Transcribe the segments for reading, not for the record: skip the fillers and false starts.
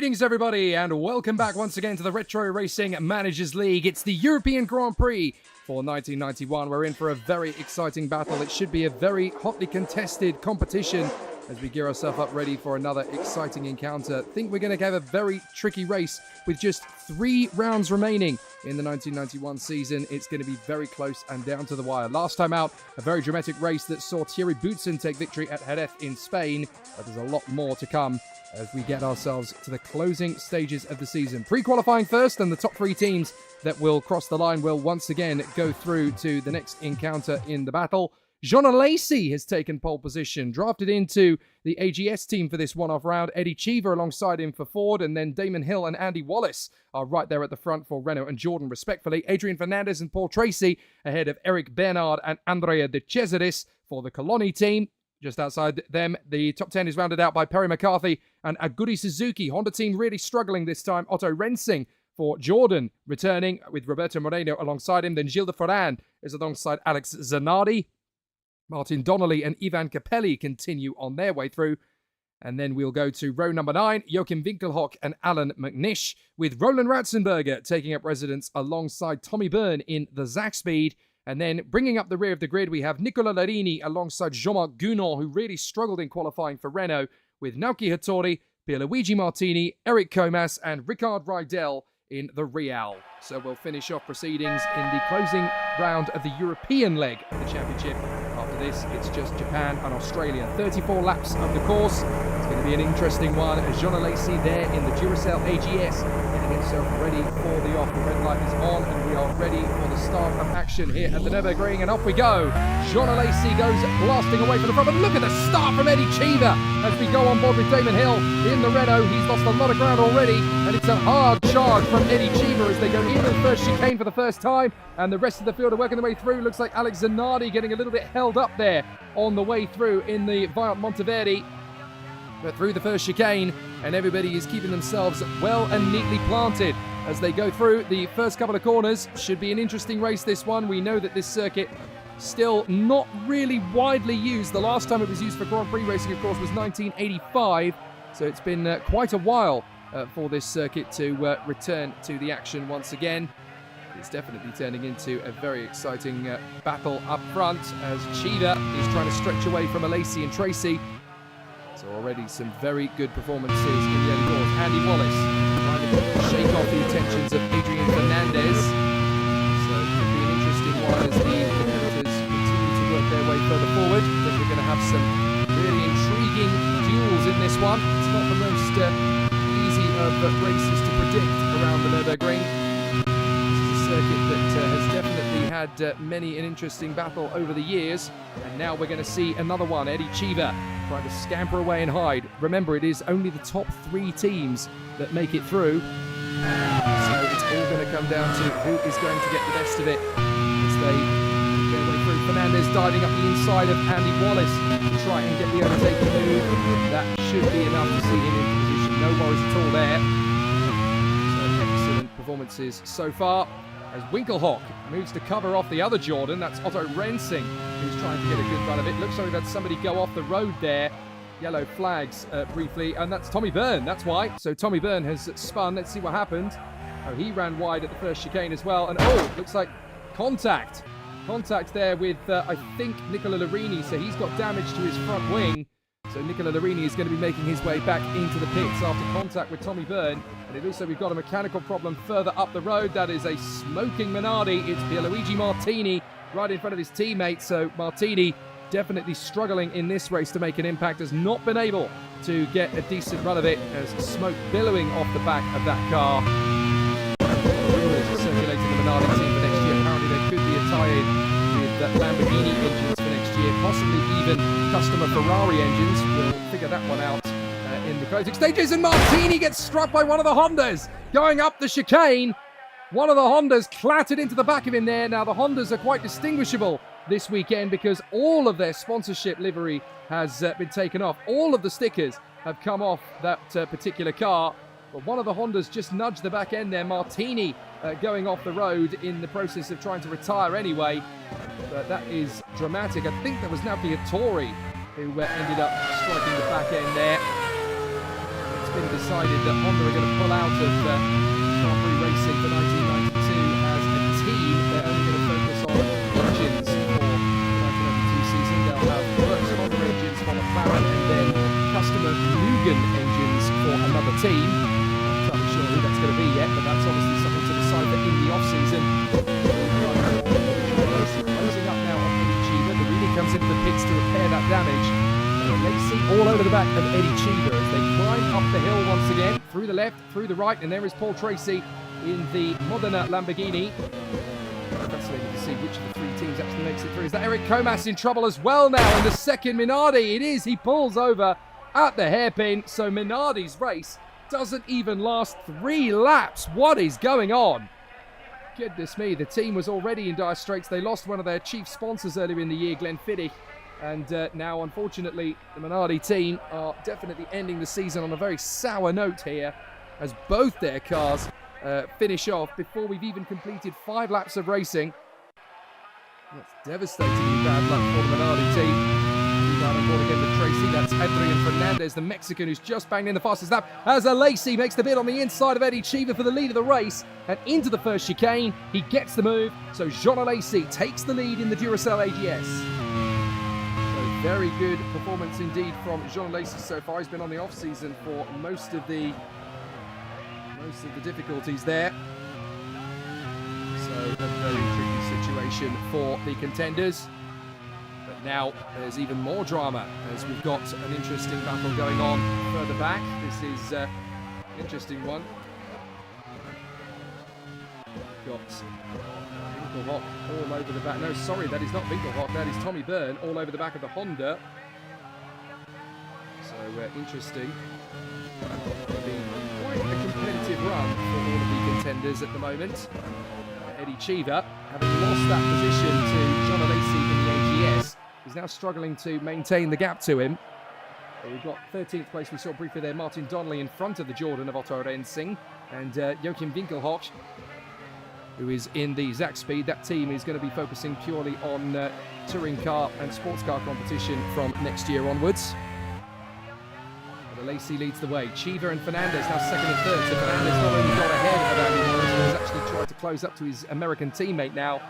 Greetings everybody and welcome back once again to the Retro Racing Managers League. It's the European Grand Prix for 1991. We're in for a very exciting battle. It should be a very hotly contested competition as we gear ourselves up ready for another exciting encounter. I think we're going to have a very tricky race with just 3 rounds remaining in the 1991 season. It's going to be very close and down to the wire. Last time out, a very dramatic race that saw Thierry Boutsen take victory at Jerez in Spain. But there's a lot more to come as we get ourselves to the closing stages of the season. Pre-qualifying first, and the top 3 teams that will cross the line will once again go through to the next encounter in the battle. Jean Alesi has taken pole position, drafted into the AGS team for this one-off round. Eddie Cheever alongside him for Ford, and then Damon Hill and Andy Wallace are right there at the front for Renault and Jordan, respectively. Adrian Fernandez and Paul Tracy ahead of Eric Bernard and Andrea De Cesaris for the Coloni team. Just outside them, the top 10 is rounded out by Perry McCarthy and Aguri Suzuki. Honda team really struggling this time. Otto Rensing for Jordan, returning with Roberto Moreno alongside him. Then Gilles de Ferran is alongside Alex Zanardi. Martin Donnelly and Ivan Capelli continue on their way through. And then we'll go to row number 9, Joachim Winkelhock and Alan McNish, with Roland Ratzenberger taking up residence alongside Tommy Byrne in the Zakspeed. And then bringing up the rear of the grid, we have Nicola Larini alongside Jean-Marc Gounon, who really struggled in qualifying for Renault, with Naoki Hattori, Pierluigi Martini, Eric Comas, and Ricard Rydell in the Real. So we'll finish off proceedings in the closing round of the European leg of the championship. After this, it's just Japan and Australia. 34 laps of the course. It's going to be an interesting one. Jean Alesi there in the Duracell AGS, getting himself ready for the off. The red light is on, and we are ready for the start of action here at the Nurburgring. And off we go. Jean Alesi goes blasting away from the front. But look at the start from Eddie Cheever as we go on board with Damon Hill in the Renault. He's lost a lot of ground already, and it's a hard charge from Eddie Cheever as they go into the first chicane for the first time, and the rest of the field are working their way through. Looks like Alex Zanardi getting a little bit held up there on the way through in the Viant Monteverdi, but through the first chicane, and everybody is keeping themselves well and neatly planted as they go through the first couple of corners. Should be an interesting race, this one. We know that this circuit still not really widely used. The last time it was used for Grand Prix racing, of course, was 1985, so it's been quite a while for this circuit to return to the action once again. It's definitely turning into a very exciting battle up front as Cheever is trying to stretch away from Alesi and Tracy. So already some very good performances in the early doors. Andy Wallace trying to shake off the attentions of Adrian Fernandez. So it could be an interesting one as the competitors continue to work their way further forward. I think we're going to have some really intriguing duels in this one. It's not the most easy of races to predict around the Nurburgring. Circuit that has definitely had many an interesting battle over the years, and now we're going to see another one. Eddie Cheever trying to scamper away and hide. Remember, it is only the top 3 teams that make it through, so it's all going to come down to who is going to get the best of it as they make their way through. Fernandez diving up the inside of Andy Wallace to try and get the overtaking move. That should be enough to see him in position. No worries at all there. So excellent performances so far, as Winkelhock moves to cover off the other Jordan. That's Otto Rensing, who's trying to get a good run of it. Looks like we've had somebody go off the road there. Yellow flags briefly, and that's Tommy Byrne, that's why. So Tommy Byrne has spun. Let's see what happened. Oh, he ran wide at the first chicane as well. And oh, looks like contact. Contact there with, I think, Nicola Larini. So he's got damage to his front wing. So Nicola Larini is going to be making his way back into the pits after contact with Tommy Byrne. And it also, we've got a mechanical problem further up the road. That is a smoking Minardi. It's Pierluigi Martini right in front of his teammate. So Martini definitely struggling in this race to make an impact. Has not been able to get a decent run of it as smoke billowing off the back of that car. Rumours are circulating the Minardi team for next year. Apparently there could be a tie-in with Lamborghini engines for next year. Possibly even customer Ferrari engines. We'll figure that one out in the closing stages, and Martini gets struck by one of the Hondas going up the chicane. One of the Hondas clattered into the back of him there. Now the Hondas are quite distinguishable this weekend because all of their sponsorship livery has been taken off. All of the stickers have come off that particular car, but one of the Hondas just nudged the back end there. Martini going off the road in the process of trying to retire anyway, but that is dramatic. I think that was Naoki Hattori who ended up striking the back end there. been decided that Honda are going to pull out of Grand Prix racing for 1992 as a team. They're only going to focus on engines for the 1992 season. They'll have works Honda engines for McLaren and then customer Mugen engines for another team. I'm not entirely sure who that's going to be yet, but that's obviously something to decide for in the off-season. Closing up now on Eddie Cheever. The leader comes into the pits to repair that damage. Lacey all over the back of Eddie Cheever as they climb up the hill once again, through the left, through the right, and there is Paul Tracy in the Modena Lamborghini. Fascinating to see which of the three teams actually makes it through. Is that Eric Comas in trouble as well now in the second Minardi? It is. He pulls over at the hairpin, so Minardi's race doesn't even last 3 laps. What is going on? Goodness me, the team was already in dire straits. They lost one of their chief sponsors earlier in the year, Glenfiddich. And now, unfortunately, the Minardi team are definitely ending the season on a very sour note here as both their cars finish off before we've even completed 5 laps of racing. That's devastatingly bad luck for the Minardi team. Down on board again with Tracy. That's Adrian Fernandez, the Mexican who's just banged in the fastest lap. As Lacey makes the bid on the inside of Eddie Cheever for the lead of the race and into the first chicane. He gets the move, so Jean Lacey takes the lead in the Duracell AGS. Very good performance indeed from Jean Lacey so far. He's been on the off-season for most of the difficulties there. So a very tricky situation for the contenders. But now there's even more drama as we've got an interesting battle going on further back. This is an interesting one. We've got Winkelhock all over the back. No, sorry, that is not Winkelhock. That is Tommy Byrne all over the back of the Honda. So interesting. Been quite a competitive run for all of the contenders at the moment. Eddie Cheever, having lost that position to John Lacey in the AGS, is now struggling to maintain the gap to him. So we've got 13th place. We saw briefly there Martin Donnelly in front of the Jordan of Otto Rensing and Joachim Winkelhock, who is in the Zach Speed. That team is going to be focusing purely on touring car and sports car competition from next year onwards. But Lacey leads the way. Cheever and Fernandez now second and third. So Fernandez not only got ahead of Andy Wallace, but has actually tried to close up to his American teammate now.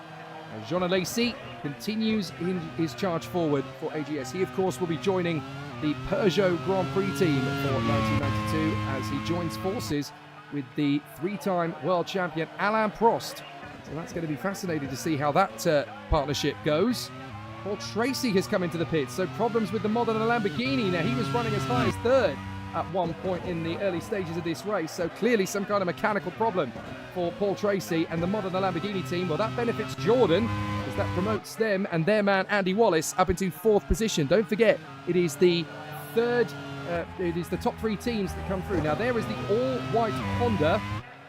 And Jean Lacey continues in his charge forward for AGS. He, of course, will be joining the Peugeot Grand Prix team for 1992 as he joins forces with the 3-time world champion Alain Prost. So that's going to be fascinating to see how that partnership goes. Paul Tracy has come into the pits, so problems with the Modena Lamborghini. Now, he was running as high as third at one point in the early stages of this race, so clearly some kind of mechanical problem for Paul Tracy and the Modena Lamborghini team. Well, that benefits Jordan, as that promotes them and their man Andy Wallace up into 4th position. Don't forget, it is the top 3 teams that come through. Now, there is the all-white Honda.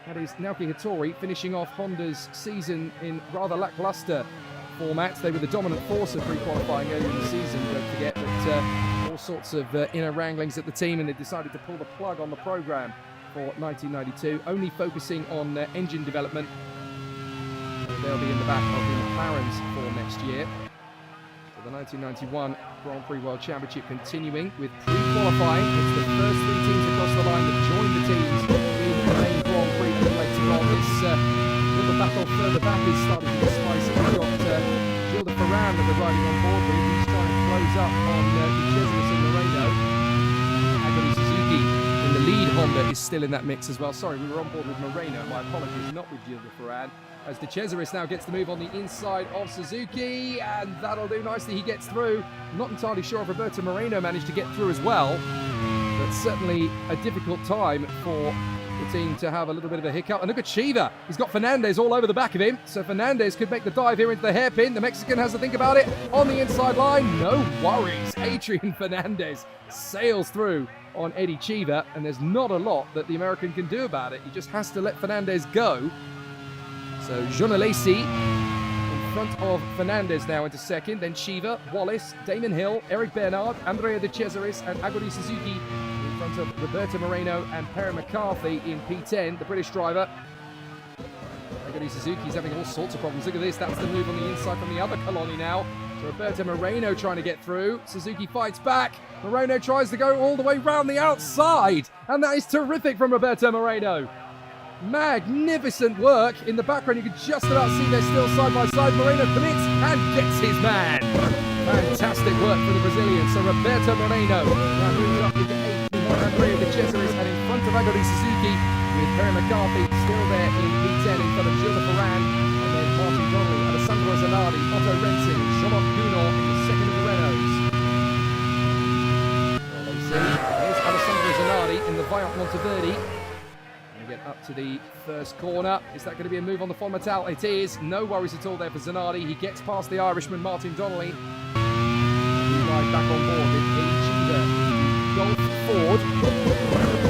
That is Naoki Hattori finishing off Honda's season in rather lackluster format. They were the dominant force of pre-qualifying earlier in the season. Don't forget that all sorts of inner wranglings at the team, and they decided to pull the plug on the program for 1992, only focusing on engine development. They'll be in the back of the McLarens for next year. So the 1991 Grand Prix World Championship continuing with pre-qualifying. It's the first 3 teams across the line that join the teams in the main Grand Prix, and later on this little battle further back is starting to be spicy. We've got Gilda Ferran that we're riding on board with. He's trying to close up on the Chesis and Moreno. Agony Suzuki in the lead Honda is still in that mix as well. Sorry, we were on board with Moreno. My apologies, not with Gilda Ferran. As De Cesaris now gets the move on the inside of Suzuki, and that'll do nicely. He gets through. Not entirely sure if Roberto Moreno managed to get through as well, but certainly a difficult time for the team to have a little bit of a hiccup. And look at Cheever. He's got Fernandez all over the back of him, so Fernandez could make the dive here into the hairpin. The Mexican has to think about it on the inside line. No worries. Adrian Fernandez sails through on Eddie Cheever, and there's not a lot that the American can do about it. He just has to let Fernandez go. So Jean Lacey in front of Fernandez now into second, then Cheever, Wallace, Damon Hill, Eric Bernard, Andrea De Cesaris and Agony Suzuki in front of Roberto Moreno and Perry McCarthy in P10, the British driver. Agony Suzuki's having all sorts of problems. Look at this, that's the move on the inside from the other Coloni now. So Roberto Moreno trying to get through. Suzuki fights back. Moreno tries to go all the way round the outside. And that is terrific from Roberto Moreno. Magnificent work. In the background, you can just about see they're still side by side. Moreno commits and gets his man. Fantastic work for the Brazilian. So Roberto Moreno now moves up into 8th behind Andrea De Cesaris and in front of Aguri Suzuki, with Perry McCarthy still there in P10 in front of Gilles de Ferran, and then Martin Donnelly, Alessandro Zanardi, Otto Rensing, Jean-Marc Gounod in the second of the Renaults. Well, let's see. Here's Alessandro Zanardi in the Vaillant Monteverde. Get up to the first corner. Is that going to be a move on the Fonmatal? It is. No worries at all there for Zanardi. He gets past the Irishman Martin Donnelly. We ride back on board with Achiever Golf Ford.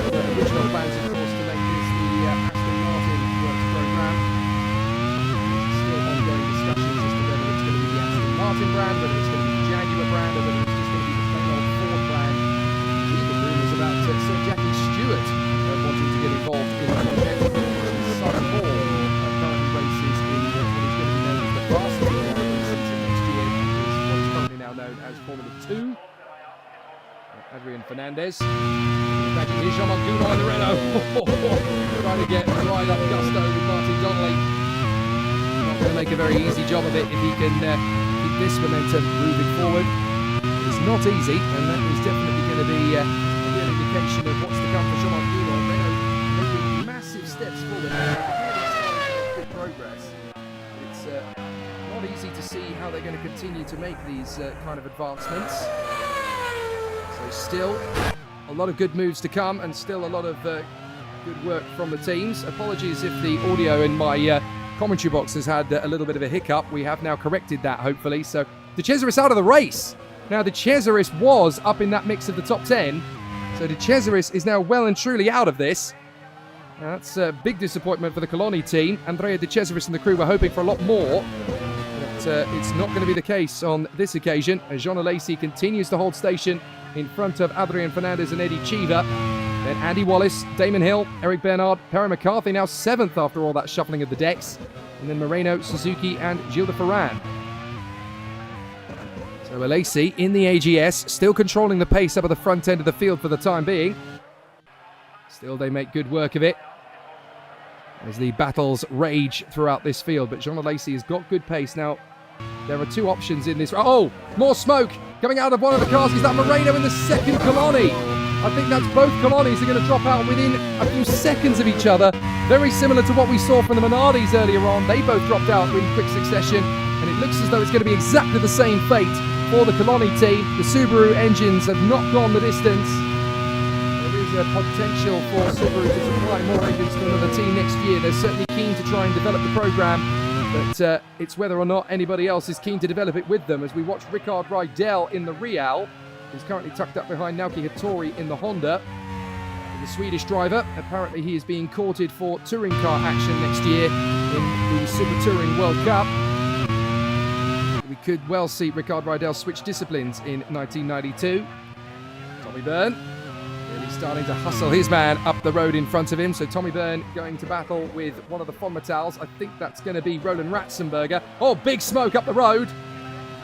The original plans, of course, to make this the Aston Martin Works programme. There's still ongoing discussions as to whether it's going to be the Aston Martin brand, whether it's going to be the Jaguar brand, or whether it's just going to be the plain old Ford brand. Even rumours about Sir Jackie Stewart wanting to get involved in the project. Simon Hall currently races in what is going to be known as the varsity season next year, is what is currently now known as Formula 2. Adrian Fernandez. Back in here, Jean-Marc Gounod in the Renault. Trying to get right up gusto with Martin Donnelly. Not going to make a very easy job of it if he can keep this momentum moving forward. It's not easy, and that is definitely going to be a real indication of what's to come for Jean-Marc Gounod. Making massive steps forward, really good progress. It's not easy to see how they're going to continue to make these kind of advancements. So still a lot of good moves to come, and still a lot of good work from the teams. Apologies if the audio in my commentary box has had a little bit of a hiccup. We have now corrected that, hopefully. So De Cesaris out of the race. Now De Cesaris was up in that mix of the top 10. So De Cesaris is now well and truly out of this. Now that's a big disappointment for the Coloni team. Andrea De Cesaris and the crew were hoping for a lot more, but it's not going to be the case on this occasion, as Jean Alesi continues to hold station in front of Adrian Fernandez and Eddie Cheever. Then Andy Wallace, Damon Hill, Eric Bernard, Perry McCarthy now 7th after all that shuffling of the decks. And then Moreno, Suzuki and Gilles de Ferran. So Alesi in the AGS, still controlling the pace up at the front end of the field for the time being. Still, they make good work of it as the battles rage throughout this field. But Jean Alesi has got good pace. Now, there are two options in this. Oh, more smoke coming out of one of the cars. Is that Moreno in the second Coloni? I think that's both Colonis are going to drop out within a few seconds of each other. Very similar to what we saw from the Minardis earlier on. They both dropped out in quick succession. And it looks as though it's going to be exactly the same fate for the Coloni team. The Subaru engines have not gone the distance. A potential for Subaru to supply more engines to another team next year. They're certainly keen to try and develop the programme, but it's whether or not anybody else is keen to develop it with them, as we watch Rickard Rydell in the Real, who's currently tucked up behind Naoki Hattori in the Honda. The Swedish driver, apparently he is being courted for touring car action next year in the Super Touring World Cup. We could well see Rickard Rydell switch disciplines in 1992. Tommy Byrne really starting to hustle his man up the road in front of him. So Tommy Byrne going to battle with one of the Fonmatals. I think that's going to be Roland Ratzenberger. Oh, big smoke up the road.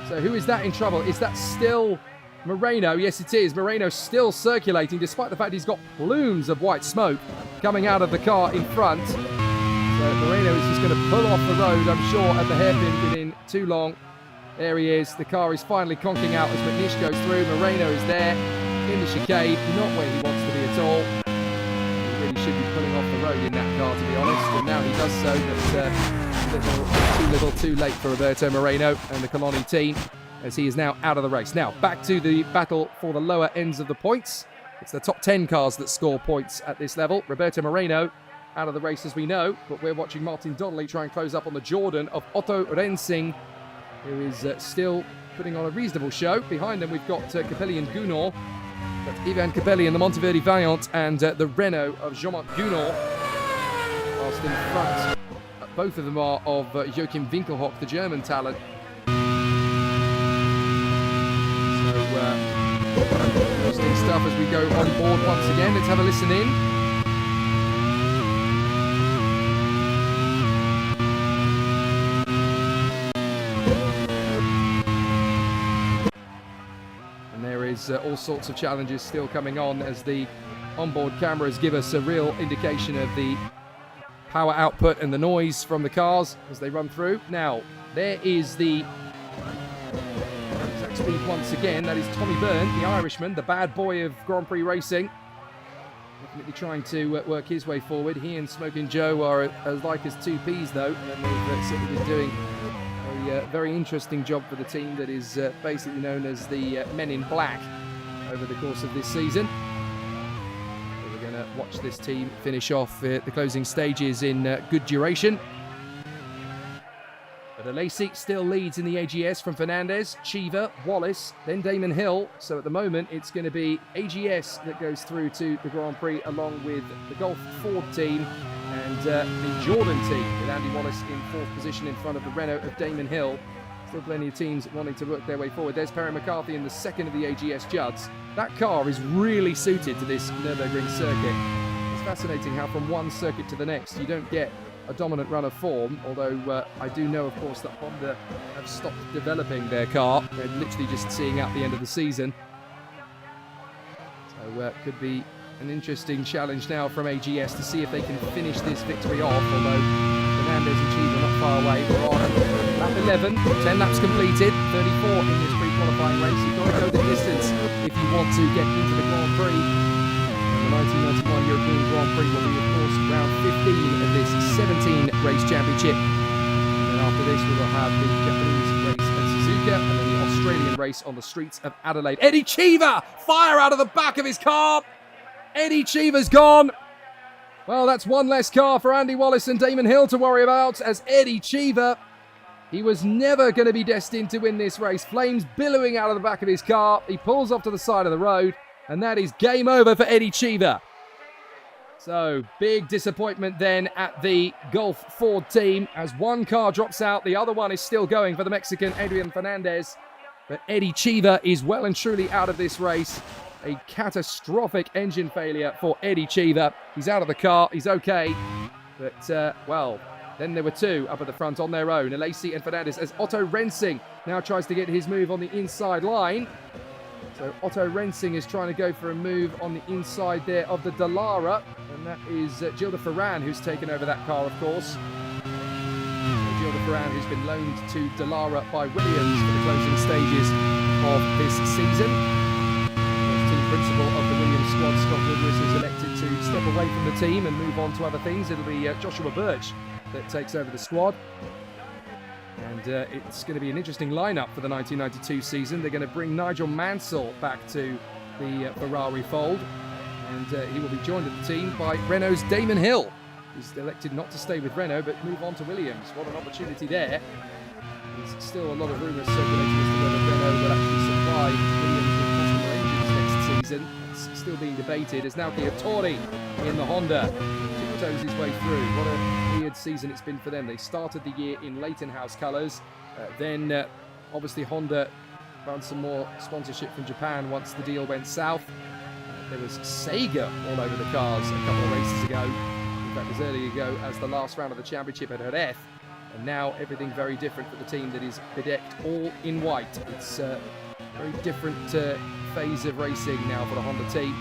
So who is that in trouble? Is that still Moreno? Yes, it is. Moreno still circulating, despite the fact he's got plumes of white smoke coming out of the car in front. So Moreno is just going to pull off the road, I'm sure, at the hairpin within too long. There he is. The car is finally conking out as McNish goes through. Moreno is there in the chicane, not where he wants to be at all. He really should be pulling off the road in that car, to be honest, and now he does so, but too little too late for Roberto Moreno and the Coloni team, as he is now out of the race. Now, back to the battle for the lower ends of the points. It's the top 10 cars that score points at this level. Roberto Moreno out of the race, as we know, but we're watching Martin Donnelly try and close up on the Jordan of Otto Rensing, who is still putting on a reasonable show. Behind them, we've got Capelli and Gounod. That's Ivan Capelli in the Monteverde Vaillant and the Renault of Jean-Marc Gounod. Whilst in front, both of them are of Joachim Winkelhock, the German talent. So, interesting stuff as we go on board once again. Let's have a listen in. there's all sorts of challenges still coming on as the onboard cameras give us a real indication of the power output and the noise from the cars as they run through. Now, there is the Zach Speed once again. That is Tommy Byrne, the Irishman, the bad boy of Grand Prix racing. Definitely trying to work his way forward. He and Smoking Joe are as like as two peas, though, and they've certainly been doing a very interesting job for the team that is basically known as the Men in Black over the course of this season. So we're going to watch this team finish off the closing stages in good duration. But Alesi still leads in the AGS from Fernandez, Cheever, Wallace, then Damon Hill. So at the moment, it's going to be AGS that goes through to the Grand Prix along with the Gulf Ford team and the Jordan team with Andy Wallace in fourth position in front of the Renault of Damon Hill. Still plenty of teams wanting to work their way forward. There's Perry McCarthy in the second of the AGS Judds. That car is really suited to this Nurburgring circuit. It's fascinating how from one circuit to the next, you don't get a dominant run of form, although I do know, of course, that Honda have stopped developing their car. They're literally just seeing out the end of the season. So could be an interesting challenge now from AGS to see if they can finish this victory off, although Fernandez and Cheever are not far away. We're on lap 11, 10 laps completed, 34 in this pre-qualifying race. You've got to go the distance if you want to get into the Grand Prix. The 1991 European Grand Prix will be, of course, round 15 of this 17-race championship. And then after this, we will have the Japanese race at Suzuka and then the Australian race on the streets of Adelaide. Eddie Cheever! Fire out of the back of his car! Eddie Cheever's gone! Well, that's one less car for Andy Wallace and Damon Hill to worry about, as Eddie Cheever, he was never going to be destined to win this race. Flames billowing out of the back of his car. He pulls off to the side of the road. And that is game over for Eddie Cheever. So, big disappointment then at the Gulf Ford team as one car drops out. The other one is still going for the Mexican Adrian Fernandez. But Eddie Cheever is well and truly out of this race. A catastrophic engine failure for Eddie Cheever. He's out of the car. He's okay. But, well, then there were two up at the front on their own. Alesi and Fernandez as Otto Rensing now tries to get his move on the inside line. So Otto Rensing is trying to go for a move on the inside there of the Dallara. And that is Gilda Ferran who's taken over that car, of course. Gilda Ferran who's been loaned to Dallara by Williams for the closing stages of this season. The team principal of the Williams squad, Scott Woodward, is elected to step away from the team and move on to other things. It'll be Joshua Birch that takes over the squad. And it's going to be an interesting lineup for the 1992 season. They're going to bring Nigel Mansell back to the Ferrari fold. And he will be joined at the team by Renault's Damon Hill. He's elected not to stay with Renault, but move on to Williams. What an opportunity there. There's still a lot of rumours circulating as to whether Renault will actually supply Williams with customer engines next season. It's still being debated. As now Chiatori in the Honda tiptoes his way through. What a weird season it's been for them. They started the year in Leighton House colours. Then obviously Honda found some more sponsorship from Japan once the deal went south. There was Sega all over the cars a couple of races ago. In fact, as early ago as the last round of the championship at Jerez. And now everything very different for the team that is bedecked all in white. It's a very different phase of racing now for the Honda team.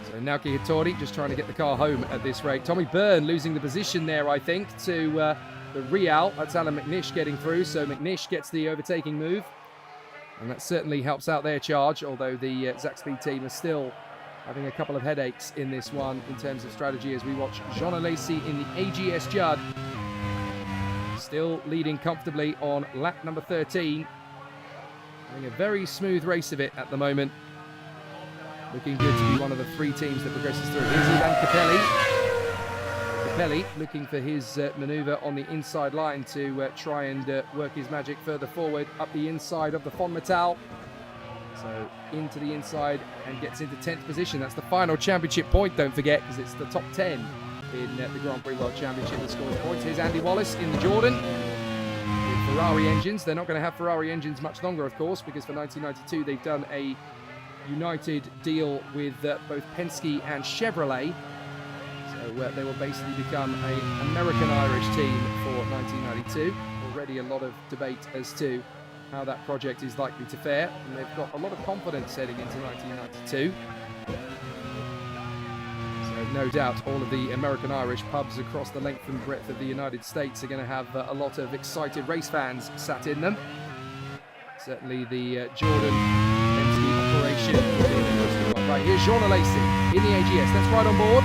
So Naoki Hattori just trying to get the car home at this rate. Tommy Byrne losing the position there, I think, to the Real. That's Alan McNish getting through. So McNish gets the overtaking move. And that certainly helps out their charge, although the Zach Speed team are still having a couple of headaches in this one in terms of strategy as we watch Jean Alesi in the AGS Judd. Still leading comfortably on lap number 13. Having a very smooth race of it at the moment. Looking good to be one of the three teams that progresses through. Here's Ivan Capelli. Capelli looking for his manoeuvre on the inside line to try and work his magic further forward up the inside of the Fonmetal. So into the inside and gets into 10th position. That's the final championship point, don't forget, because it's the top 10 in the Grand Prix World Championship that scores points. Here's Andy Wallace in the Jordan with Ferrari engines. They're not going to have Ferrari engines much longer, of course, because for 1992 they've done a united deal with both Penske and Chevrolet. So they will basically become an American-Irish team for 1992. Already a lot of debate as to how that project is likely to fare, and they've got a lot of confidence heading into 1992. So no doubt all of the American-Irish pubs across the length and breadth of the United States are going to have a lot of excited race fans sat in them. Certainly the Jordan Penske operation will be an interesting one. Right, here's Jean Alesi in the AGS. Let's ride on board.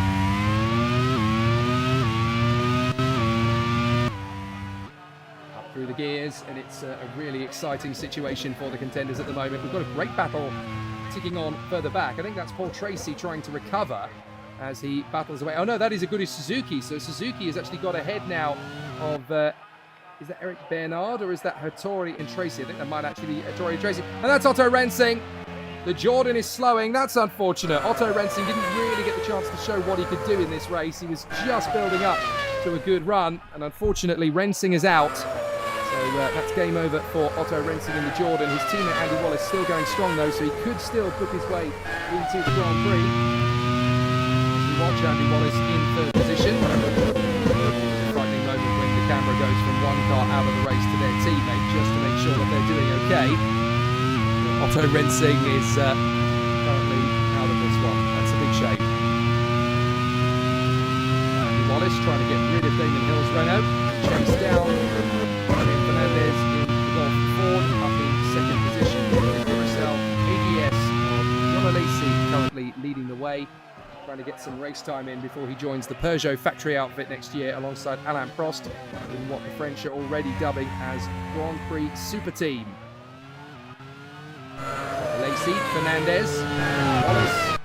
Up through the gears, and it's a really exciting situation for the contenders at the moment. We've got a great battle ticking on further back. I think that's Paul Tracy trying to recover as he battles away. Oh no, that is a good Suzuki. So Suzuki has actually got ahead now of... is that Eric Bernard or is that Hattori and Tracy? I think that might actually be Hattori and Tracy. And that's Otto Rensing. The Jordan is slowing. That's unfortunate. Otto Rensing didn't really get the chance to show what he could do in this race. He was just building up to a good run. And unfortunately, Rensing is out. So that's game over for Otto Rensing in the Jordan. His teammate Andy Wallace still going strong though, so he could still book his way into the Grand Prix. As we watch Andy Wallace in third position. Camera goes from one car out of the race to their teammate just to make sure that they're doing okay. Otto Rensing is currently out of this one. That's a big shame. Andy Wallace trying to get rid of Damon Hill's Renault. Chase down. Fernandez in the Golf Ford up in second position. Duracell AGS of Jean Alesi currently leading the way. Trying to get some race time in before he joins the Peugeot factory outfit next year alongside Alain Prost in what the French are already dubbing as Grand Prix Super Team. Alesi, Fernandez, Wallace,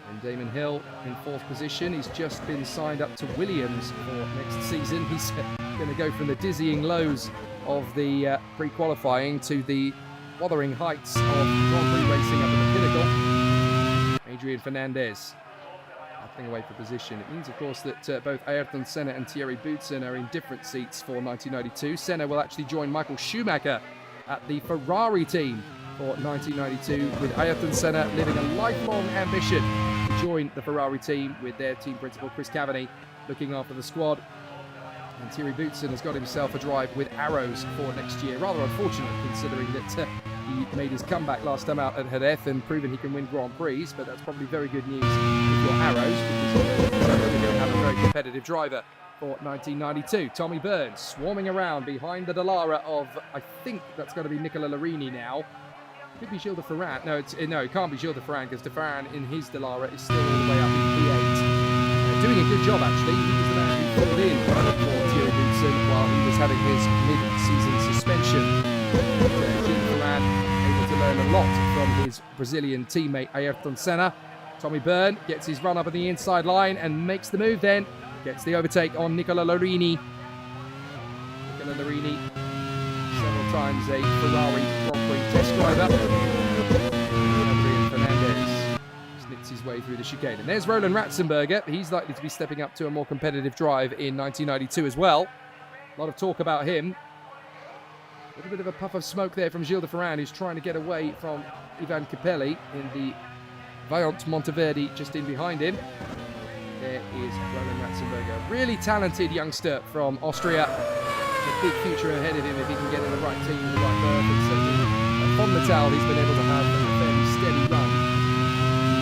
and Damon Hill in fourth position. He's just been signed up to Williams for next season. He's going to go from the dizzying lows of the pre-qualifying to the wuthering heights of Grand Prix racing up at the pinnacle. Adrian Fernandez away for position. It means, of course, that both Ayrton Senna and Thierry Boutsen are in different seats for 1992. Senna will actually join Michael Schumacher at the Ferrari team for 1992, with Ayrton Senna living a lifelong ambition to join the Ferrari team with their team principal Chris Cavani looking after the squad. And Thierry Boutsen has got himself a drive with Arrows for next year. Rather unfortunate considering that he made his comeback last time out at Jerez and proven he can win Grand Prix, but that's probably very good news with your Arrows, because we're going to have a very competitive driver for 1992. Tommy Byrne swarming around behind the Dallara of, I think that's going to be Nicola Larini now. Could be Gilles de Ferran. No, it can't be Gilles de Ferran, because de Ferran in his Dallara is still all the way up in P8. Doing a good job, actually. He was the man who filled in for Thierry Boutsen while he was having his mid-season suspension. Gilles de Ferran able to learn a lot from his Brazilian teammate Ayrton Senna. Tommy Byrne gets his run up at the inside line and makes the move then. Gets the overtake on Nicola Larini. Nicola Larini, several times a Ferrari Grand Prix test driver. Adrian Fernandez snips his way through the chicane. And there's Roland Ratzenberger. He's likely to be stepping up to a more competitive drive in 1992 as well. A lot of talk about him. A little bit of a puff of smoke there from Gilles de Ferran, who's trying to get away from Ivan Capelli in the Vaillant Monteverdi just in behind him. There is Roland Ratzenberger. Really talented youngster from Austria. A big future ahead of him if he can get in the right team, in the right berth. And certainly from Natal, he's been able to have a fairly steady run.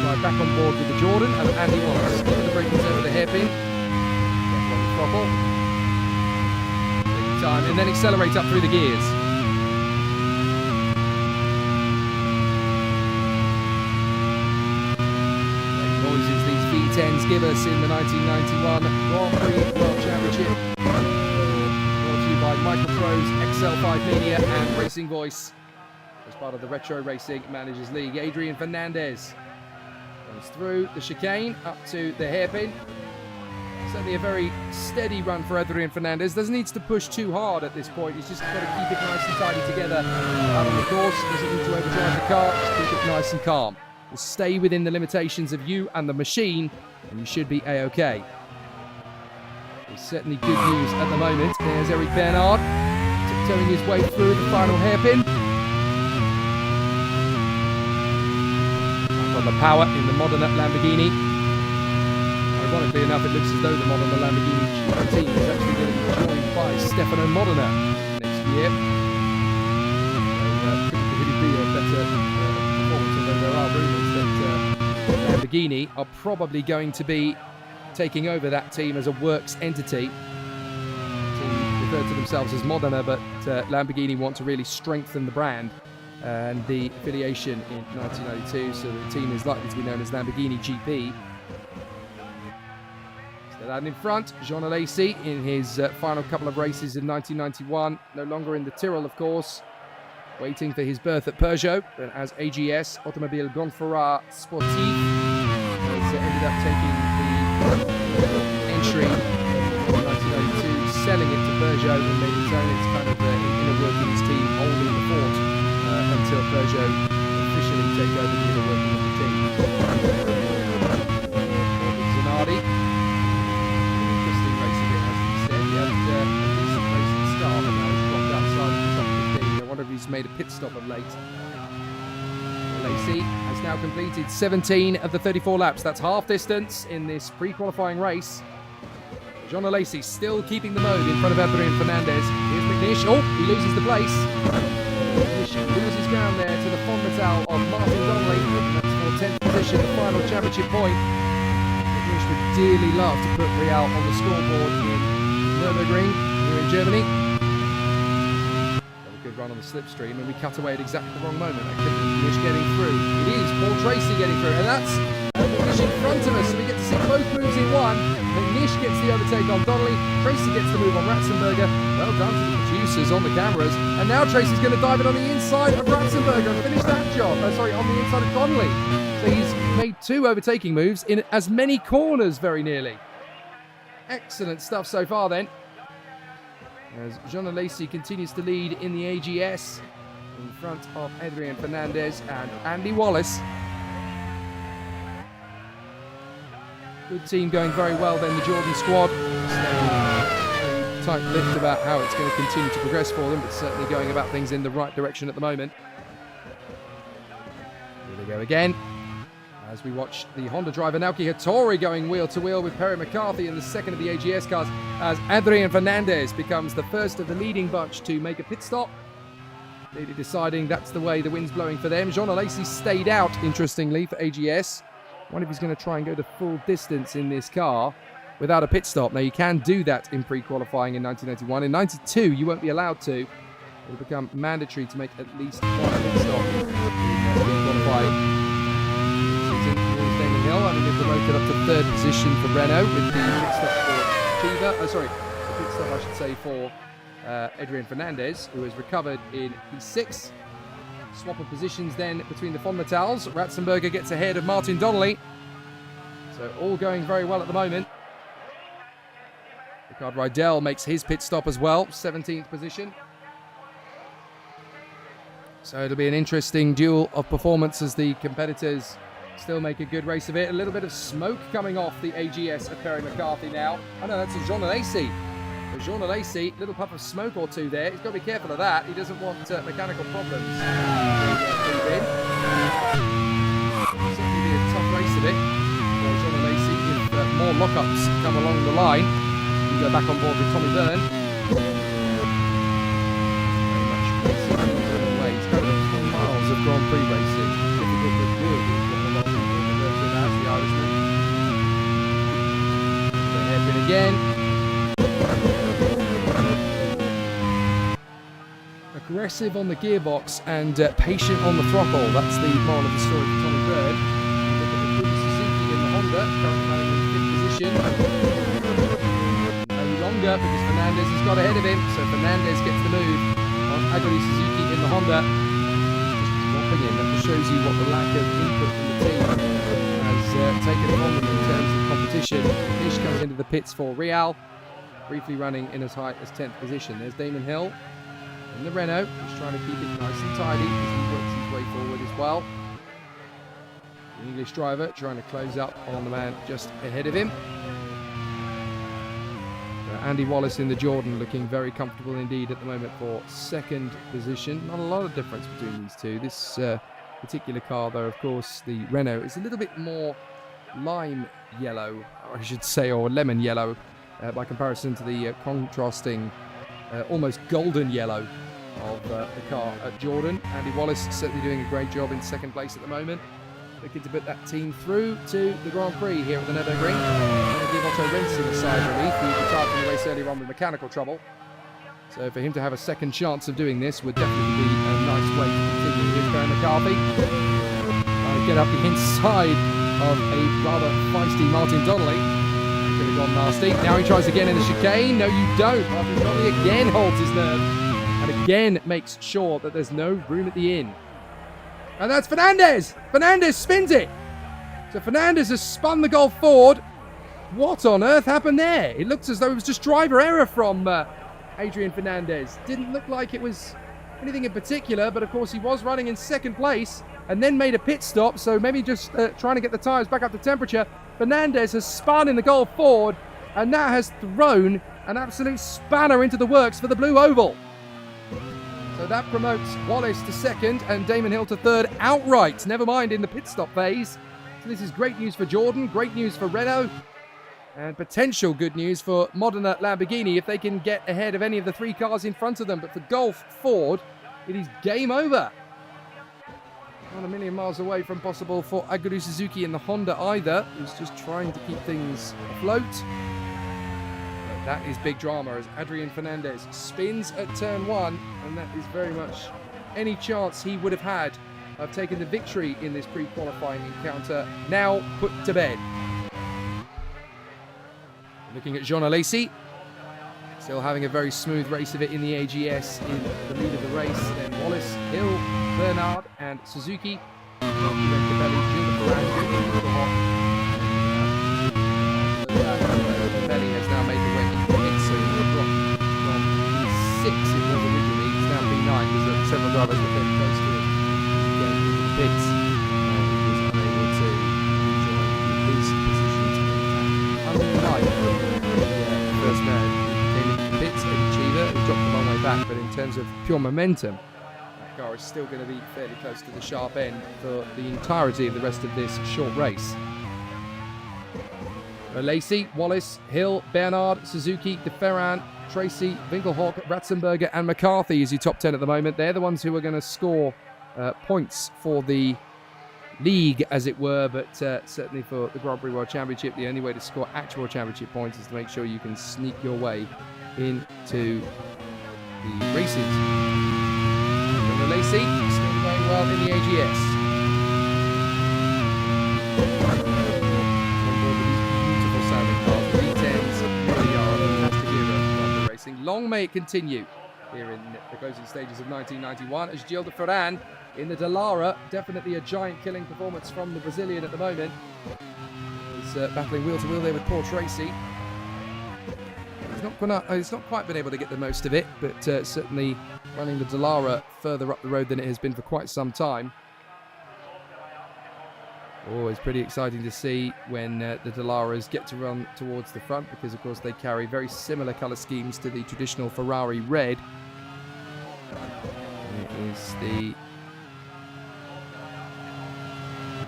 Right back on board with the Jordan, and Andy Wallace. Give the braking over the hairpin. Get on the throttle. Take time, and then accelerate up through the gears. V10s give us in the 1991 Grand Prix World Championship. Brought to you by Microprose, XL5 Media and Racing Voice. As part of the Retro Racing Managers League, Adrian Fernandez goes through the chicane up to the hairpin. Certainly a very steady run for Adrian Fernandez. Doesn't need to push too hard at this point. He's just got to keep it nice and tidy together out on the course. Doesn't need to overdrive the car. Just keep it nice and calm. Will stay within the limitations of you and the machine, and you should be A-OK. It's certainly good news at the moment. There's Eric Bernard, tiptoeing his way through the final hairpin. Back on the power in the Modena Lamborghini. Ironically enough, it looks as though the Modena Lamborghini team is actually going to be joined by Stefano Modena next year. better performance, although there are rumours that Lamborghini are probably going to be taking over that team as a works entity. The team refer to themselves as Modena, but Lamborghini want to really strengthen the brand and the affiliation in 1992, so the team is likely to be known as Lamborghini GP. So that in front, Jean Alesi in his final couple of races in 1991, no longer in the Tyrrell, of course, waiting for his berth at Peugeot, but as AGS, Automobile Gonfora Sportif, has ended up taking the entry in 1992, selling it to Peugeot and made its own. It's kind of the inner workings team holding the fort until Peugeot officially take over the inner working of the team. Zanardi, interesting race again, as he said. He had a decent race at the start, and now he's dropped outside of the top 15. I wonder if he's made a pit stop of late. Lacey has now completed 17 of the 34 laps. That's half distance in this pre-qualifying race. Jean Alesi still keeping the mode in front of Adrian Fernandez. Here's McNish. Oh, he loses the place. McNish loses ground there to the Fonmetal of Martin Donnelly. That's for 10th position, the final championship point. McNish would dearly love to put Real on the scoreboard in Nurburgring, here in Germany. Run on the slipstream, and we cut away at exactly the wrong moment. That could be McNish getting through. It is Paul Tracy getting through, and that's McNish in front of us, so we get to see both moves in one. McNish gets the overtake on Donnelly, Tracy gets the move on Ratzenberger. Well done to the producers on the cameras, and now Tracy's going to dive it on the inside of Ratzenberger and finish that job. On the inside of Donnelly. So he's made two overtaking moves in as many corners, very nearly. Excellent stuff so far then, as Jean Alesi continues to lead in the AGS in front of Adrian Fernandez and Andy Wallace. Good team going very well then, the Jordan squad. Staying tight-lipped about how it's going to continue to progress for them, but certainly going about things in the right direction at the moment. Here they go again, as we watch the Honda driver Naoki Hattori going wheel-to-wheel with Perry McCarthy in the second of the AGS cars, as Adrian Fernandez becomes the first of the leading bunch to make a pit stop. Clearly deciding that's the way the wind's blowing for them. Jean Alesi stayed out, interestingly, for AGS. I wonder if he's going to try and go the full distance in this car without a pit stop. Now, you can do that in pre-qualifying in 1991. In 92, you won't be allowed to. It'll become mandatory to make at least one pit stop in pre-qualifying. Having been promoted up to third position for Renault with the pit stop for Chiva. The pit stop, I should say, for Adrian Fernandez, who has recovered in P6. Swap of positions then between the Fonmetals. Ratzenberger gets ahead of Martin Donnelly. So all going very well at the moment. Rickard Rydell makes his pit stop as well, 17th position. So it'll be an interesting duel of performance as the competitors still make a good race of it. A little bit of smoke coming off the AGS of Perry McCarthy now. Oh no, that's a Jean Alesi. So Jean Alesi, little puff of smoke or two there. He's got to be careful of that. He doesn't want mechanical problems. Certainly be a tough race of it for Jean Alesi if more lockups come along the line. You go back on board with Tommy Byrne. Very much racing the way. It's kind of the miles of Grand Prix racing. Difficult but good. The Irishman. The hairpin again. Aggressive on the gearbox and patient on the throttle. That's the moral of the story for Tommy Bird. Look at the good Suzuki in the Honda, currently running in 5th position. No longer, because Fernandez has got ahead of him, so Fernandez gets the move on Aguri Suzuki in the Honda. Just dropping in. That just shows you what the lack of input from the team has taken on them in terms of competition. Nish comes into the pits for Real, briefly running in as high as 10th position. There's Damon Hill in the Renault. He's trying to keep it nice and tidy as he works his way forward as well. The English driver trying to close up on the man just ahead of him. Andy Wallace in the Jordan looking very comfortable indeed at the moment for 2nd position. Not a lot of difference between these two. This particular car, though, of course, the Renault, is a little bit more lime yellow, I should say, or lemon yellow by comparison to the contrasting almost golden yellow of the car at Jordan. Andy Wallace certainly doing a great job in second place at the moment. Looking to put that team through to the Grand Prix here at the Nurburgring. Going to give Otto Renson a side relief. He retired from the race earlier on with mechanical trouble. So for him to have a second chance of doing this would definitely be a nice way to continue. Here's Barry McCarthy. Trying to get up the inside of a rather feisty Martin Donnelly. Could have gone nasty. Now he tries again in the chicane. No, you don't. Martin Donnelly again holds his nerve. And again makes sure that there's no room at the inn. And that's Fernandez. Fernandez spins it. So Fernandez has spun the Golf forward. What on earth happened there? It looks as though it was just driver error from Adrian Fernandez. Didn't look like it was anything in particular, but of course he was running in second place and then made a pit stop, so maybe just trying to get the tyres back up to temperature. Fernandez has spun in the Golf forward, and that has thrown an absolute spanner into the works for the Blue Oval. So that promotes Wallace to second and Damon Hill to third outright, never mind in the pit stop phase. So this is great news for Jordan, great news for Renault, and potential good news for Modena Lamborghini if they can get ahead of any of the three cars in front of them. But for Golf Ford, it is game over. Not a million miles away from possible for Aguru Suzuki and the Honda either, who's just trying to keep things afloat. But that is big drama as Adrian Fernandez spins at turn one, and that is very much any chance he would have had of taking the victory in this pre-qualifying encounter now put to bed. Looking at Jean Alesi, still having a very smooth race of it in the AGS in the lead of the race. Then Wallace, Hill, Bernard and Suzuki. Belli has now made the way into the pits, so he's dropped from P6 it was originally. He's now P9 because several drivers were fairly close to him going into the pits. He was unable to rejoin his positions first man who came into the pits, Eddie Cheever, who dropped a long way back, but in terms of pure momentum, that car is still going to be fairly close to the sharp end for the entirety of the rest of this short race. Alesi, Wallace, Hill, Bernard, Suzuki, De Ferran, Tracy, Winkelhock, Ratzenberger and McCarthy is your top 10 at the moment. They're the ones who are going to score points for the league, as it were, but certainly for the Grand Prix World Championship, the only way to score actual championship points is to make sure you can sneak your way into the races. And Alesi still going well in the AGS. Beautiful sounding cars, the V10s really are a fantastic era of Grand Prix racing. Long may it continue here in the closing stages of 1991 as Gil de Ferran in the Dallara, definitely a giant killing performance from the Brazilian at the moment. He's battling wheel to wheel there with poor Tracy. He's not quite been able to get the most of it, but certainly running the Dallara further up the road than it has been for quite some time. Always pretty exciting to see when the Dallaras get to run towards the front, because of course they carry very similar colour schemes to the traditional Ferrari red. It is the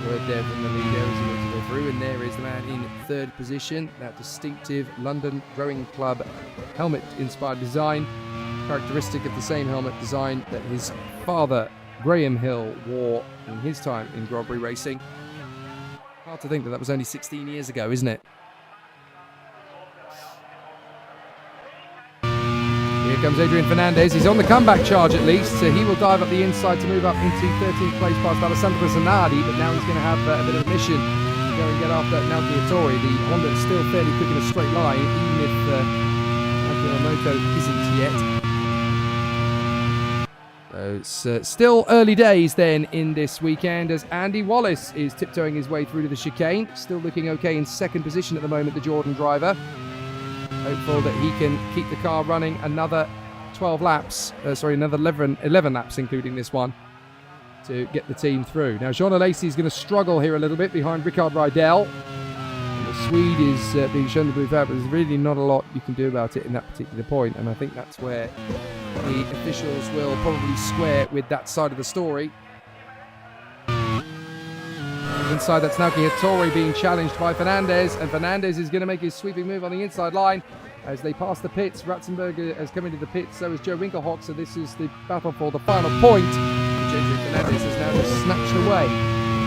word there from the leader as he looks to go through, and there is the man in third position. That distinctive London Rowing Club helmet inspired design, characteristic of the same helmet design that his father Graham Hill wore in his time in Grand Prix racing. Hard to think that was only 16 years ago, isn't it? Here comes Adrian Fernandez. He's on the comeback charge at least, so he will dive up the inside to move up into 13th place past Alessandro Zanardi, but now he's going to have a bit of a mission to go and get after Naoki Hattori. The Honda is still fairly quick in a straight line, even if Akinomoto isn't yet. So it's still early days then in this weekend as Andy Wallace is tiptoeing his way through to the chicane. Still looking okay in second position at the moment, the Jordan driver. Hopeful that he can keep the car running another 12 laps, another 11 laps including this one, to get the team through. Now Jean Alesi is going to struggle here a little bit behind Rickard Rydell. The Swede is being shown the blue flag, but there's really not a lot you can do about it in that particular point, and I think that's where the officials will probably square with that side of the story. Inside, that's Naoki Hattori being challenged by Fernandez, and Fernandez is going to make his sweeping move on the inside line. as they pass the pits. Ratzenberger has come into the pits, so has Joe Winkelhock, so this is the battle for the final point. JJ Fernandez has now just snatched away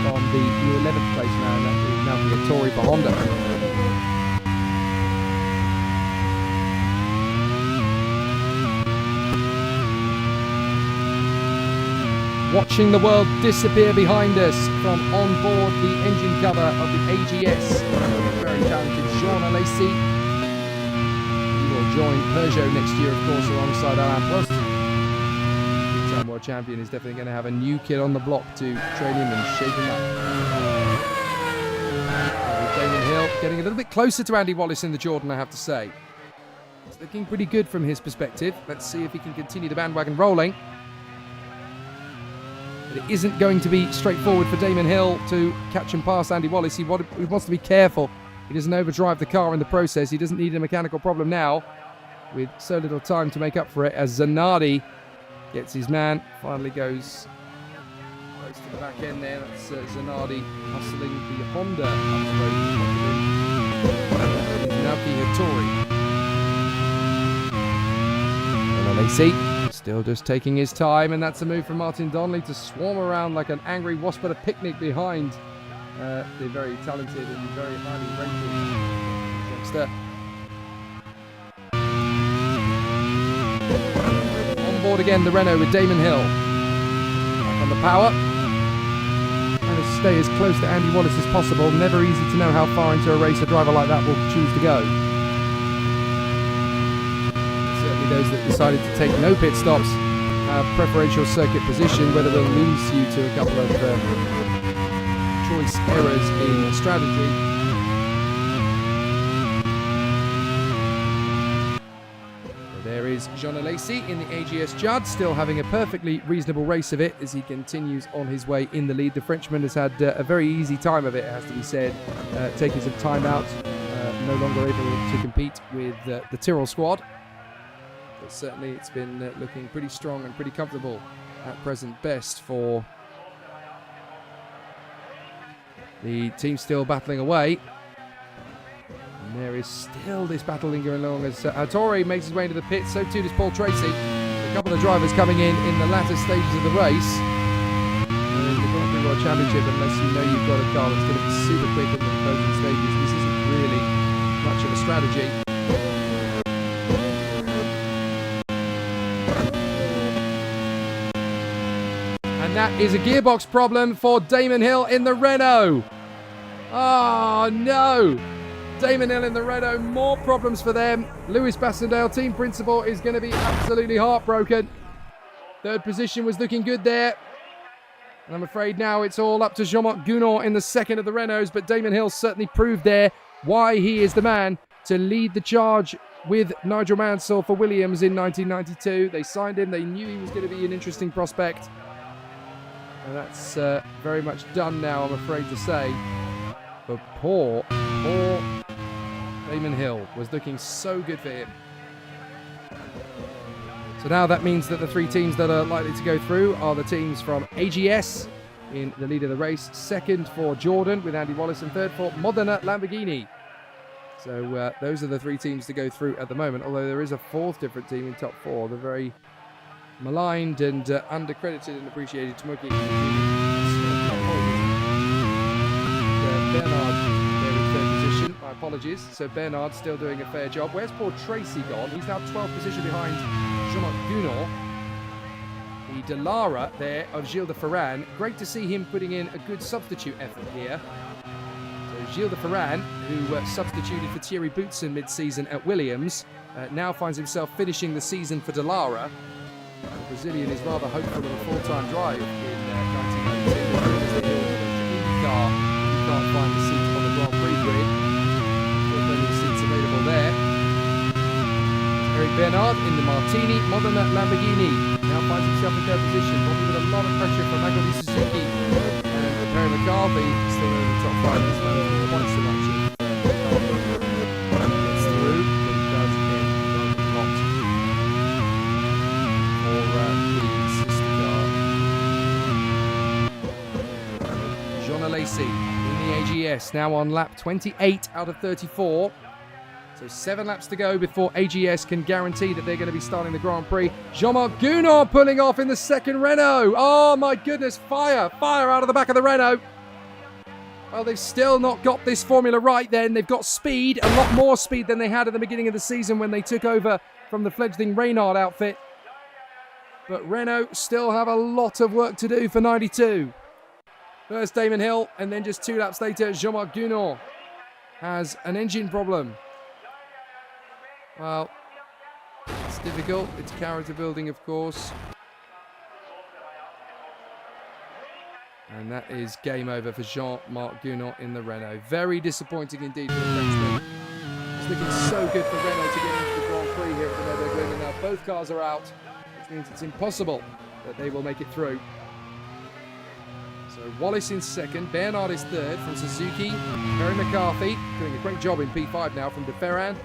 from the 11th place man. That is now Viatori for Honda. Watching the world disappear behind us from on board the engine cover of the AGS. Very talented Jean Alesi. He will join Peugeot next year, of course, alongside Alain Prost. The two-time world champion is definitely going to have a new kid on the block to train him and shape him up. Damon Hill getting a little bit closer to Andy Wallace in the Jordan, I have to say. It's looking pretty good from his perspective. Let's see if he can continue the bandwagon rolling. It isn't going to be straightforward for Damon Hill to catch and pass Andy Wallace. He wants to be careful. He doesn't overdrive the car in the process. He doesn't need a mechanical problem now with so little time to make up for it, as Zanardi gets his man. Finally goes close to the back end there. That's Zanardi hustling the Honda up the road. Naoki Hattori. And Alesi still just taking his time, and that's a move from Martin Donnelly to swarm around like an angry wasp at a picnic behind the very talented and very highly rated youngster. On board again, the Renault with Damon Hill. Back on the power. Trying to stay as close to Andy Wallace as possible. Never easy to know how far into a race a driver like that will choose to go. Those that decided to take no pit stops have preferential circuit position, whether they'll lose you to a couple of choice errors in strategy. So there is Jean Alesi in the AGS Judd, still having a perfectly reasonable race of it as he continues on his way in the lead. The Frenchman has had a very easy time of it, it has to be said, taking some time out, no longer able to compete with the Tyrrell squad. But certainly it's been looking pretty strong and pretty comfortable at present best for the team, still battling away. And there is still this battle lingering along as Hattori makes his way into the pit, so too does Paul Tracy. A couple of drivers coming in the latter stages of the race. And the Grand Prix World Championship, unless you know you've got a car that's going to be super quick in the closing stages, this isn't really much of a strategy. That is a gearbox problem for Damon Hill in the Renault. Oh no! Damon Hill in the Renault, more problems for them. Lewis Bassendale, team principal, is going to be absolutely heartbroken. Third position was looking good there. And I'm afraid now it's all up to Jean-Marc Gounod in the second of the Renaults, but Damon Hill certainly proved there why he is the man to lead the charge with Nigel Mansell for Williams in 1992. They signed him, they knew he was going to be an interesting prospect. And that's very much done now, I'm afraid to say. But poor Damon Hill was looking so good for him. So now that means that the three teams that are likely to go through are the teams from AGS in the lead of the race. Second for Jordan with Andy Wallace, and third for Modena Lamborghini. So those are the three teams to go through at the moment, although there is a fourth different team in top four. The very maligned and undercredited and appreciated Tomoki. Bernard there in third position. My apologies. So Bernard still doing a fair job. Where's poor Tracy gone? He's now 12th position behind Jean-Marc Gounod. The Delara there of Gilles de Ferran. Great to see him putting in a good substitute effort here. So Gilles de Ferran, who substituted for Thierry Boutsen mid-season at Williams, now finds himself finishing the season for Delara. The Brazilian is rather hopeful of a full-time drive in 1992. He can't find the seat on the Grand Prix grid. There are plenty of seats available there. Eric Bernard in the Martini Modena Lamborghini now finds himself in third position, probably with a lot of pressure from Magoli Suzuki and Perry McCarthy still in the top five. This moment for quite so much. Gets through, but he does end rather not. Jean Alesi in the AGS, now on lap 28 out of 34. So So 7 laps to go before AGS can guarantee that they're going to be starting the Grand Prix. Jean-Marc Gounod pulling off in the second Renault. Oh my goodness, fire out of the back of the Renault. Well, they've still not got this formula right then. They've got speed, a lot more speed than they had at the beginning of the season when they took over from the fledgling Reynard outfit. But Renault still have a lot of work to do for 92. First Damon Hill, and then just 2 laps later, Jean-Marc Gounod has an engine problem. Well, it's difficult. It's character building, of course. And that is game over for Jean-Marc Gounod in the Renault. Very disappointing indeed for the Frenchman. It's looking so good for Renault to get into the Grand Prix here at the Nurburgring, and now both cars are out, which means it's impossible that they will make it through. So Wallace in second, Bernard is third from Suzuki, Perry McCarthy doing a great job in P5 now from De Ferrand.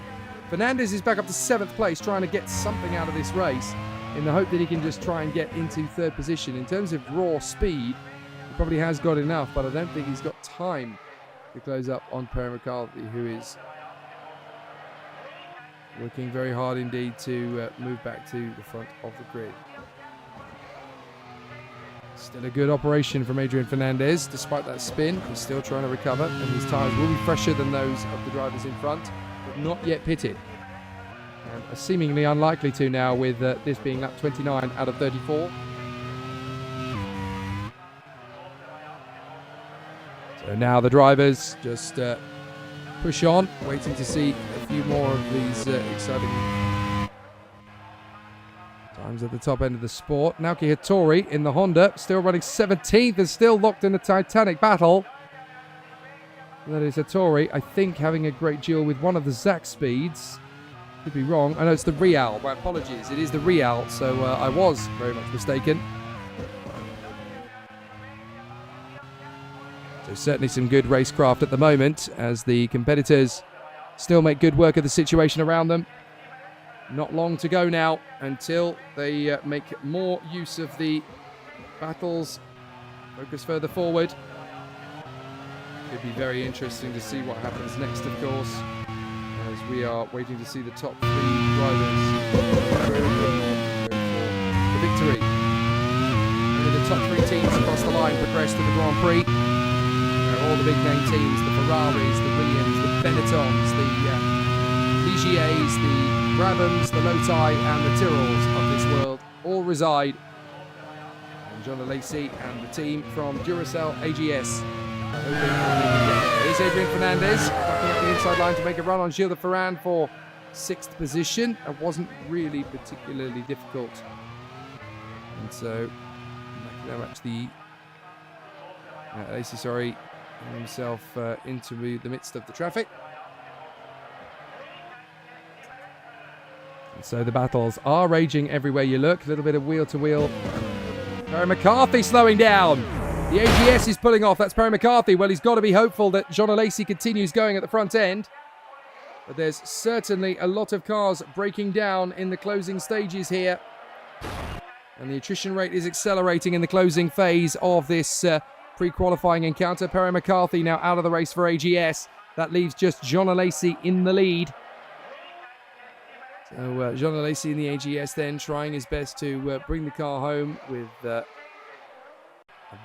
Fernandez is back up to 7th place, trying to get something out of this race in the hope that he can just try and get into 3rd position. In terms of raw speed, he probably has got enough, but I don't think he's got time to close up on Perry McCarthy, who is working very hard indeed to move back to the front of the grid. Still a good operation from Adrian Fernandez. Despite that spin, he's still trying to recover, and his tyres will be fresher than those of the drivers in front, but not yet pitted. And are seemingly unlikely to now, with this being lap 29 out of 34. So now the drivers just push on, waiting to see a few more of these exciting times at the top end of the sport. Naoki Hattori in the Honda, still running 17th and still locked in a titanic battle. That is Hattori, I think, having a great duel with one of the Zach speeds. Could be wrong. I know it's the Real. My apologies. It is the Real, so I was very much mistaken. So certainly some good racecraft at the moment as the competitors still make good work of the situation around them. Not long to go now until they make more use of the battles. Focus further forward. Could be very interesting to see what happens next, of course, as we are waiting to see the top 3 drivers for the victory. Only the top 3 teams across the line progress to the Grand Prix. All the big name teams, the Ferraris, the Williams, the Benettons, the Ligiers, the Brabhams, the Loti and the Tyrrells of this world all reside. And John Alesi and the team from Duracell AGS. Here's Adrian Fernandez backing up the inside line to make a run on Gilles de Ferrand for 6th position. It wasn't really particularly difficult. And so now actually Alesi, sorry, himself into the midst of the traffic. And so the battles are raging everywhere you look. A little bit of wheel-to-wheel. Perry McCarthy slowing down. The AGS is pulling off. That's Perry McCarthy. Well, he's got to be hopeful that Jean Alesi continues going at the front end. But there's certainly a lot of cars breaking down in the closing stages here. And the attrition rate is accelerating in the closing phase of this pre-qualifying encounter. Perry McCarthy now out of the race for AGS. That leaves just Jean Alesi in the lead. So Jean Alesi in the AGS then trying his best to bring the car home with a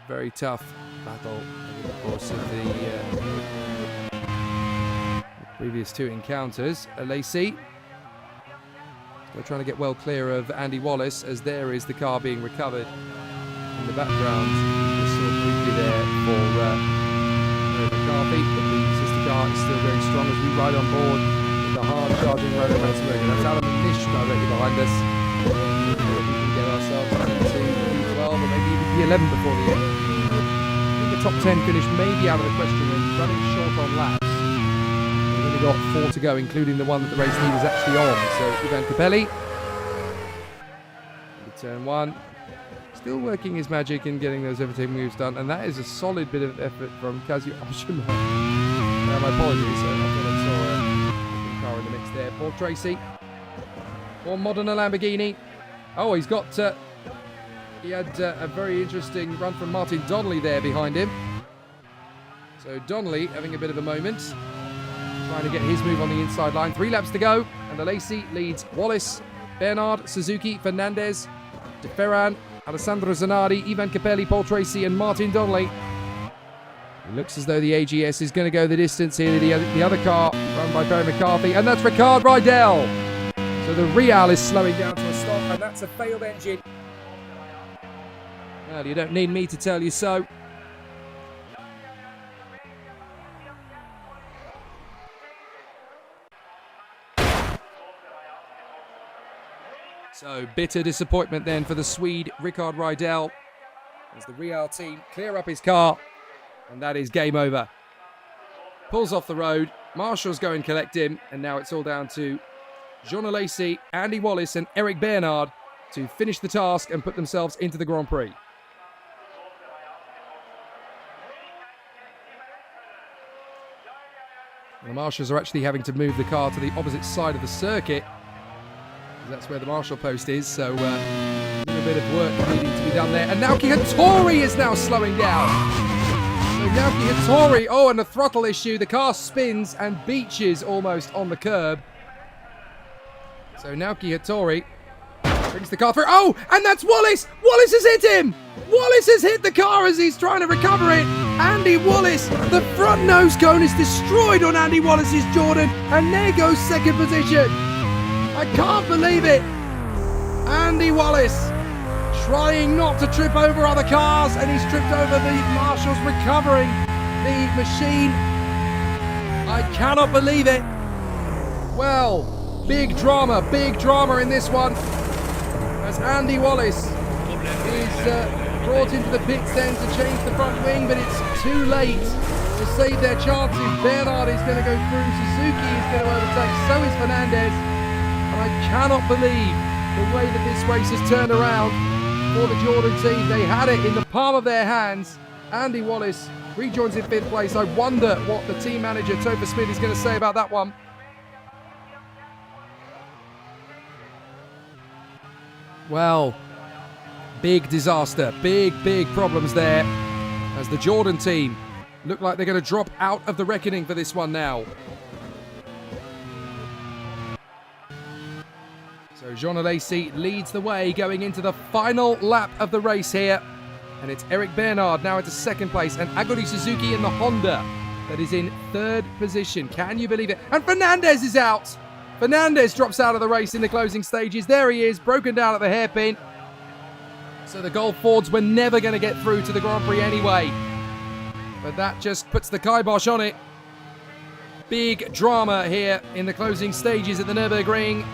very tough battle over the course of the previous 2 encounters. Alesi still trying to get well clear of Andy Wallace, as there is the car being recovered in the background. Just saw briefly there for McCarthy, but the sister car is still very strong as we ride on board with the hard-charging Renault Mansberger. That's Alan Nish directly behind us. We can get ourselves into P12 or maybe even P11 before the end. I think the top 10 finish may be out of the question and running short on laps. We've only got 4 to go, including the one that the race lead is actually on. So Ivan Capelli, turn 1. Still working his magic in getting those overtaking moves done, and that is a solid bit of effort from Kazuo Oshima. My apologies, I thought I saw a car in the mix there. Paul Tracy, or Modena Lamborghini. Oh, he's got, he had a very interesting run from Martin Donnelly there behind him. So Donnelly having a bit of a moment, trying to get his move on the inside line. 3 laps to go, and Alesi leads Wallace, Bernard, Suzuki, Fernandez, De Ferran, Alessandro Zanardi, Ivan Capelli, Paul Tracy, and Martin Donnelly. It looks as though the AGS is going to go the distance here. The other car run by Barry McCarthy, and that's Ricard Rydell. So the Real is slowing down to a stop, and that's a failed engine. Well, you don't need me to tell you so. So, bitter disappointment then for the Swede, Ricard Rydell, as the Real team clear up his car, and that is game over. Pulls off the road, Marshall's go and collect him, and now it's all down to Jean Alesi, Andy Wallace, and Eric Bernard to finish the task and put themselves into the Grand Prix. And the Marshals are actually having to move the car to the opposite side of the circuit. That's where the Marshall post is, so a little bit of work needing to be done there. And Naoki Hattori is now slowing down. So Naoki Hattori, oh, and a throttle issue. The car spins and beaches almost on the curb. So Naoki Hattori brings the car through. Oh, and that's Wallace! Wallace has hit him! Wallace has hit the car as he's trying to recover it. Andy Wallace, the front nose cone is destroyed on Andy Wallace's Jordan, and there goes second position. I can't believe it. Andy Wallace trying not to trip over other cars, and he's tripped over the Marshals recovering the machine. I cannot believe it. Well, big drama in this one, as Andy Wallace is brought into the pits then to change the front wing, but it's too late to save their chances. Bernard is going to go through, Suzuki is going to overtake, so is Fernandez. And I cannot believe the way that this race has turned around for the Jordan team. They had it in the palm of their hands. Andy Wallace rejoins in 5th place. I wonder what the team manager, Topher Smith, is going to say about that one. Well, big disaster, big problems there, as the Jordan team look like they're going to drop out of the reckoning for this one now. So Jean Alesi leads the way going into the final lap of the race here. And it's Eric Bernard now into 2nd place, and Aguri Suzuki in the Honda that is in 3rd position. Can you believe it? And Fernandez is out. Fernandez drops out of the race in the closing stages. There he is, broken down at the hairpin. So the Gulf Fords were never going to get through to the Grand Prix anyway. But that just puts the kibosh on it. Big drama here in the closing stages at the Nurburgring.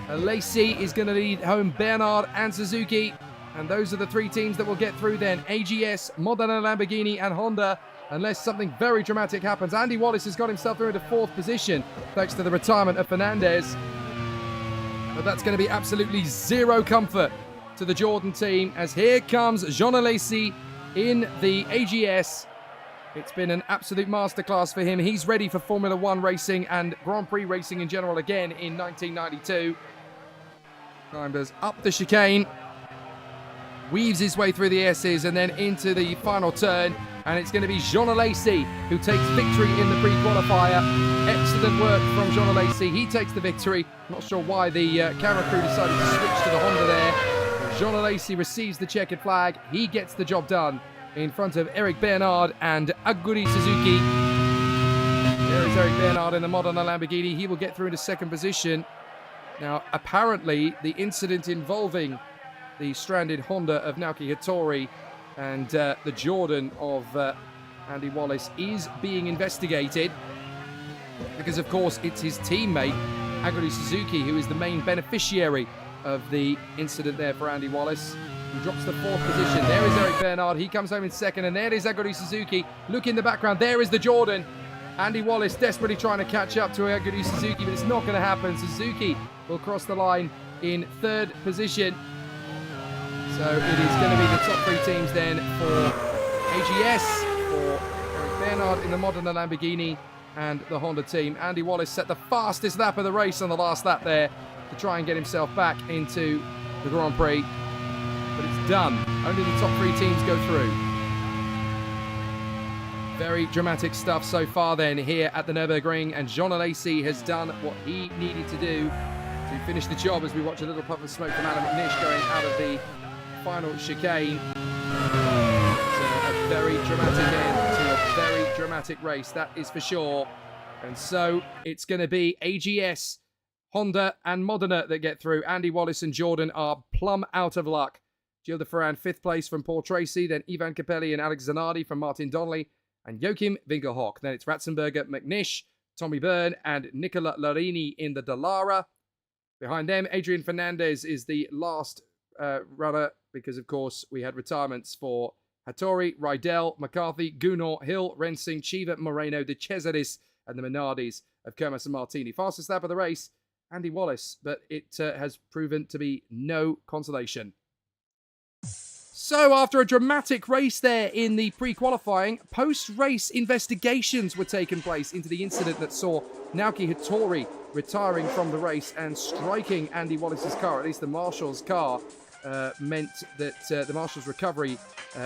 Alesi is going to lead home Bernard and Suzuki. And those are the 3 teams that will get through then. AGS, Modena Lamborghini and Honda. Unless something very dramatic happens. Andy Wallace has got himself through into 4th position thanks to the retirement of Fernandez. But that's going to be absolutely zero comfort to the Jordan team, as here comes Jean Alesi in the AGS. It's been an absolute masterclass for him. He's ready for Formula 1 racing and Grand Prix racing in general again in 1992. Climbers up the chicane, weaves his way through the S's and then into the final turn. And it's going to be Jean Alesi who takes victory in the pre-qualifier. Excellent work from Jean Alesi. He takes the victory. Not sure why the camera crew decided to switch to the Honda there. Jean Alesi receives the checkered flag. He gets the job done in front of Eric Bernard and Aguri Suzuki. There is Eric Bernard in the Modena Lamborghini. He will get through into 2nd position. Now, apparently, the incident involving the stranded Honda of Naoki Hattori and the Jordan of Andy Wallace is being investigated, because, of course, it's his teammate, Aguri Suzuki, who is the main beneficiary of the incident there for Andy Wallace, who drops the 4th position. There is Eric Bernard. He comes home in 2nd, and there is Aguri Suzuki. Look in the background. There is the Jordan. Andy Wallace desperately trying to catch up to Aguri Suzuki, but it's not going to happen. Suzuki will cross the line in 3rd position. So it is going to be the top 3 teams then for AGS, for Eric Bernard in the Modena Lamborghini and the Honda team. Andy Wallace set the fastest lap of the race on the last lap there to try and get himself back into the Grand Prix. But it's done. Only the top 3 teams go through. Very dramatic stuff so far then here at the Nurburgring, and Jean Alesi has done what he needed to do to finish the job as we watch a little puff of smoke from Adam McNish going out of the final chicane. It's a very dramatic end to a very dramatic race, that is for sure. And so it's going to be AGS, Honda and Modena that get through. Andy Wallace and Jordan are plumb out of luck. Gilles de Ferran, 5th place from Paul Tracy, then Ivan Capelli and Alex Zanardi from Martin Donnelly, and Joachim Winkelhock. Then it's Ratzenberger, McNish, Tommy Byrne, and Nicola Larini in the Dallara. Behind them, Adrian Fernandez is the last runner because, of course, we had retirements for Hattori, Rydell, McCarthy, Gounod, Hill, Rensing, Chiva, Moreno, De Cesaris, and the Minardis of Kermas and Martini. Fastest lap of the race, Andy Wallace, but it has proven to be no consolation. So after a dramatic race there in the pre-qualifying, post-race investigations were taking place into the incident that saw Naoki Hattori retiring from the race and striking Andy Wallace's car. At least the Marshal's car meant that the Marshal's recovery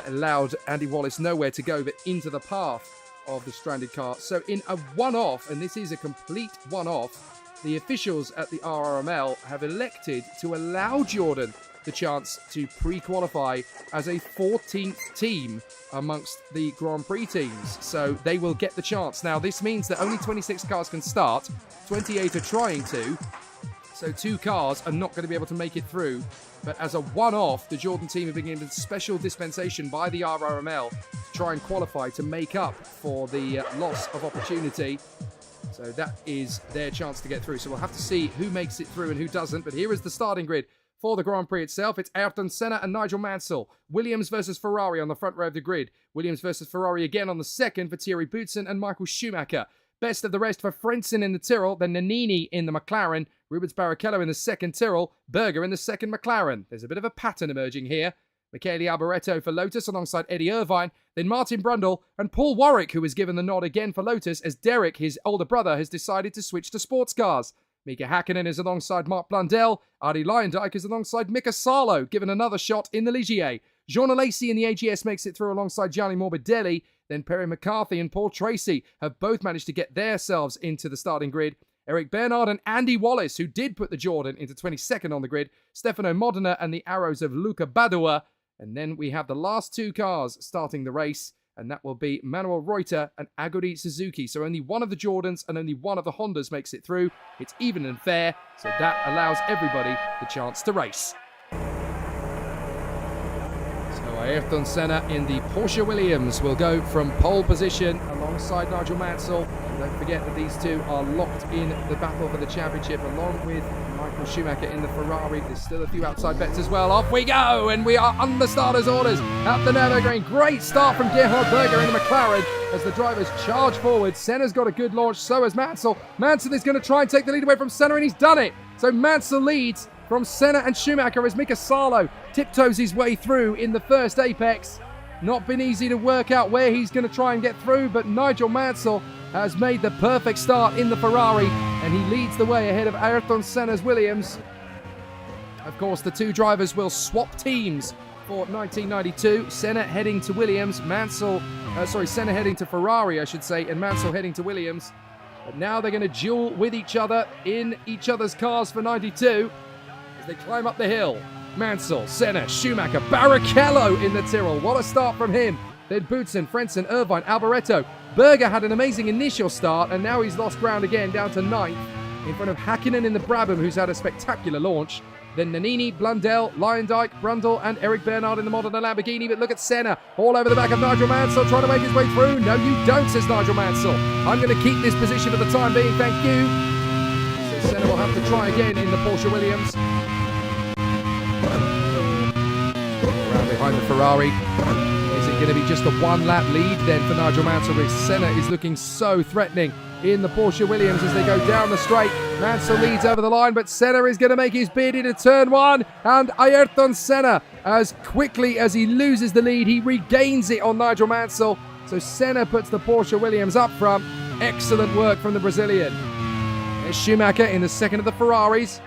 allowed Andy Wallace nowhere to go but into the path of the stranded car. So in a one-off, and this is a complete one-off, the officials at the RRML have elected to allow Jordan the chance to pre-qualify as a 14th team amongst the Grand Prix teams. So they will get the chance. Now, this means that only 26 cars can start. 28 are trying to. So 2 cars are not going to be able to make it through. But as a one-off, the Jordan team have been given a special dispensation by the RRML to try and qualify to make up for the loss of opportunity. So that is their chance to get through. So we'll have to see who makes it through and who doesn't. But here is the starting grid for the Grand Prix itself. It's Ayrton Senna and Nigel Mansell. Williams versus Ferrari on the front row of the grid. Williams versus Ferrari again on the second for Thierry Boutsen and Michael Schumacher. Best of the rest for Frentzen in the Tyrrell, then Nannini in the McLaren, Rubens Barrichello in the second Tyrrell, Berger in the second McLaren. There's a bit of a pattern emerging here. Michele Alboreto for Lotus alongside Eddie Irvine, then Martin Brundle and Paul Warwick, who was given the nod again for Lotus as Derek, his older brother, has decided to switch to sports cars. Mika Hakkinen is alongside Mark Blundell. Artie Leyendijk is alongside Mika Salo, given another shot in the Ligier. Jean Alesi in the AGS makes it through alongside Gianni Morbidelli. Then Perry McCarthy and Paul Tracy have both managed to get themselves into the starting grid. Eric Bernard and Andy Wallace, who did put the Jordan into 22nd on the grid. Stefano Modena and the arrows of Luca Badua. And then we have the last 2 cars starting the race. And that will be Manuel Reuter and Aguri Suzuki. So only one of the Jordans and only one of the Hondas makes it through. It's even and fair, so that allows everybody the chance to race. So Ayrton Senna in the Porsche Williams will go from pole position alongside Nigel Mansell. And don't forget that these two are locked in the battle for the championship along with Michael Schumacher in the Ferrari. There's still a few outside bets as well. Off we go, and we are under starters' orders at the Nurburgring. Great start from Gerhard Berger in the McLaren as the drivers charge forward. Senna's got a good launch, so has Mansell. Mansell is going to try and take the lead away from Senna, and he's done it. So Mansell leads from Senna and Schumacher as Mika Salo tiptoes his way through in the first apex. Not been easy to work out where he's going to try and get through, but Nigel Mansell has made the perfect start in the Ferrari, and he leads the way ahead of Ayrton Senna's Williams. Of course, the 2 drivers will swap teams for 1992. Senna heading to Williams, Senna heading to Ferrari, I should say, and Mansell heading to Williams. But now they're going to duel with each other in each other's cars for 92 as they climb up the hill. Mansell, Senna, Schumacher, Barrichello in the Tyrrell. What a start from him. Then Boutsen, Frentzen, Irvine, Alboreto. Berger had an amazing initial start, and now he's lost ground again, down to 9th, in front of Hakkinen in the Brabham, who's had a spectacular launch. Then Nannini, Blundell, Leyendijk, Brundle, and Eric Bernard in the Modena Lamborghini. But look at Senna, all over the back of Nigel Mansell, trying to make his way through. No, you don't, says Nigel Mansell. I'm going to keep this position for the time being, thank you. So Senna will have to try again in the Porsche Williams. Around behind the Ferrari. Is it going to be just a 1-lap lead then for Nigel Mansell? Because Senna is looking so threatening in the Porsche Williams as they go down the straight. Mansell leads over the line, but Senna is going to make his bid into turn 1. And Ayrton Senna, as quickly as he loses the lead, he regains it on Nigel Mansell. So Senna puts the Porsche Williams up front. Excellent work from the Brazilian. There's Schumacher in the second of the Ferraris,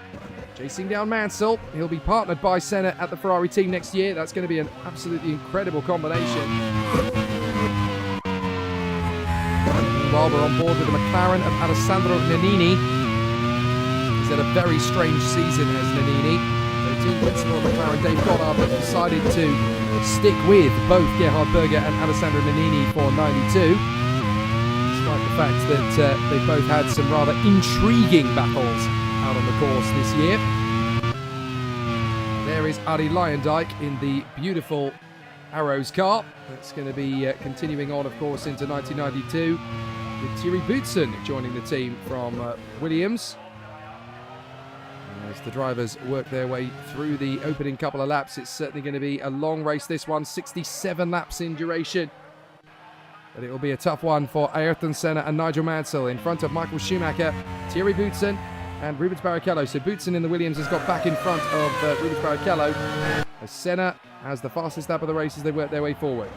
chasing down Mansell. He'll be partnered by Senna at the Ferrari team next year. That's going to be an absolutely incredible combination. Meanwhile, we're on board with the McLaren of Alessandro Nannini. He's had a very strange season as Nannini. The team principal of McLaren, Dave Goddard, has decided to stick with both Gerhard Berger and Alessandro Nannini for 92. Despite the fact that they both had some rather intriguing battles out on the course this year. There is Arie Luyendyk in the beautiful Arrows car. That's going to be continuing on, of course, into 1992 with Thierry Boutsen joining the team from Williams. As the drivers work their way through the opening couple of laps, it's certainly going to be a long race, this one, 67 laps in duration. But it will be a tough one for Ayrton Senna and Nigel Mansell in front of Michael Schumacher, Thierry Boutsen and Rubens Barrichello. So Boutsen in the Williams has got back in front of Rubens Barrichello, as Senna has the fastest lap of the race as they work their way forward.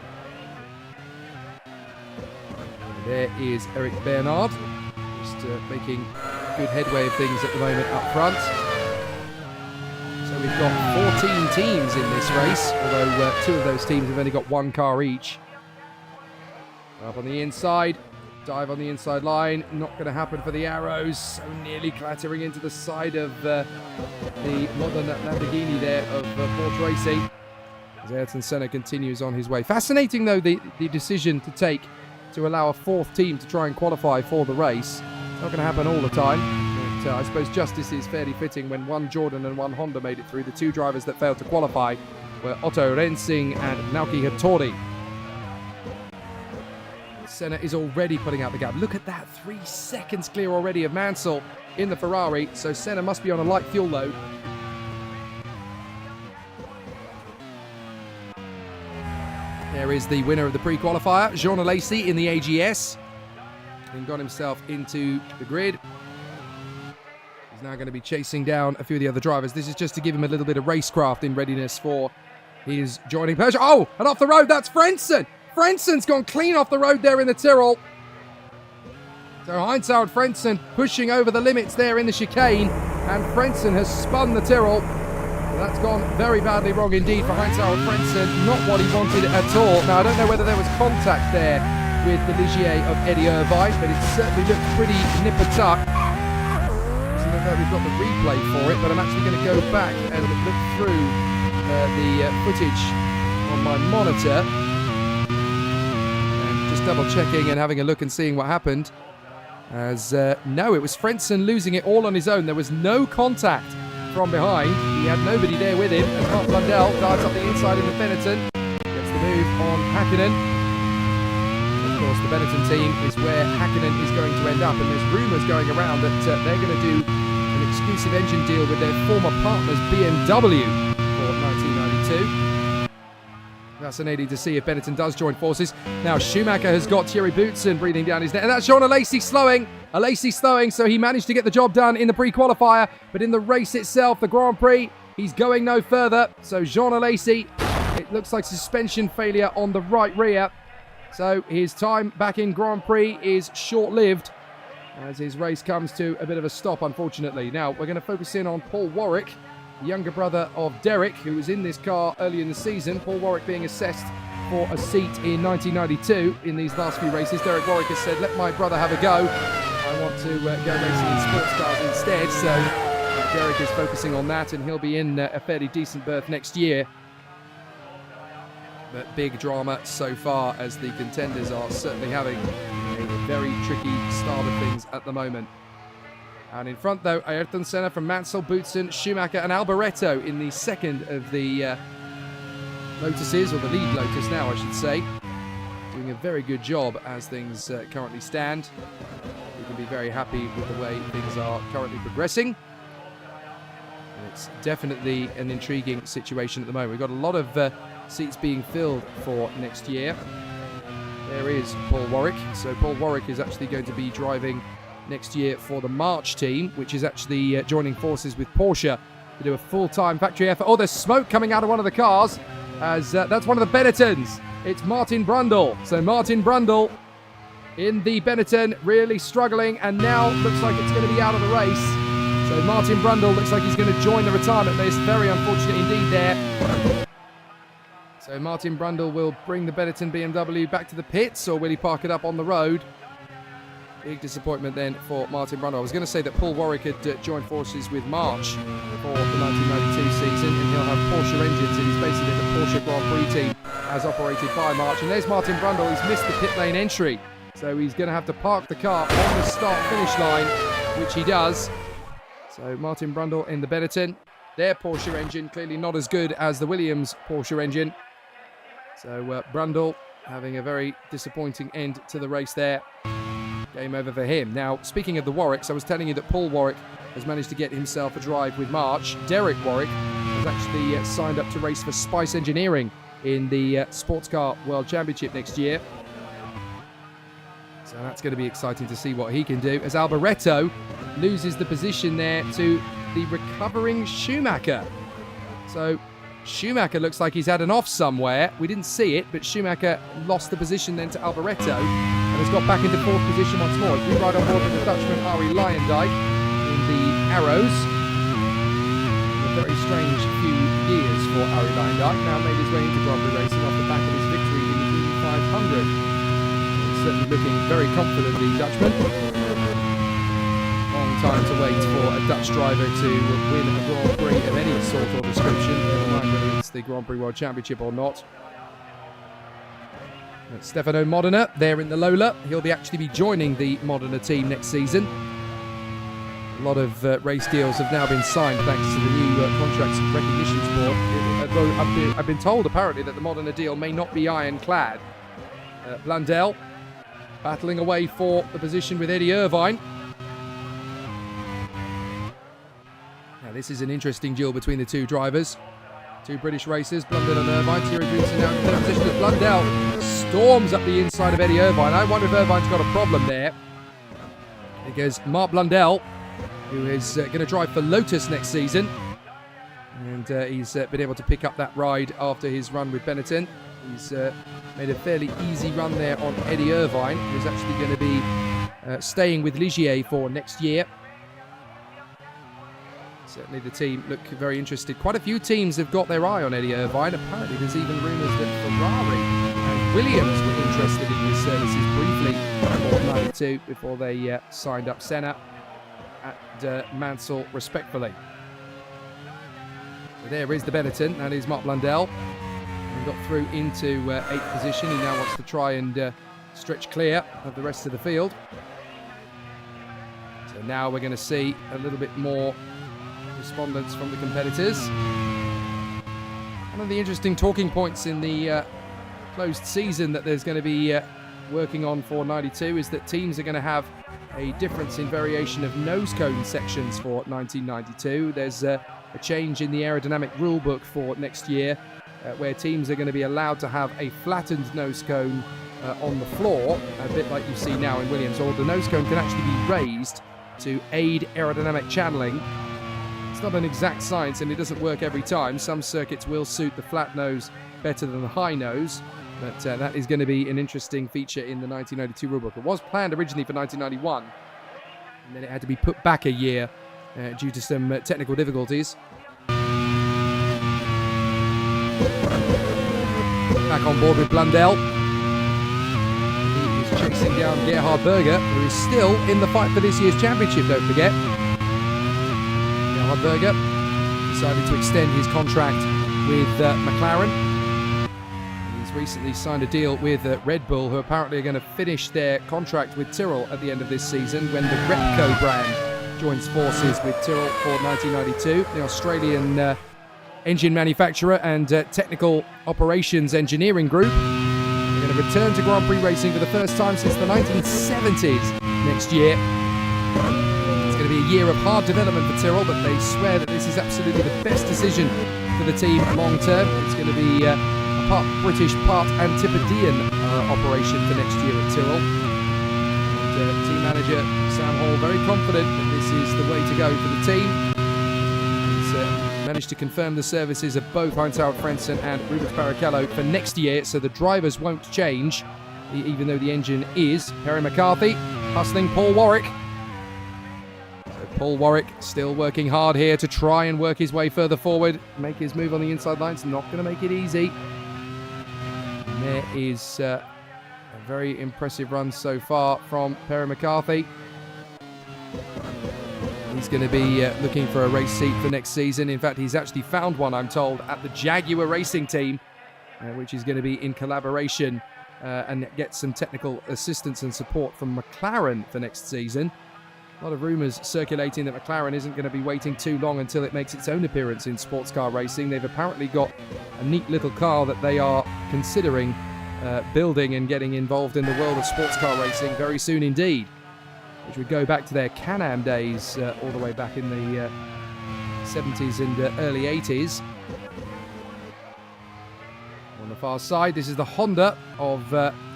And there is Eric Bernard, just making good headway of things at the moment up front. So we've got 14 teams in this race, although 2 of those teams have only got 1 car each. Up on the inside, dive on the inside line, not going to happen for the Arrows, so nearly clattering into the side of the modern Lamborghini there of Porsche Racing. As Ayrton Senna continues on his way. Fascinating though the decision to take to allow a 4th team to try and qualify for the race. It's not going to happen all the time, but I suppose justice is fairly fitting when 1 Jordan and 1 Honda made it through. The 2 drivers that failed to qualify were Otto Rensing and Naoki Hattori. Senna is already putting out the gap. Look at that, 3 seconds clear already of Mansell in the Ferrari, so Senna must be on a light fuel load. There is the winner of the pre-qualifier, Jean Alesi in the AGS. And got himself into the grid. He's now going to be chasing down a few of the other drivers. This is just to give him a little bit of racecraft in readiness for his joining Peugeot. Oh, and off the road, that's Frentzen! Frenssen's gone clean off the road there in the Tyrrell. So Heinz-Harald Frentzen pushing over the limits there in the chicane, and Frentzen has spun the Tyrrell. That's gone very badly wrong indeed for Heinz-Harald Frentzen. Not what he wanted at all. Now, I don't know whether there was contact there with the Ligier of Eddie Irvine, but it certainly looked pretty nip-a-tuck. Doesn't look like we've got the replay for it, but I'm actually going to go back and look through the footage on my monitor. Double checking and having a look and seeing what happened. As no, it was Frentzen losing it all on his own. There was no contact from behind. He had nobody there with him. And Mark Blundell dives up the inside into Benetton. Gets the move on Hakkinen. And of course, the Benetton team is where Hakkinen is going to end up. And there's rumours going around that they're going to do an exclusive engine deal with their former partners BMW for 1992. Fascinating to see if Benetton does join forces. Now Schumacher has got Thierry Boutsen breathing down his neck. And that's Jean Alesi slowing. Alesi slowing, so he managed to get the job done in the pre-qualifier. But in the race itself, the Grand Prix, he's going no further. So Jean Alesi, it looks like suspension failure on the right rear. So his time back in Grand Prix is short-lived as his race comes to a bit of a stop, unfortunately. Now we're going to focus in on Paul Warwick, the younger brother of Derek, who was in this car earlier in the season. Paul Warwick being assessed for a seat in 1992 in these last few races. Derek Warwick has said, let my brother have a go. I want to go racing in sports cars instead. So Derek is focusing on that, and he'll be in a fairly decent berth next year. But big drama so far, as the contenders are certainly having a very tricky start of things at the moment. And in front, though, Ayrton Senna from Mansell, Boutsen, Schumacher and Alboreto in the second of the Lotuses, or the lead Lotus now, I should say. Doing a very good job as things currently stand. We can be very happy with the way things are currently progressing. And it's definitely an intriguing situation at the moment. We've got a lot of seats being filled for next year. There is Paul Warwick. So Paul Warwick is actually going to be driving next year for the March team, which is actually joining forces with Porsche to do a full-time factory effort. Oh, there's smoke coming out of one of the cars, as that's one of the Benettons. It's Martin Brundle. So Martin Brundle in the Benetton, really struggling, and now looks like it's going to be out of the race. So Martin Brundle looks like he's going to join the retirement list. Very unfortunate indeed there. So Martin Brundle will bring the Benetton BMW back to the pits, or will he park it up on the road? Big disappointment then for Martin Brundle. I was going to say that Paul Warwick had joined forces with March for the 1992 season, and he'll have Porsche engines, and he's basically the Porsche Grand Prix team as operated by March. And there's Martin Brundle. He's missed the pit lane entry, so he's going to have to park the car on the start-finish line, which he does. So Martin Brundle in the Benetton. Their Porsche engine clearly not as good as the Williams Porsche engine. So Brundle having a very disappointing end to the race there. Game over for him. Now, speaking of the Warwicks, I was telling you that Paul Warwick has managed to get himself a drive with March. Derek Warwick has actually signed up to race for Spice Engineering in the Sports Car World Championship next year. So that's going to be exciting to see what he can do, as Alboreto loses the position there to the recovering Schumacher. So Schumacher looks like he's had an off somewhere. We didn't see it, but Schumacher lost the position then to Alboreto and has got back into fourth position once more. We ride on board with the Dutchman Arie Luyendyk in the Arrows. A very strange few years for Arie Luyendyk. Now made his way into Grand Prix racing off the back of his victory in the Indy 500. He's certainly looking very confident, the Dutchman. Long time to wait for a Dutch driver to win a Grand Prix of any sort or description, never mind whether it's the Grand Prix World Championship or not. Stefano Modena there in the Lola. He'll actually be joining the Modena team next season. A lot of race deals have now been signed thanks to the new contracts recognitions board. Although I've been told apparently that the Modena deal may not be ironclad. Blundell battling away for the position with Eddie Irvine. Now this is an interesting duel between the two drivers. Two British racers, Blundell and Irvine. Thierry Boutsen now in third position as Blundell storms up the inside of Eddie Irvine. I wonder if Irvine's got a problem there, because Mark Blundell, who is going to drive for Lotus next season, and he's been able to pick up that ride after his run with Benetton. He's made a fairly easy run there on Eddie Irvine, who's actually going to be staying with Ligier for next year. Certainly the team look very interested. Quite a few teams have got their eye on Eddie Irvine. Apparently there's even rumours that Ferrari and Williams were interested in his services briefly for 92 before they signed up Senna at Mansell respectfully. So there is the Benetton. That is Mark Blundell. He got through into 8th position. He now wants to try and stretch clear of the rest of the field. So now we're going to see a little bit more respondents from the competitors. One of the interesting talking points in the closed season that there's going to be working on for 92 is that teams are going to have a difference in variation of nose cone sections for 1992. There's a change in the aerodynamic rulebook for next year where teams are going to be allowed to have a flattened nose cone on the floor, a bit like you see now in Williams, or the nose cone can actually be raised to aid aerodynamic channeling. It's not an exact science and it doesn't work every time. Some circuits will suit the flat nose better than the high nose, but that is going to be an interesting feature in the 1992 rulebook. It was planned originally for 1991, and then it had to be put back a year due to some technical difficulties. Back on board with Blundell. He is chasing down Gerhard Berger, who is still in the fight for this year's championship, don't forget. Gerhard Berger decided to extend his contract with McLaren. He's recently signed a deal with Red Bull, who apparently are going to finish their contract with Tyrrell at the end of this season when the Repco brand joins forces with Tyrrell for 1992. The Australian engine manufacturer and technical operations engineering group are going to return to Grand Prix racing for the first time since the 1970s next year. It's going to be a year of hard development for Tyrrell, but they swear that this is absolutely the best decision for the team long term. It's going to be a part British, part Antipodean operation for next year at Tyrrell. And team manager Sam Hall very confident that this is the way to go for the team. He's managed to confirm the services of both Heinz-Harald Frentzen and Rubens Barrichello for next year, so the drivers won't change, even though the engine is. Perry McCarthy hustling Paul Warwick. So Paul Warwick still working hard here to try and work his way further forward, make his move on the inside lines. Not going to make it easy. And there is a A very impressive run so far from Perry McCarthy. He's going to be looking for a race seat for next season. In fact, he's actually found one, I'm told, at the Jaguar Racing Team, which is going to be in collaboration and get some technical assistance and support from McLaren for next season. A lot of rumours circulating that McLaren isn't going to be waiting too long until it makes its own appearance in sports car racing. They've apparently got a neat little car that they are considering building and getting involved in the world of sports car racing very soon indeed, which would go back to their Can-Am days all the way back in the 70s and early 80s. On the far side, this is the Honda of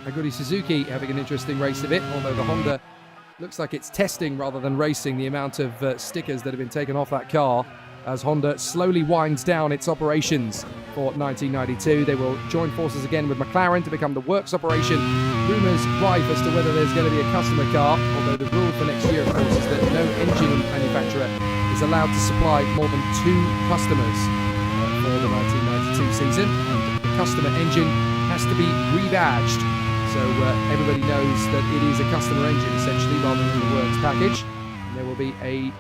Aguri Suzuki having an interesting race of it, although the Honda looks like it's testing rather than racing the amount of stickers that have been taken off that car as Honda slowly winds down its operations for 1992. They will join forces again with McLaren to become the works operation. Rumours rife as to whether there's going to be a customer car, although the rule for next year, of course, is that no engine manufacturer is allowed to supply more than 2 customers for the 1992 season. And the customer engine has to be rebadged. So everybody knows that it is a customer engine, essentially, rather than the works package. And there will be a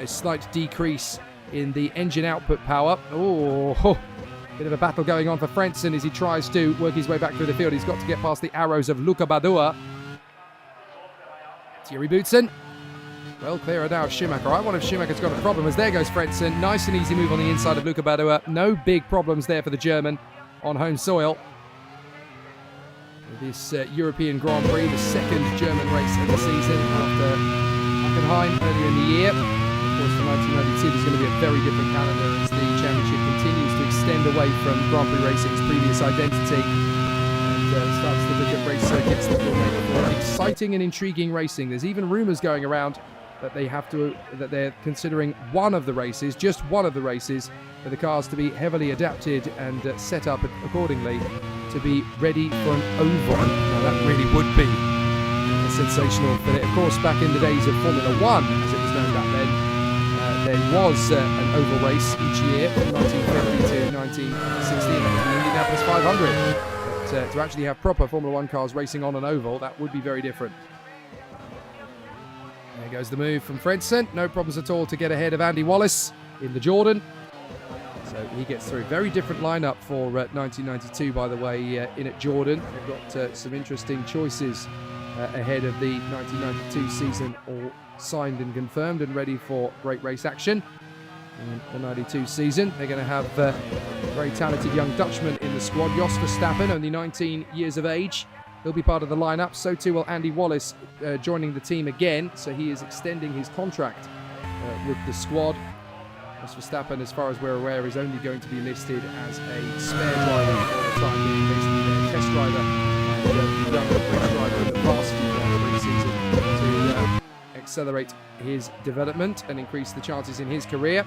slight decrease in the engine output power. Oh, bit of a battle going on for Frentzen as he tries to work his way back through the field. He's got to get past the arrows of Luca Badua. Thierry Boutsen. Well clearer now of Schumacher. I wonder if Schumacher's got a problem, as there goes Frentzen. Nice and easy move on the inside of Luca Badua. No big problems there for the German on home soil. This European Grand Prix, the second German race of the season after Hockenheim earlier in the year. Of course, for 1992, there's going to be a very different calendar as the championship continues to extend away from Grand Prix racing's previous identity and starts to look at race circuits that will make for exciting and intriguing racing. There's even rumours going around that they're considering one of the races, just one of the races, for the cars to be heavily adapted and set up accordingly to be ready for an oval. Now that really would be a sensational finish. Of course, back in the days of Formula 1, as it was known back then, there was an oval race each year from 1950 to 1960, and that was the Indianapolis 500. But to actually have proper Formula 1 cars racing on an oval, that would be very different. There goes the move from Frentzen. No problems at all to get ahead of Andy Wallace in the Jordan. So he gets through. Very different lineup for 1992, by the way, in at Jordan. They've got some interesting choices ahead of the 1992 season, all signed and confirmed and ready for great race action. In the 92 season, they're going to have a very talented young Dutchman in the squad, Jos Verstappen, only 19 years of age. He'll be part of the lineup. So too will Andy Wallace joining the team again. So he is extending his contract with the squad. Jos Verstappen, as far as we're aware, is only going to be listed as a spare driver for the time being, basically their test driver and young bridge driver in the varsity Grand Prix season to accelerate his development and increase the chances in his career.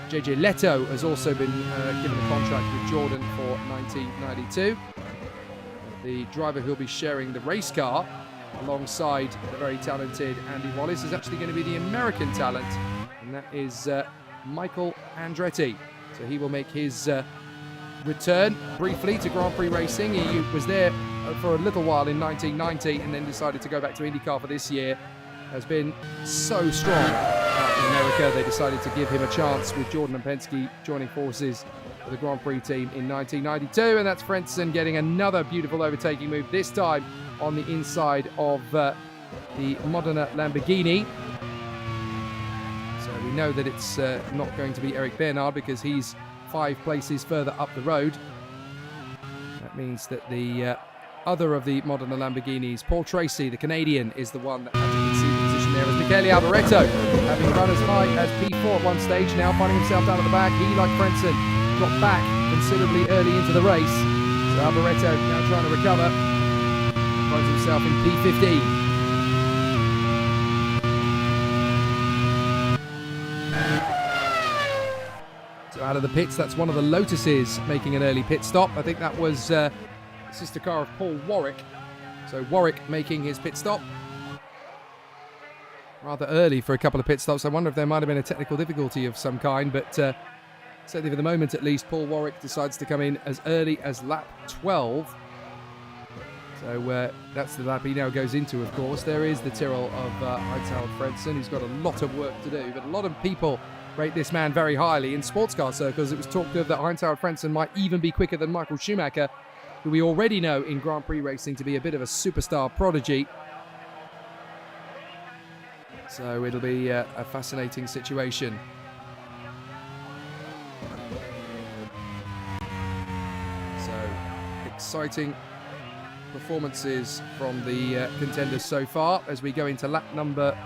JJ Leto has also been given a contract with Jordan for 1992. The driver who'll be sharing the race car alongside the very talented Andy Wallace is actually going to be the American talent, and that is Michael Andretti. So he will make his return briefly to Grand Prix racing. He was there for a little while in 1990 and then decided to go back to IndyCar for this year. Has been so strong out in America. They decided to give him a chance with Jordan and Penske joining forces for the Grand Prix team in 1992, and that's Frentzen getting another beautiful overtaking move, this time on the inside of the Modena Lamborghini. So we know that it's not going to be Eric Bernard because he's 5 places further up the road. That means that the other of the Modena Lamborghinis, Paul Tracy, the Canadian, is the one that had to concede the position there, as Michele Alboreto, having run as high as P4 at one stage, now finding himself down at the back. He, like Frentzen, got back considerably early into the race. So Alboreto now trying to recover. Finds himself in P15. So out of the pits, that's one of the Lotuses making an early pit stop. I think that was sister car of Paul Warwick. So Warwick making his pit stop. Rather early for a couple of pit stops. I wonder if there might have been a technical difficulty of some kind, but certainly for the moment at least, Paul Warwick decides to come in as early as lap 12. So So that's the lap he now goes into, of course. There is the Tyrrell of Heinz-Harald Frentzen, who's got a lot of work to do. But a lot of people rate this man very highly. In sports car circles, it was talked of that Heinz-Harald Frentzen might even be quicker than Michael Schumacher, who we already know in Grand Prix racing to be a bit of a superstar prodigy. So it'll be a fascinating situation. So exciting performances from the contenders so far as we go into lap number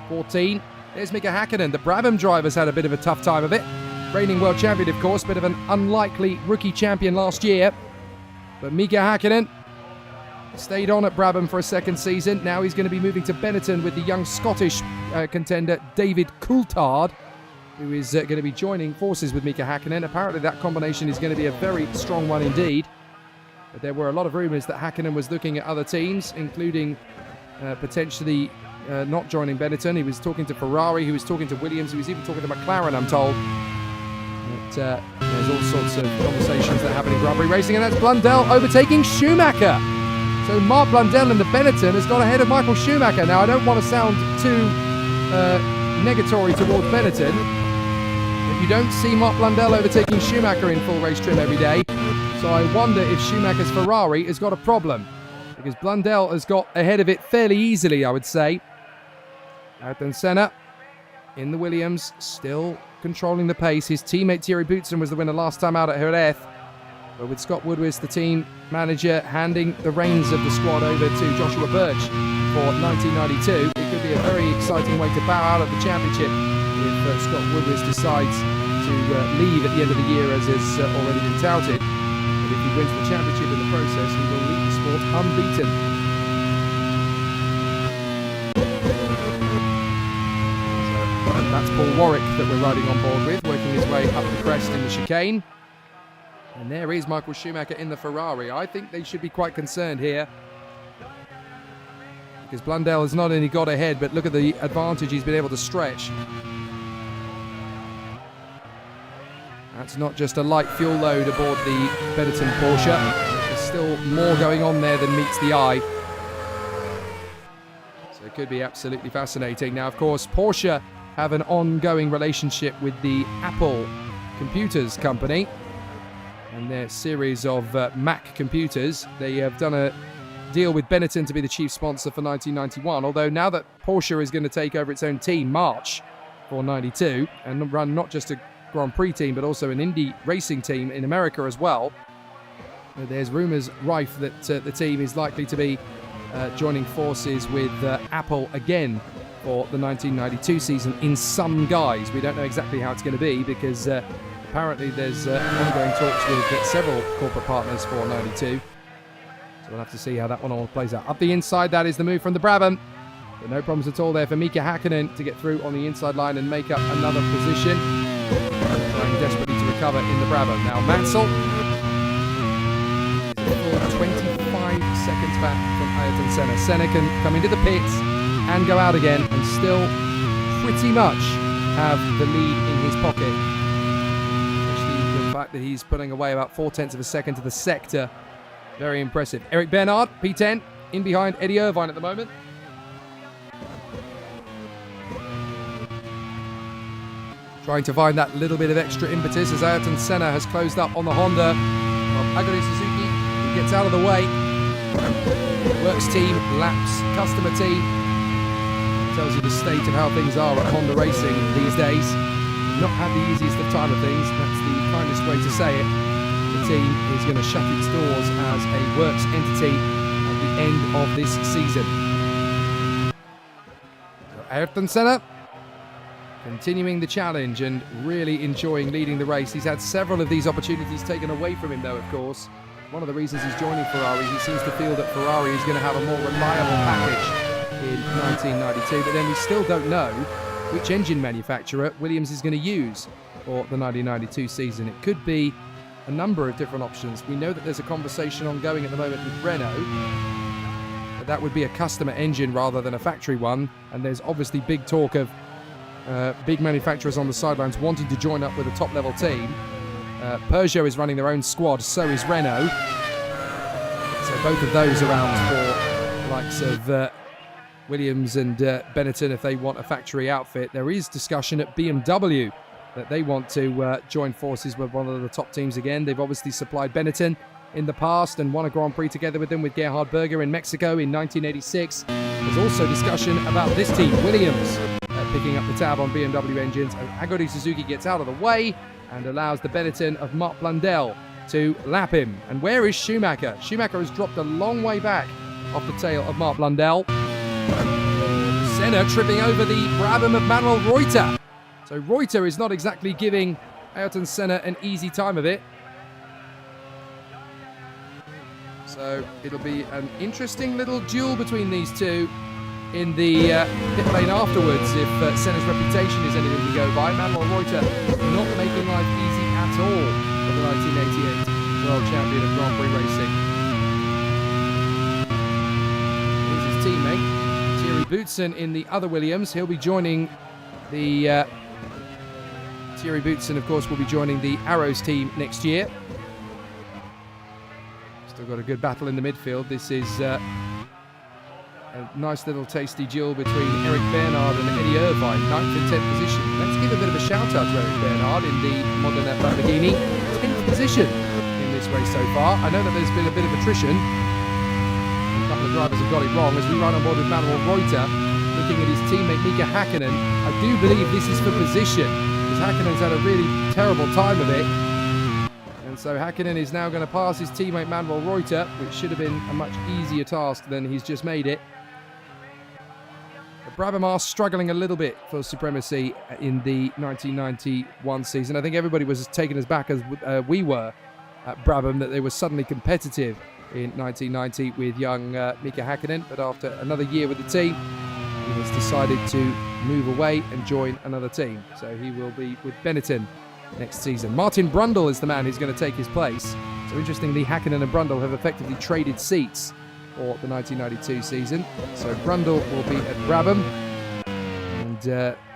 14. There's Mika Häkkinen. The Brabham driver's had a bit of a tough time of it. Reigning world champion, of course, bit of an unlikely rookie champion last year. But Mika Häkkinen stayed on at Brabham for a second season. Now he's going to be moving to Benetton with the young Scottish contender David Coulthard, who is going to be joining forces with Mika Häkkinen. Apparently that combination is going to be a very strong one indeed. But there were a lot of rumours that Häkkinen was looking at other teams, including potentially not joining Benetton. He was talking to Ferrari, he was talking to Williams, he was even talking to McLaren, I'm told. But there's all sorts of conversations that happen in Grand Prix racing, and that's Blundell overtaking Schumacher. So Mark Blundell in the Benetton has gone ahead of Michael Schumacher. Now, I don't want to sound too negatory towards Benetton, but you don't see Mark Blundell overtaking Schumacher in full race trim every day. So I wonder if Schumacher's Ferrari has got a problem, because Blundell has got ahead of it fairly easily, I would say. Ayrton Senna in the Williams, still controlling the pace. His teammate Thierry Boutsen was the winner last time out at Jerez. But with Scott Woodward, the team manager, handing the reins of the squad over to Joshua Birch for 1992, it could be a very exciting way to bow out of the championship if Scott Woodward decides to leave at the end of the year, as has already been touted. But if he wins the championship in the process, he will leave the sport unbeaten. That's Paul Warwick that we're riding on board with, working his way up the crest in the chicane. And there is Michael Schumacher in the Ferrari. I think they should be quite concerned here, because Blundell has not only got ahead, but look at the advantage he's been able to stretch. That's not just a light fuel load aboard the Benetton Porsche. There's still more going on there than meets the eye. So it could be absolutely fascinating. Now, of course, Porsche have an ongoing relationship with the Apple Computers company and their series of Mac computers. They have done a deal with Benetton to be the chief sponsor for 1991, although now that Porsche is going to take over its own team, March, for 92, and run not just a Grand Prix team, but also an Indy racing team in America as well, there's rumours rife that the team is likely to be joining forces with Apple again for the 1992 season in some guise. We don't know exactly how it's going to be, because apparently there's ongoing talks with several corporate partners for 92. So we'll have to see how that one all plays out. Up the inside, that is the move from the Brabham. But no problems at all there for Mika Häkkinen to get through on the inside line and make up another position. Trying desperately to recover in the Brabham. Now Mansell is a full 25 seconds back from Ayrton Senna. Senna can come into the pits and go out again and still pretty much have the lead in his pocket. Especially the fact that he's putting away about 0.4 of a second to the sector. Very impressive. Eric Bernard, P10, in behind Eddie Irvine at the moment. Trying to find that little bit of extra impetus as Ayrton Senna has closed up on the Honda of Aguri Suzuki. He gets out of the way. Works team, laps, customer team. Tells you the state of how things are at Honda Racing these days. Not had the easiest of time of things. That's the kindest way to say it. The team is going to shut its doors as a works entity at the end of this season. Ayrton Senna continuing the challenge and really enjoying leading the race. He's had several of these opportunities taken away from him, though, of course. One of the reasons he's joining Ferrari, he seems to feel that Ferrari is going to have a more reliable package in 1992, but then we still don't know which engine manufacturer Williams is going to use for the 1992 season. It could be a number of different options. We know that there's a conversation ongoing at the moment with Renault, but that would be a customer engine rather than a factory one, and there's obviously big talk of big manufacturers on the sidelines wanting to join up with a top-level team. Peugeot is running their own squad, so is Renault. So both of those around for the likes of Williams and Benetton if they want a factory outfit. There is discussion at BMW that they want to join forces with one of the top teams again. They've obviously supplied Benetton in the past and won a Grand Prix together with them with Gerhard Berger in Mexico in 1986. There's also discussion about this team, Williams, picking up the tab on BMW engines. Aguri Suzuki gets out of the way and allows the Benetton of Marc Blundell to lap him. And where is Schumacher? Schumacher has dropped a long way back off the tail of Marc Blundell. Senna tripping over the Brabham of Manuel Reuter. So Reuter is not exactly giving Ayrton Senna an easy time of it. So it'll be an interesting little duel between these two in the pit lane afterwards if Senna's reputation is anything to go by. Manuel Reuter not making life easy at all for the 1988 World Champion of Grand Prix Racing. Here's his teammate, Thierry Boutsen in the other Williams. He'll be joining the... Thierry Boutsen, of course, will be joining the Arrows team next year. Still got a good battle in the midfield. This is a nice little tasty duel between Eric Bernard and Eddie Irvine, 9th and 10th position. Let's give a bit of a shout out to Eric Bernard in the Modena Lamborghini. 10th position in this race so far. I know that there's been a bit of attrition. A couple of drivers have got it wrong as we run on board with Manuel Reuter. Looking at his teammate Mika Häkkinen, I do believe this is for position. Häkkinen's had a really terrible time of it. And so Häkkinen is now going to pass his teammate Manuel Reuter, which should have been a much easier task than he's just made it. But Brabham are struggling a little bit for supremacy in the 1991 season. I think everybody was as taken as back as we were at Brabham that they were suddenly competitive in 1990 with young Mika Häkkinen. But after another year with the team, he has decided to move away and join another team. So he will be with Benetton next season. Martin Brundle is the man who's going to take his place. So interestingly, Häkkinen and Brundle have effectively traded seats for the 1992 season. So Brundle will be at Brabham. And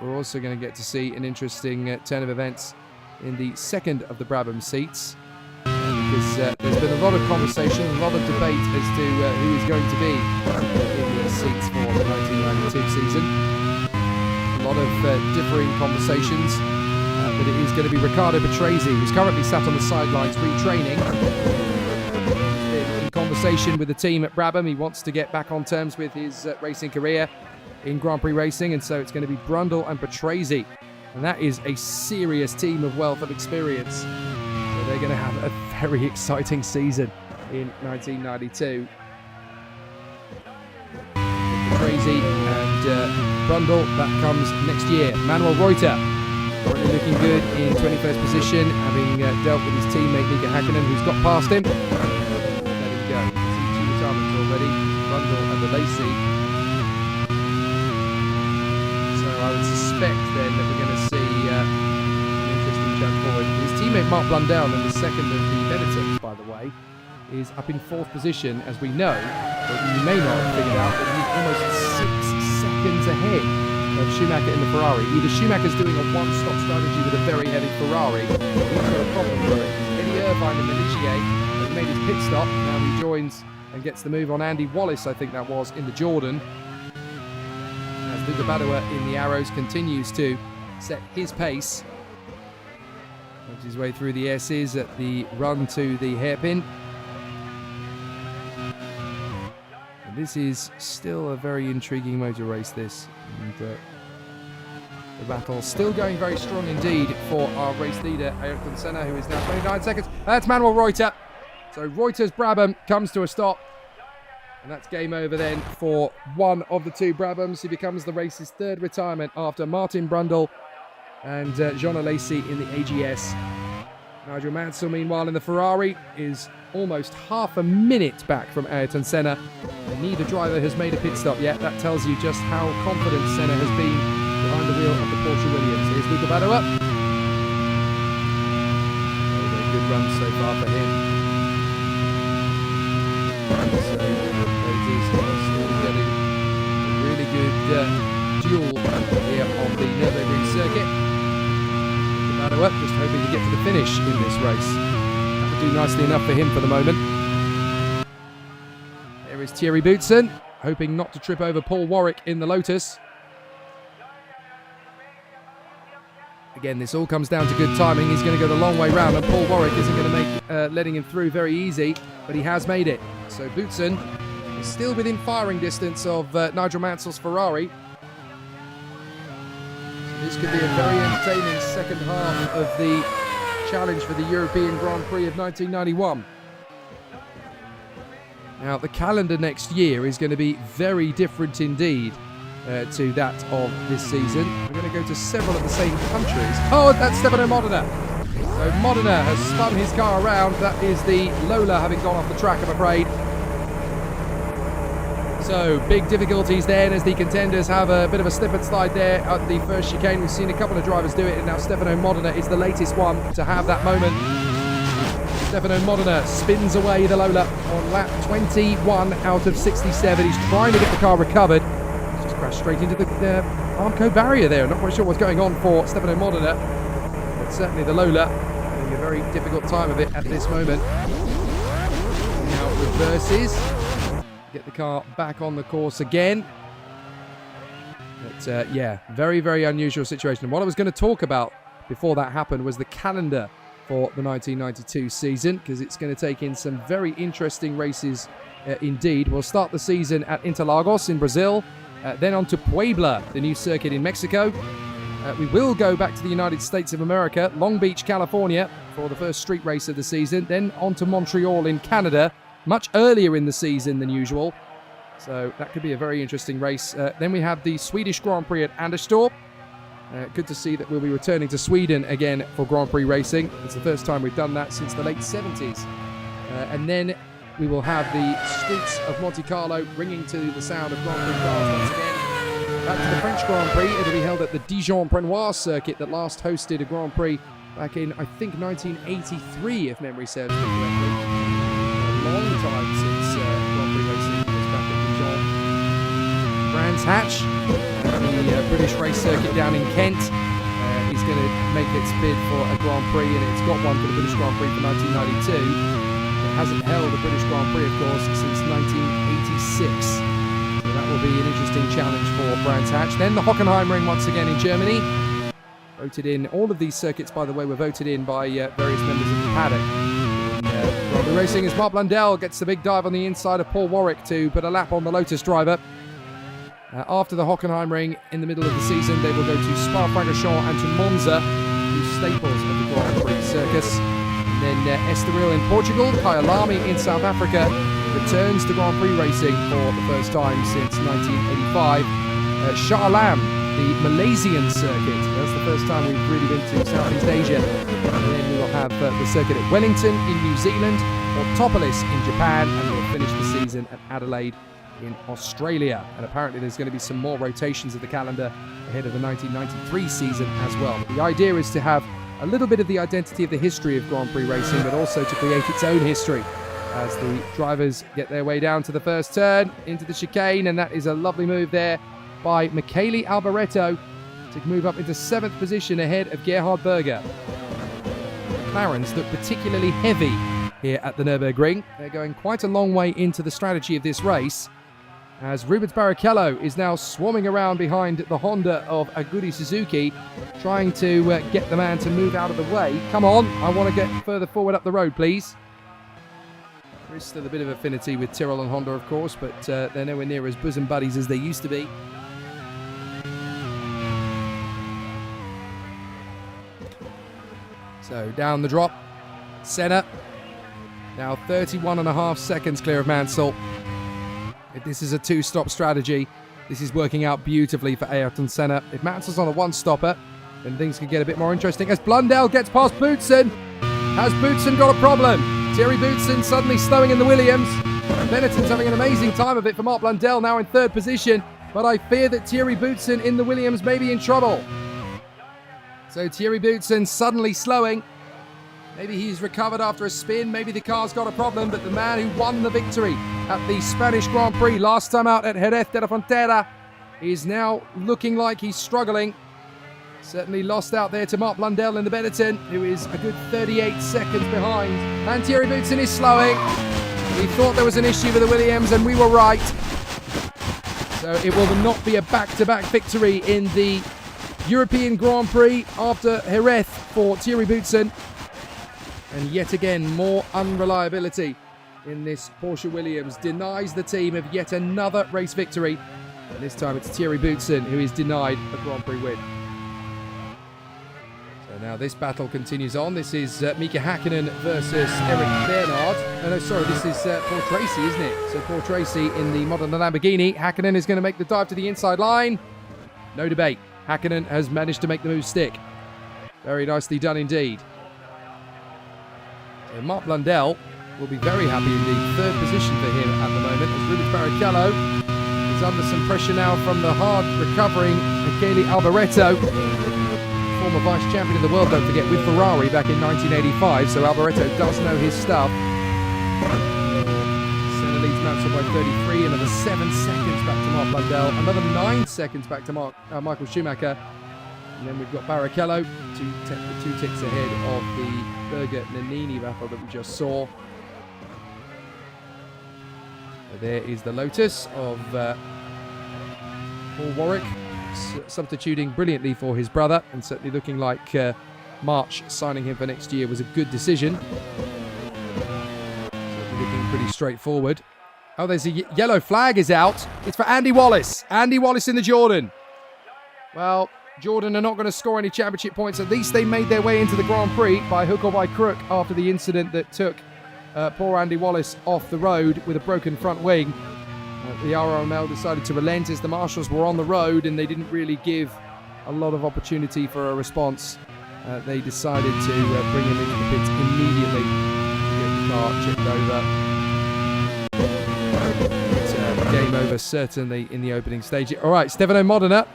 we're also going to get to see an interesting turn of events in the second of the Brabham seats. Because there's been a lot of conversation, a lot of debate as to who is going to be in these seats for the 1992 season. A lot of differing conversations, but it is going to be Riccardo Patrese, who's currently sat on the sidelines retraining. He's been in conversation with the team at Brabham. He wants to get back on terms with his racing career in Grand Prix racing, and so it's going to be Brundle and Patrese. And that is a serious team of wealth of experience. So they're going to have a very exciting season in 1992. Patrese and Brundle, that comes next year. Manuel Reuter, already looking good in 21st position, having dealt with his teammate Mika Häkkinen, who's got past him. Let him go. He's two retirements already. Brundle and the Lacey. So I would suspect then that we're going to see an interesting jump forward. His teammate Marc Blundell, in the second of the Benettons, by the way, is up in 4th position, as we know, but you may not have figured out that he's almost 6 seconds ahead of Schumacher in the Ferrari. Either Schumacher's doing a one-stop strategy with a very heavy Ferrari, or he's got a problem with it. Eddie Irvine in the Ligier has made his pit stop. Now he joins and gets the move on Andy Wallace, I think that was, in the Jordan. As Luca Badoer in the Arrows continues to set his pace. Makes his way through the S's at the run to the hairpin. And this is still a very intriguing motor race, this. And the battle still going very strong indeed for our race leader, Ayrton Senna, who is now 29 seconds. That's Manuel Reuter. So Reuter's Brabham comes to a stop. And that's game over then for one of the two Brabhams. He becomes the race's 3rd retirement after Martin Brundle and Jean Alesi in the AGS. Nigel Mansell, meanwhile, in the Ferrari, is almost half a minute back from Ayrton Senna. And neither driver has made a pit stop yet. That tells you just how confident Senna has been behind the wheel of the Porsche Williams. Here's Luca Badoer. Very good run so far for him. So, still getting a really good duel here on the Nurburgring circuit. Badoer just hoping to get to the finish in this race. That would do nicely enough for him for the moment. is Thierry Boutsen, hoping not to trip over Paul Warwick in the Lotus. Again, this all comes down to good timing. He's going to go the long way round, and Paul Warwick isn't going to make letting him through very easy, but he has made it. So Boutsen is still within firing distance of Nigel Mansell's Ferrari. So this could be a very entertaining second half of the challenge for the European Grand Prix of 1991. Now, the calendar next year is going to be very different indeed to that of this season. We're going to go to several of the same countries. Oh, that's Stefano Modena. So Modena has spun his car around. That is the Lola having gone off the track, I'm afraid. So, big difficulties then as the contenders have a bit of a slip and slide there at the first chicane. We've seen a couple of drivers do it, and now Stefano Modena is the latest one to have that moment. Stefano Modena spins away the Lola on lap 21 out of 67. He's trying to get the car recovered. He's just crashed straight into the Armco barrier there. Not quite sure what's going on for Stefano Modena, but certainly the Lola having a very difficult time of it at this moment. Now reverses. Get the car back on the course again. But yeah, very, very unusual situation. And what I was going to talk about before that happened was the calendar for the 1992 season, because it's going to take in some very interesting races indeed. We'll start the season at Interlagos in Brazil, then on to Puebla, the new circuit in Mexico. We will go back to the United States of America, Long Beach, California, for the first street race of the season, then on to Montreal in Canada, much earlier in the season than usual. So that could be a very interesting race. Then we have the Swedish Grand Prix at Anderstorp. Good to see that we'll be returning to Sweden again for Grand Prix racing. It's the first time we've done that since the late 70s. And then we will have the streets of Monte Carlo ringing to the sound of Grand Prix cars once again. Back to the French Grand Prix. It'll be held at the Dijon-Prenois circuit that last hosted a Grand Prix back in, I think, 1983, if memory serves me correctly. Long time since Grand Prix racing was back at Dijon. Brands Hatch, the British race circuit down in Kent, is going to make its bid for a Grand Prix, and it's got one for the British Grand Prix for 1992. It hasn't held a British Grand Prix, of course, since 1986. So that will be an interesting challenge for Brands Hatch. Then the Hockenheimring once again in Germany. Voted in, all of these circuits, by the way, were voted in by various members of the paddock. Grand Prix racing as Mark Blundell gets the big dive on the inside of Paul Warwick to put a lap on the Lotus driver. After the Hockenheimring in the middle of the season, they will go to Spa-Francorchamps and to Monza, two staples of the Grand Prix circus. And then Estoril in Portugal, Kyalami in South Africa returns to Grand Prix racing for the first time since 1985. Shah Alam, the Malaysian circuit. That's the first time we've really been to Southeast Asia. And then we will have the circuit at Wellington in New Zealand, Autopolis in Japan, and we'll finish the season at Adelaide in Australia. And apparently there's going to be some more rotations of the calendar ahead of the 1993 season as well. But the idea is to have a little bit of the identity of the history of Grand Prix racing, but also to create its own history as the drivers get their way down to the first turn into the chicane. And that is a lovely move there by Michele Alboreto to move up into 7th position ahead of Gerhard Berger. McLarens look particularly heavy here at the Nurburgring. They're going quite a long way into the strategy of this race, as Rubens Barrichello is now swarming around behind the Honda of Aguri Suzuki, trying to get the man to move out of the way. Come on, I want to get further forward up the road, please. There is still a bit of affinity with Tyrrell and Honda, of course, but they're nowhere near as bosom buddies as they used to be. So down the drop, Senna, now 31.5 seconds clear of Mansell. If this is a two-stop strategy, this is working out beautifully for Ayrton Senna. If Mansell's on a one-stopper, then things can get a bit more interesting as Blundell gets past Boutsen. Has Boutsen got a problem? Thierry Boutsen suddenly slowing in the Williams. Benetton's having an amazing time of it for Mark Blundell, now in 3rd position, but I fear that Thierry Boutsen in the Williams may be in trouble. So Thierry Boutsen suddenly slowing. Maybe he's recovered after a spin, maybe the car's got a problem, but the man who won the victory at the Spanish Grand Prix last time out at Jerez de la Frontera is now looking like he's struggling. Certainly lost out there to Mark Blundell in the Benetton, who is a good 38 seconds behind. And Thierry Boutsen is slowing. We thought there was an issue with the Williams, and we were right. So it will not be a back-to-back victory in the European Grand Prix after Jerez for Thierry Boutsen. And yet again, more unreliability in this Porsche Williams denies the team of yet another race victory. And this time it's Thierry Boutsen who is denied a Grand Prix win. So now this battle continues on. This is Mika Häkkinen versus Eric Bernard. No, sorry, this is Paul Tracy, isn't it? So Paul Tracy in the Modena Lamborghini. Häkkinen is going to make the dive to the inside line. No debate. Häkkinen has managed to make the move stick. Very nicely done indeed. So Mark Blundell will be very happy indeed. Third position for him at the moment as Rubens Barrichello is under some pressure now from the hard recovering Michele Alboreto, former vice champion of the world, don't forget, with Ferrari back in 1985, so Alboreto does know his stuff. Senna leads Mansell by 33, another 7 seconds back to Mark Blundell, another 9 seconds back to Michael Schumacher. And then we've got Barrichello, two ticks ahead of the Berger-Nannini battle that we just saw. There is the Lotus of Paul Warwick, substituting brilliantly for his brother, and certainly looking like March signing him for next year was a good decision. Certainly looking pretty straightforward. Oh, there's a yellow flag is out. It's for Andy Wallace. Andy Wallace in the Jordan. Well, Jordan are not going to score any championship points. At least they made their way into the Grand Prix by hook or by crook after the incident that took poor Andy Wallace off the road with a broken front wing. The RRML decided to relent as the marshals were on the road and they didn't really give a lot of opportunity for a response. They decided to bring him into the pits immediately to get the car checked over. Game over certainly in the opening stage. All right, Stefano Modena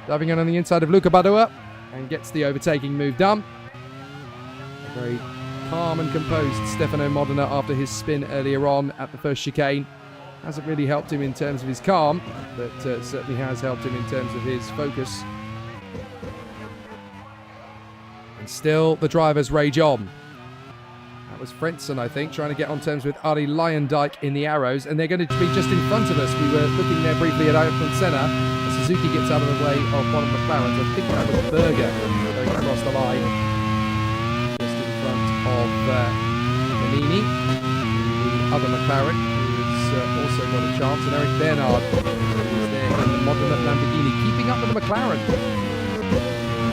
diving in on the inside of Luca Badua and gets the overtaking move done. A very calm and composed Stefano Modena after his spin earlier on at the first chicane. Hasn't really helped him in terms of his calm, but certainly has helped him in terms of his focus. And still the drivers rage on. That was Frentzen, I think, trying to get on terms with Arie Luyendyk in the Arrows, and they're going to be just in front of us. We were looking there briefly at Ayrton Senna. Suzuki gets out of the way of one of the McLarens. I think that was Berger going across the line. Just in front of Nannini, the other McLaren, who's also got a chance, and Eric Bernard, who's there in the Modena Lamborghini, keeping up with the McLaren.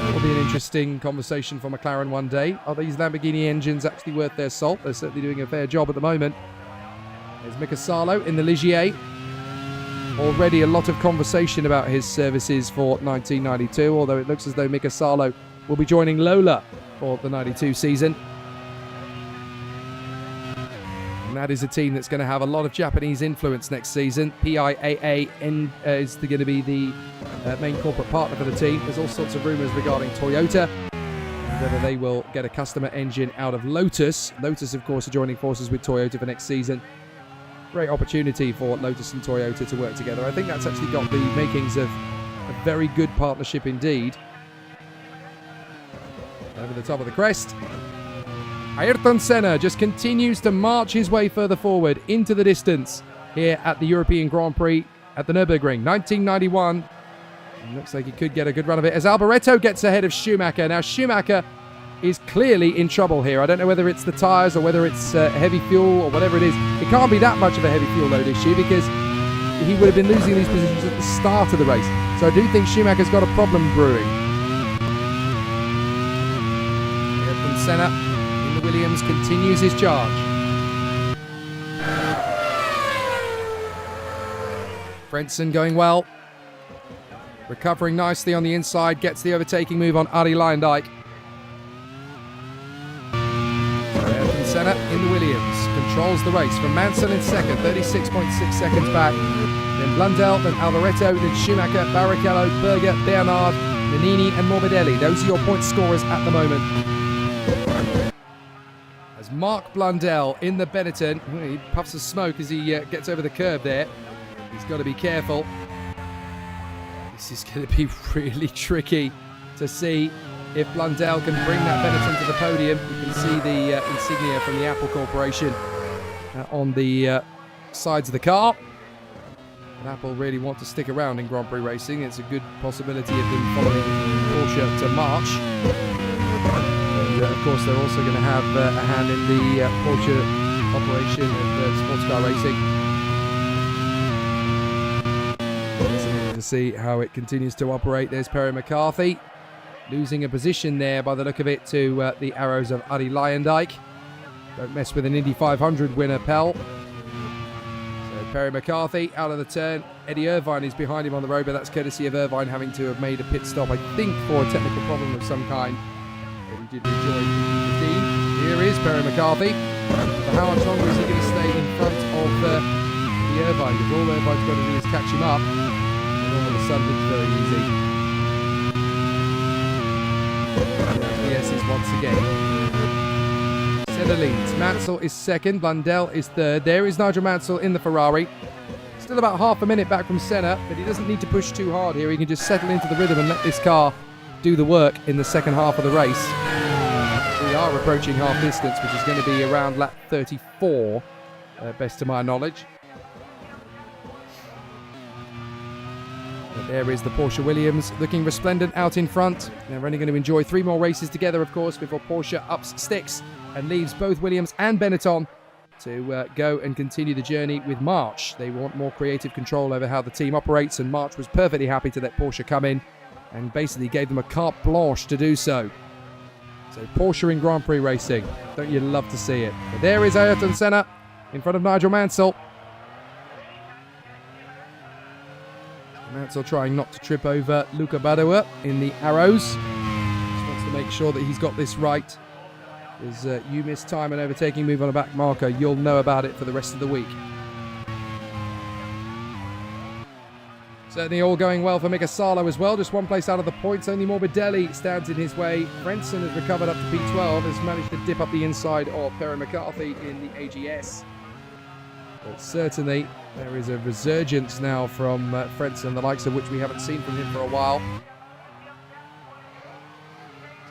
That will be an interesting conversation for McLaren one day. Are these Lamborghini engines actually worth their salt? They're certainly doing a fair job at the moment. There's Mika Salo in the Ligier. Already a lot of conversation about his services for 1992, although it looks as though Mika Salo will be joining Lola for the 92 season. And that is a team that's going to have a lot of Japanese influence next season. PIAA is going to be the main corporate partner for the team. There's all sorts of rumours regarding Toyota, and whether they will get a customer engine out of Lotus. Lotus, of course, are joining forces with Toyota for next season. Great opportunity for Lotus and Toyota to work together. I think that's actually got the makings of a very good partnership indeed. Over the top of the crest, Ayrton Senna just continues to march his way further forward into the distance here at the European Grand Prix at the Nurburgring, 1991. And looks like he could get a good run of it as Alboreto gets ahead of Schumacher. Now Schumacher is clearly in trouble here. I don't know whether it's the tyres or whether it's heavy fuel or whatever it is. It can't be that much of a heavy fuel load issue because he would have been losing these positions at the start of the race. So I do think Schumacher's got a problem brewing. Ayrton Senna in the Williams continues his charge. Frentzen going well. Recovering nicely on the inside, gets the overtaking move on Arie Luyendyk. Senna in the Williams controls the race from Mansell in second, 36.6 seconds back. Then Blundell, then Alboreto, then Schumacher, Barrichello, Berger, Bernard, Nannini and Morbidelli. Those are your point scorers at the moment. As Mark Blundell in the Benetton, he puffs of smoke as he gets over the curb there. He's got to be careful. This is going to be really tricky to see if Blundell can bring that Benetton to the podium. You can see the insignia from the Apple Corporation on the sides of the car. And Apple really want to stick around in Grand Prix racing. It's a good possibility of them following Porsche to March. And of course, they're also going to have a hand in the Porsche operation of sports car racing. It's to see how it continues to operate. There's Perry McCarthy losing a position there by the look of it to the arrows of Arie Luyendyk. Don't mess with an Indy 500 winner, Pell. Perry McCarthy out of the turn. Eddie Irvine is behind him on the road, but that's courtesy of Irvine having to have made a pit stop, I think, for a technical problem of some kind. But he did rejoin P15. Here is Perry McCarthy. But how much longer is he going to stay in front of Eddie Irvine? Because all Irvine's got to do is catch him up. And all of a sudden it's very easy. Yes, is once again. Senna leads. Mansell is second. Blundell is third. There is Nigel Mansell in the Ferrari. Still about half a minute back from Senna, but he doesn't need to push too hard here. He can just settle into the rhythm and let this car do the work in the second half of the race. We are approaching half distance, which is going to be around lap 34, best to my knowledge. But there is the Porsche Williams looking resplendent out in front. They're only going to enjoy 3 more races together, of course, before Porsche ups sticks and leaves both Williams and Benetton to go and continue the journey with March. They want more creative control over how the team operates, and March was perfectly happy to let Porsche come in and basically gave them a carte blanche to do so. So Porsche in Grand Prix racing. Don't you love to see it? But there is Ayrton Senna in front of Nigel Mansell. Mansell trying not to trip over Luca Badoer in the arrows. Just wants to make sure that he's got this right. As you miss time and overtaking, move on a back marker, you'll know about it for the rest of the week. Certainly all going well for Mika Salo as well. Just one place out of the points. Only Morbidelli stands in his way. Frentzen has recovered up to P12, has managed to dip up the inside of Perry McCarthy in the AGS. But certainly there is a resurgence now from Frentzen, the likes of which we haven't seen from him for a while.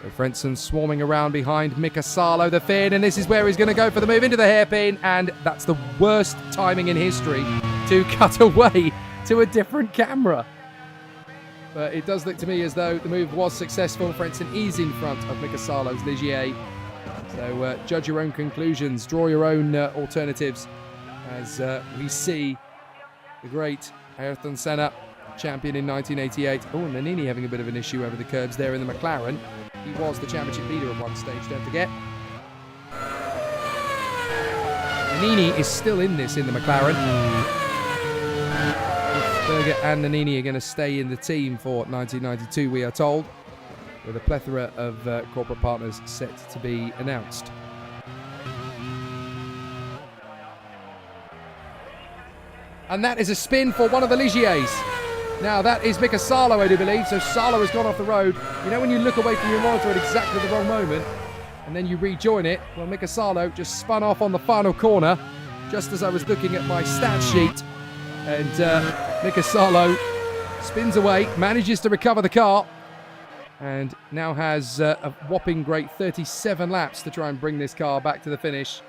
So Frentzen swarming around behind Mika Salo, the Finn, and this is where he's going to go for the move into the hairpin, and that's the worst timing in history to cut away to a different camera. But it does look to me as though the move was successful. Frentzen is in front of Mika Salo's Ligier. So judge your own conclusions, draw your own alternatives, as we see the great Ayrton Senna, champion in 1988. Oh, and Nannini having a bit of an issue over the curbs there in the McLaren. He was the championship leader at one stage, don't forget. Nannini is still in this in the McLaren. Berger and Nannini are going to stay in the team for 1992, we are told, with a plethora of corporate partners set to be announced. And that is a spin for one of the Ligiers. Now that is Mika Salo, I do believe. So Salo has gone off the road. You know when you look away from your monitor at exactly the wrong moment and then you rejoin it? Well, Mika Salo just spun off on the final corner just as I was looking at my stat sheet. And Mika Salo spins away, manages to recover the car, and now has a whopping great 37 laps to try and bring this car back to the finish.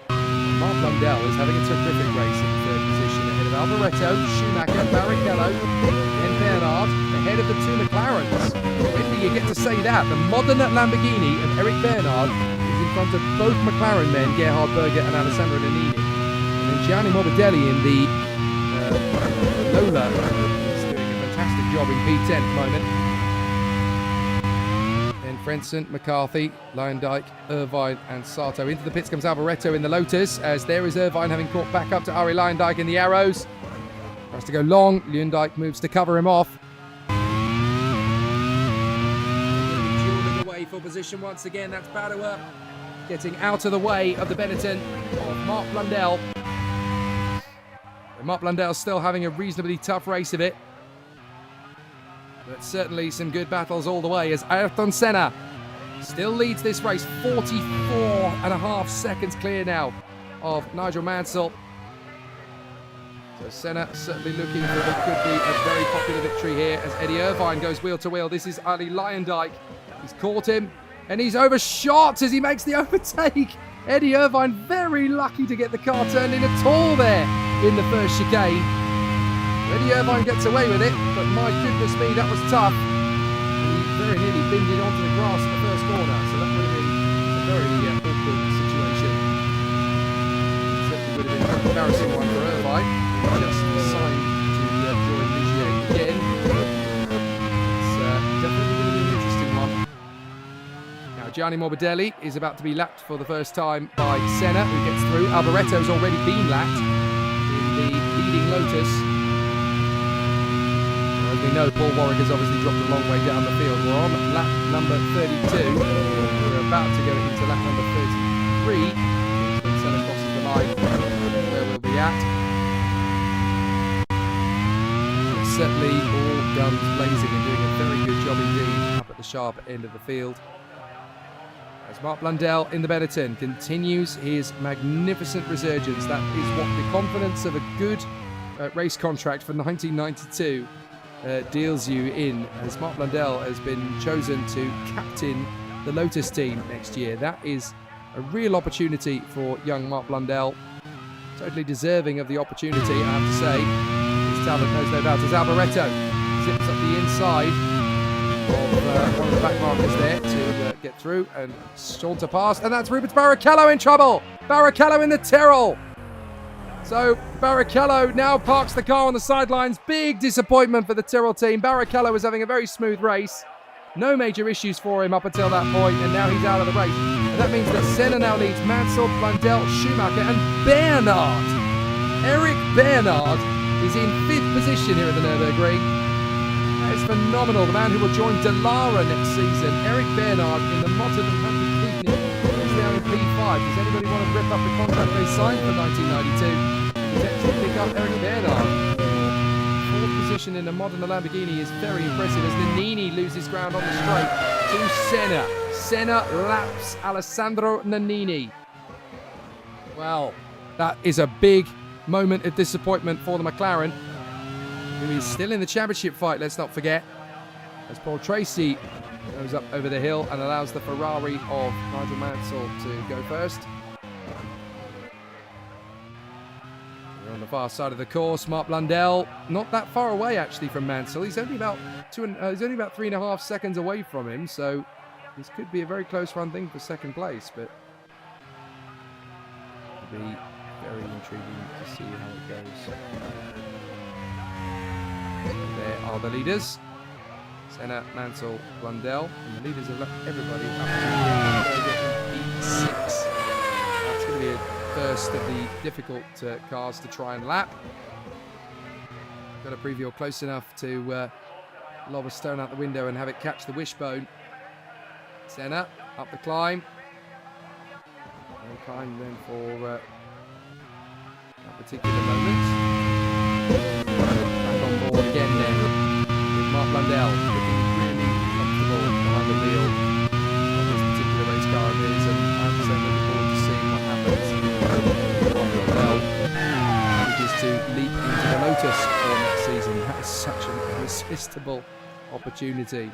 Mark Blundell is having a terrific race in third position ahead of Alvaretto, Schumacher, Barrichello, and Bernard ahead of the 2 McLarens. When do you get to say that? The modern Lamborghini of Eric Bernard is in front of both McLaren men, Gerhard Berger and Alessandro Nannini. And then Gianni Morbidelli in the Lola is doing a fantastic job in P10 at the moment. Then Frentzen, McCarthy, Luyendyk, Irvine and Sato. Into the pits comes Alvaretto in the Lotus, as there is Irvine having caught back up to Arie Luyendyk in the Arrows. Tries to go long, Luyendyk moves to cover him off. Dueling away for position once again, that's Badoer getting out of the way of the Benetton of Mark Blundell. Mark Blundell's still having a reasonably tough race of it. But certainly some good battles all the way as Ayrton Senna still leads this race. 44.5 seconds clear now of Nigel Mansell. So Senna certainly looking for what could be a very popular victory here as Eddie Irvine goes wheel to wheel. This is Arie Luyendyk. He's caught him and he's overshot as he makes the overtake. Eddie Irvine very lucky to get the car turned in at all there in the first chicane. Eddie Irvine gets away with it, but my goodness me, that was tough. He very nearly binned it onto the grass in the first corner, so that would have been a very awkward situation. Certainly would have been an embarrassing one for Irvine. He just decided to join Ligier again. It's definitely going to be an interesting one. Now, Gianni Morbidelli is about to be lapped for the first time by Senna, who gets through. Alboretto's already been lapped in the leading Lotus. As we know, Paul Warwick has obviously dropped a long way down the field. We're on lap number 32. We're about to go into lap number 33. When Senna crosses the line, where we'll be at. But certainly all guns blazing and doing a very good job indeed up at the sharp end of the field. As Mark Blundell in the Benetton continues his magnificent resurgence. That is what the confidence of a good race contract for 1992 deals you in, as Mark Blundell has been chosen to captain the Lotus team next year. That is a real opportunity for young Mark Blundell. Totally deserving of the opportunity, I have to say. His talent knows no doubt. As Alboretto zips up the inside of one of the back markers there to get through and saunter past, and that's Rubens Barrichello in trouble. Barrichello in the Tyrrell. So Barrichello now parks the car on the sidelines. Big disappointment for the Tyrrell team. Barrichello was having a very smooth race. No major issues for him up until that point, and now he's out of the race. And that means that Senna now leads Mansell, Blundell, Schumacher, and Bernard. Eric Bernard is in 5th position here at the Nurburgring. That is phenomenal. The man who will join Dallara next season. Eric Bernard in the Motor 100 is now in P5. Does anybody want to rip up the contract they signed for 1992? Potentially pick up Eric Bernard. 4th position in a Modena Lamborghini is very impressive as Nannini loses ground on the straight to Senna. Senna laps Alessandro Nannini. Well, that is a big moment of disappointment for the McLaren, who is still in the championship fight, let's not forget, as Paul Tracy goes up over the hill and allows the Ferrari of Nigel Mansell to go first. We're on the far side of the course. Mark Blundell, not that far away actually from Mansell. He's only about 3.5 seconds away from him, so this could be a very close run thing for second place, but it'll be very intriguing to see how it goes. There are the leaders. Senna, Mansell, Blundell, and the leaders have left everybody up to P6. That's going to be a first of the difficult cars to try and lap. Got a preview close enough to lob a stone out the window and have it catch the wishbone. Senna up the climb. No climb then for that particular moment. Back on board again then. Mark Blundell looking really comfortable behind the wheel on this particular race car of his, and I'm so looking forward to seeing what happens. Mark Blundell manages to leap into the Lotus for next season. That is such an irresistible opportunity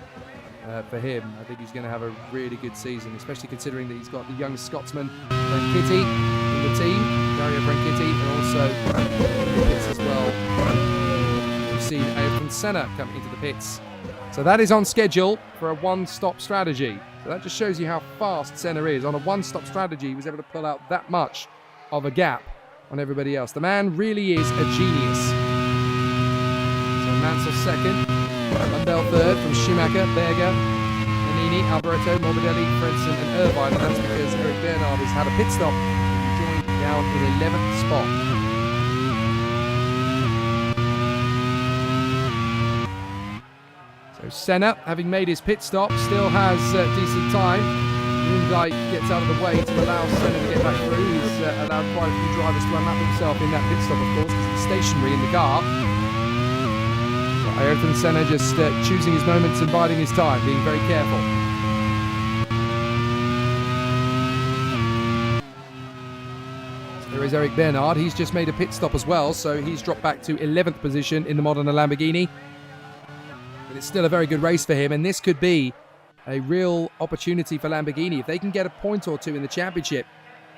for him. I think he's going to have a really good season, especially considering that he's got the young Scotsman Brancati in the team, Dario Brancati, and also in the pits as well. Seen Ayrton Senna come into the pits. So that is on schedule for a one-stop strategy. So that just shows you how fast Senna is. On a one-stop strategy, he was able to pull out that much of a gap on everybody else. The man really is a genius. So Mansell second, Blundell third from Schumacher, Berger, Nannini, Alboretto, Morbidelli, Frentzen and Irvine. And that's because Eric Bernard has had a pit stop and joined down in 11th spot. So Senna, having made his pit stop, still has decent time. Hyundai gets out of the way to allow Senna to get back through. He's allowed quite a few drivers to unlap himself in that pit stop, of course, because he's stationary in the car. But Ayrton Senna just choosing his moments and biding his time, being very careful. So there is Eric Bernard. He's just made a pit stop as well, so he's dropped back to 11th position in the Modena Lamborghini. But it's still a very good race for him, and this could be a real opportunity for Lamborghini. If they can get a point or two in the championship,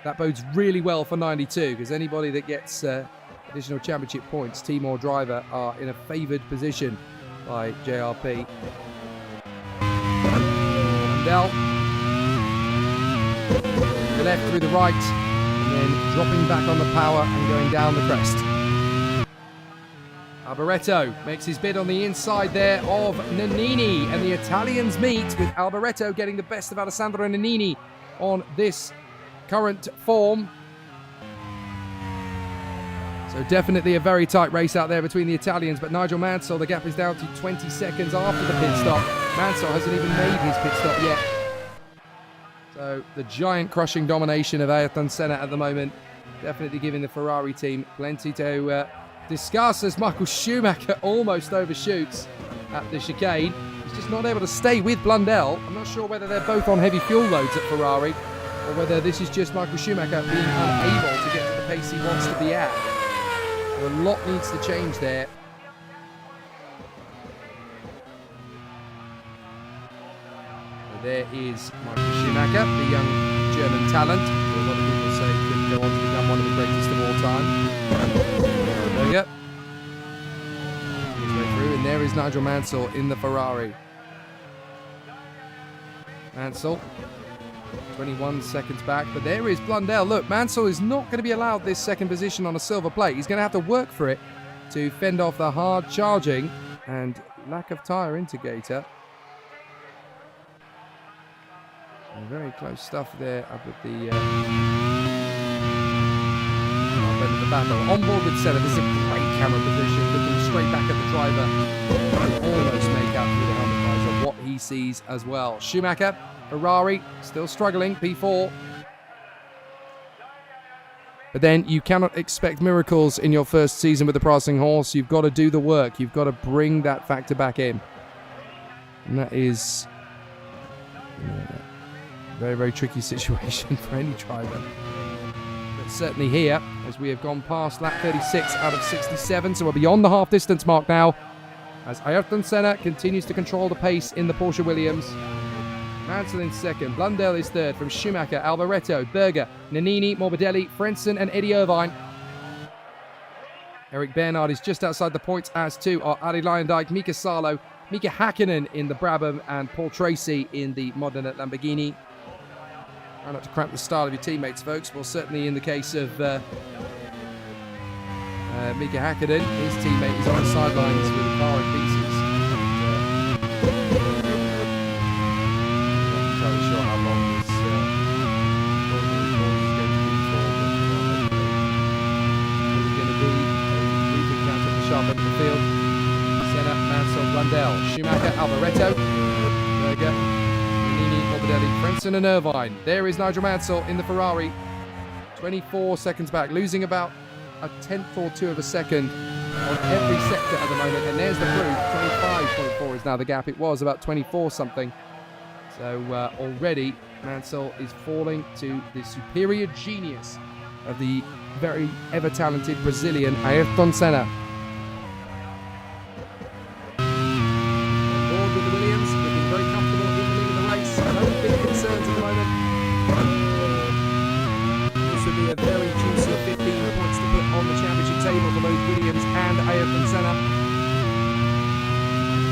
That bodes really well for 92, because anybody that gets additional championship points, team or driver, are in a favoured position by JRP. Blundell. The left through the right, and then dropping back on the power and going down the crest. Alboreto makes his bid on the inside there of Nannini, and the Italians meet with Alboreto getting the best of Alessandro Nannini on this current form. So definitely a very tight race out there between the Italians, but Nigel Mansell, the gap is down to 20 seconds after the pit stop. Mansell hasn't even made his pit stop yet. So the giant crushing domination of Ayrton Senna at the moment, definitely giving the Ferrari team plenty to discuss, as Michael Schumacher almost overshoots at the chicane. He's just not able to stay with Blundell. I'm not sure whether they're both on heavy fuel loads at Ferrari, or whether this is just Michael Schumacher being unable to get to the pace he wants to be at. So a lot needs to change there. So there is Michael Schumacher, the young German talent, who a lot of people say could go on to become one of the greatest of all time. There we go. His way through, and there is Nigel Mansell in the Ferrari. Mansell, 21 seconds back, but there is Blundell. Look, Mansell is not going to be allowed this second position on a silver plate. He's going to have to work for it to fend off the hard charging and lack of tyre indicator. And very close stuff there up at the battle. On board with Senna, this is a great camera position, looking straight back at the driver. And almost make out through the helmet visor what he sees as well. Schumacher, Ferrari, still struggling, P4. But then you cannot expect miracles in your first season with the Prancing Horse. You've got to do the work. You've got to bring that factor back in. And that is a very, very tricky situation for any driver. But certainly here, as we have gone past lap 36 out of 67, so we're beyond the half distance mark now, as Ayrton Senna continues to control the pace in the Porsche Williams. Mansell in second, Blundell is third, from Schumacher, Alboreto, Berger, Nannini, Morbidelli, Frentzen and Eddie Irvine. Eric Bernard is just outside the points, as too are Arie Luyendyk, Mika Salo, Mika Hakkinen in the Brabham, and Paul Tracy in the Modena Lamborghini. Try not to cramp the style of your teammates, folks. Well, certainly in the case of Mika Hakkinen, his teammate is on the sidelines with a car in pieces. Sharp up the field. Senna, Mansell, Blundell, Schumacher, Alboreto, Berger, Nannini, Morbidelli, Frentzen and Irvine. There is Nigel Mansell in the Ferrari. 24 seconds back, losing about a tenth or two of a second on every sector at the moment. And there's the proof. 25.4 is now the gap. It was about 24 something. So already Mansell is falling to the superior genius of the very ever-talented Brazilian Ayrton Senna. A very juicy 15 points to put on the championship table for both Williams and Ayrton Senna.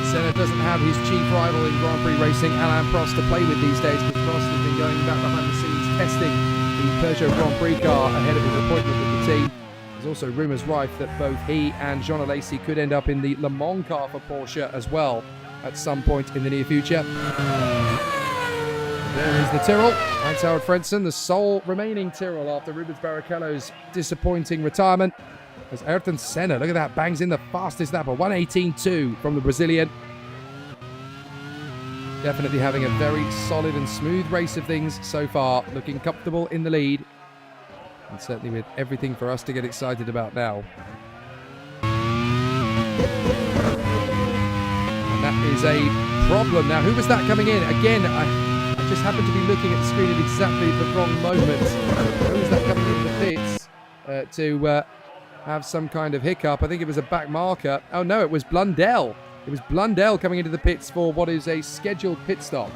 Senna doesn't have his chief rival in Grand Prix racing, Alain Prost, to play with these days, because Prost has been going back behind the scenes testing the Peugeot Grand Prix car ahead of his appointment with the team. There's also rumours rife that both he and Jean Alesi could end up in the Le Mans car for Porsche as well at some point in the near future. There is the Tyrrell, Heinz-Harald Frentzen, the sole remaining Tyrrell after Rubens Barrichello's disappointing retirement. As Ayrton Senna, look at that, bangs in the fastest lap, a 1:18.2 from the Brazilian. Definitely having a very solid and smooth race of things so far, looking comfortable in the lead. And certainly with everything for us to get excited about now. And that is a problem. Now, who was that coming in? Again, I just happened to be looking at the screen at exactly the wrong moment. Who was that coming into the pits to have some kind of hiccup? I think it was a back marker. Oh no, it was Blundell. It was Blundell coming into the pits for what is a scheduled pit stop.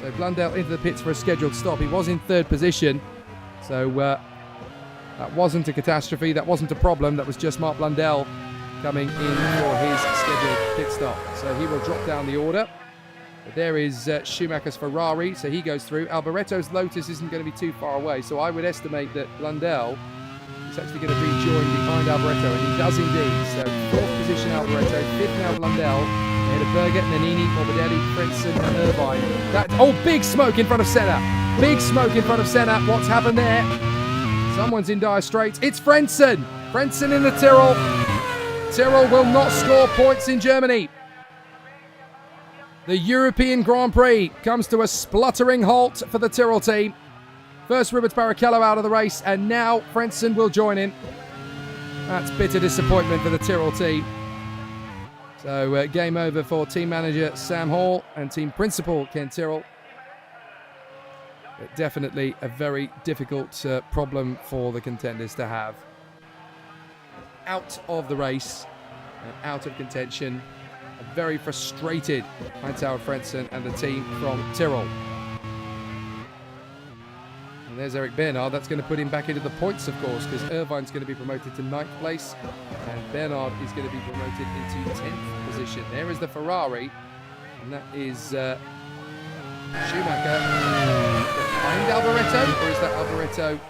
So Blundell into the pits for a scheduled stop. He was in third position. So that wasn't a catastrophe. That wasn't a problem. That was just Mark Blundell coming in for his scheduled pit stop. So he will drop down the order. But there is Schumacher's Ferrari, so he goes through. Alboretto's Lotus isn't going to be too far away, so I would estimate that Blundell is actually going to rejoin behind Alboretto, and he does indeed. So 4th position Alboretto, 5th now Blundell, ahead of Berger, Nannini, Morbidelli, Frentzen and Irvine. Big smoke in front of Senna. Big smoke in front of Senna. What's happened there? Someone's in dire straits. It's Frentzen. Frentzen in the Tyrrell. Tyrrell will not score points in Germany. The European Grand Prix comes to a spluttering halt for the Tyrrell team. First Rubens Barrichello out of the race, and now Frentzen will join in. That's bitter disappointment for the Tyrrell team. So game over for team manager Sam Hall and team principal Ken Tyrrell. But definitely a very difficult problem for the contenders to have. Out of the race and out of contention. A very frustrated Heinz-Harald Frentzen and the team from Tyrrell. And there's Eric Bernard. That's going to put him back into the points, of course, because Irvine's going to be promoted to 9th place and Bernard is going to be promoted into 10th position. There is the Ferrari, and that is Schumacher behind Alboretto, or is that Alboretto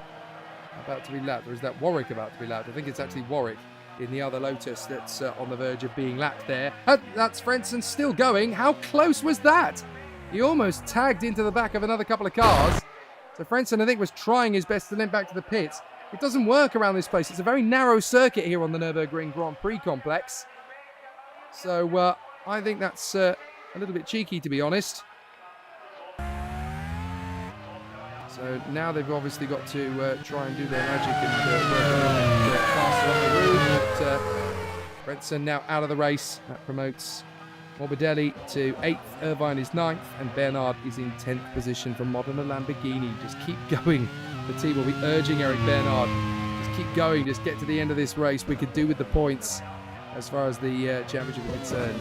about to be lapped, or is that Warwick about to be lapped? I think it's actually Warwick in the other Lotus that's on the verge of being lapped there. That's Frentzen still going. How close was that? He almost tagged into the back of another couple of cars. So Frentzen, I think, was trying his best to limp back to the pits. It doesn't work around this place. It's a very narrow circuit here on the Nurburgring Grand Prix complex. So I think that's a little bit cheeky, to be honest. So now they've obviously got to try and do their magic and work faster up the road. But Frentzen now out of the race. That promotes Morbidelli to 8th, Irvine is 9th, and Bernard is in 10th position from Modena Lamborghini. Just keep going. The team will be urging Eric Bernard. Just keep going. Just get to the end of this race. We could do with the points as far as the championship is concerned.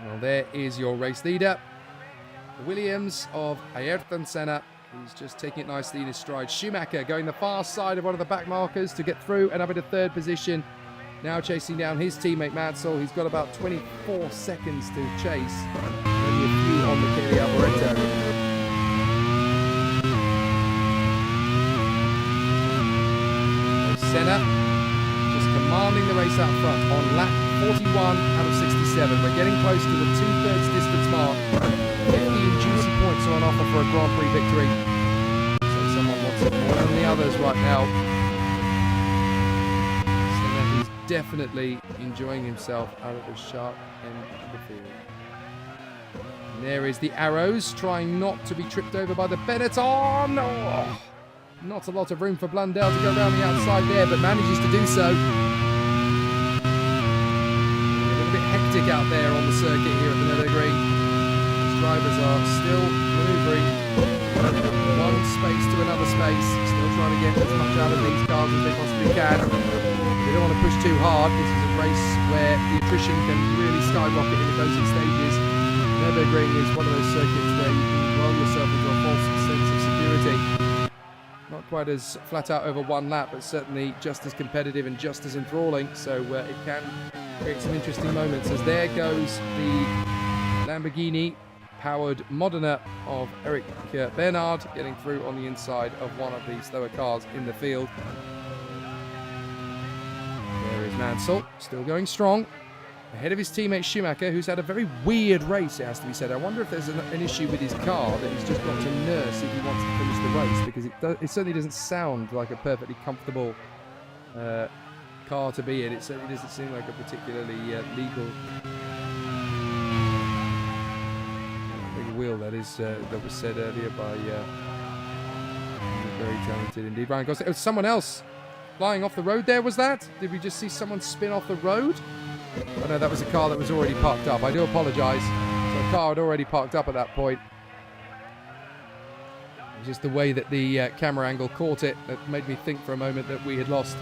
Well, there is your race leader. The Williams of Ayrton Senna. He's just taking it nicely in his stride. Schumacher going the far side of one of the back markers to get through and up into 3rd position. Now chasing down his teammate Mansell. He's got about 24 seconds to chase. Only a few on the Kelly Alboretto. So Senna just commanding the race out front on lap 41 out of 67. We're getting close to the 2/3 distance mark. 15 juicy points are on offer for a Grand Prix victory. So someone wants it more than the others right now. Senna is definitely enjoying himself out of the sharp end of the field. And there is the Arrows, trying not to be tripped over by the Benetton. Oh, not a lot of room for Blundell to go around the outside there, but manages to do so. A little bit hectic out there on the circuit here at the Nurburgring. Drivers are still manoeuvring one space to another space, still trying to get as much out of these cars as they possibly can. They don't want to push too hard. This is a race where the attrition can really skyrocket in the closing stages. Nurburgring is one of those circuits where you can roll yourself into a false sense of security. Not quite as flat out over one lap, but certainly just as competitive and just as enthralling. So it can create some interesting moments as there goes the Lamborghini powered Modena of Eric Bernard getting through on the inside of one of the slower cars in the field. There is Mansell, still going strong, ahead of his teammate Schumacher, who's had a very weird race, it has to be said. I wonder if there's an issue with his car that he's just got to nurse if he wants to finish the race, because it certainly doesn't sound like a perfectly comfortable car to be in. It certainly doesn't seem like a particularly legal wheel, that is, that was said earlier by very talented indeed Ryan Gosling. It was someone else flying off the road there, was that? Did we just see someone spin off the road? Oh no, that was a car that was already parked up. I do apologise. So a car had already parked up at that point. It was just the way that the camera angle caught it that made me think for a moment that we had lost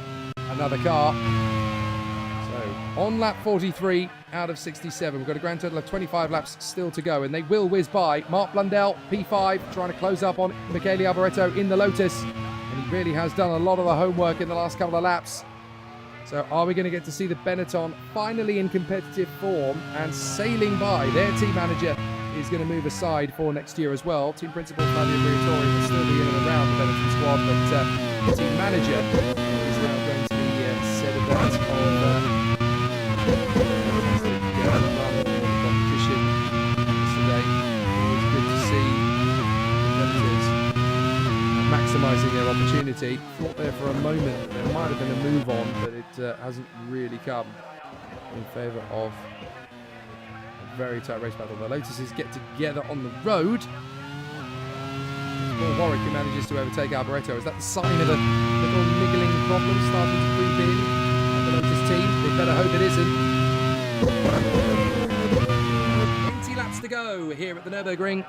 another car. So on lap 43 out of 67. We've got a grand total of 25 laps still to go, and they will whiz by. Mark Blundell, P5, trying to close up on Michele Alboreto in the Lotus, and he really has done a lot of the homework in the last couple of laps. So are we going to get to see the Benetton finally in competitive form and sailing by? Their team manager is going to move aside for next year as well. Team principal Fabio Briatore will still be in and around the Benetton squad, but the team manager is now going to be said of that competition yesterday. Always good to see competitors maximising their opportunity. Thought there for a moment that there might have been a move on, but it hasn't really come in favour of a very tight race battle. The Lotuses get together on the road. Paul Warwick, who manages to overtake Alboreto. Is that the sign of a little niggling problem starting to creep in at the Lotus team? They better hope it isn't. 20 laps to go here at the Nurburgring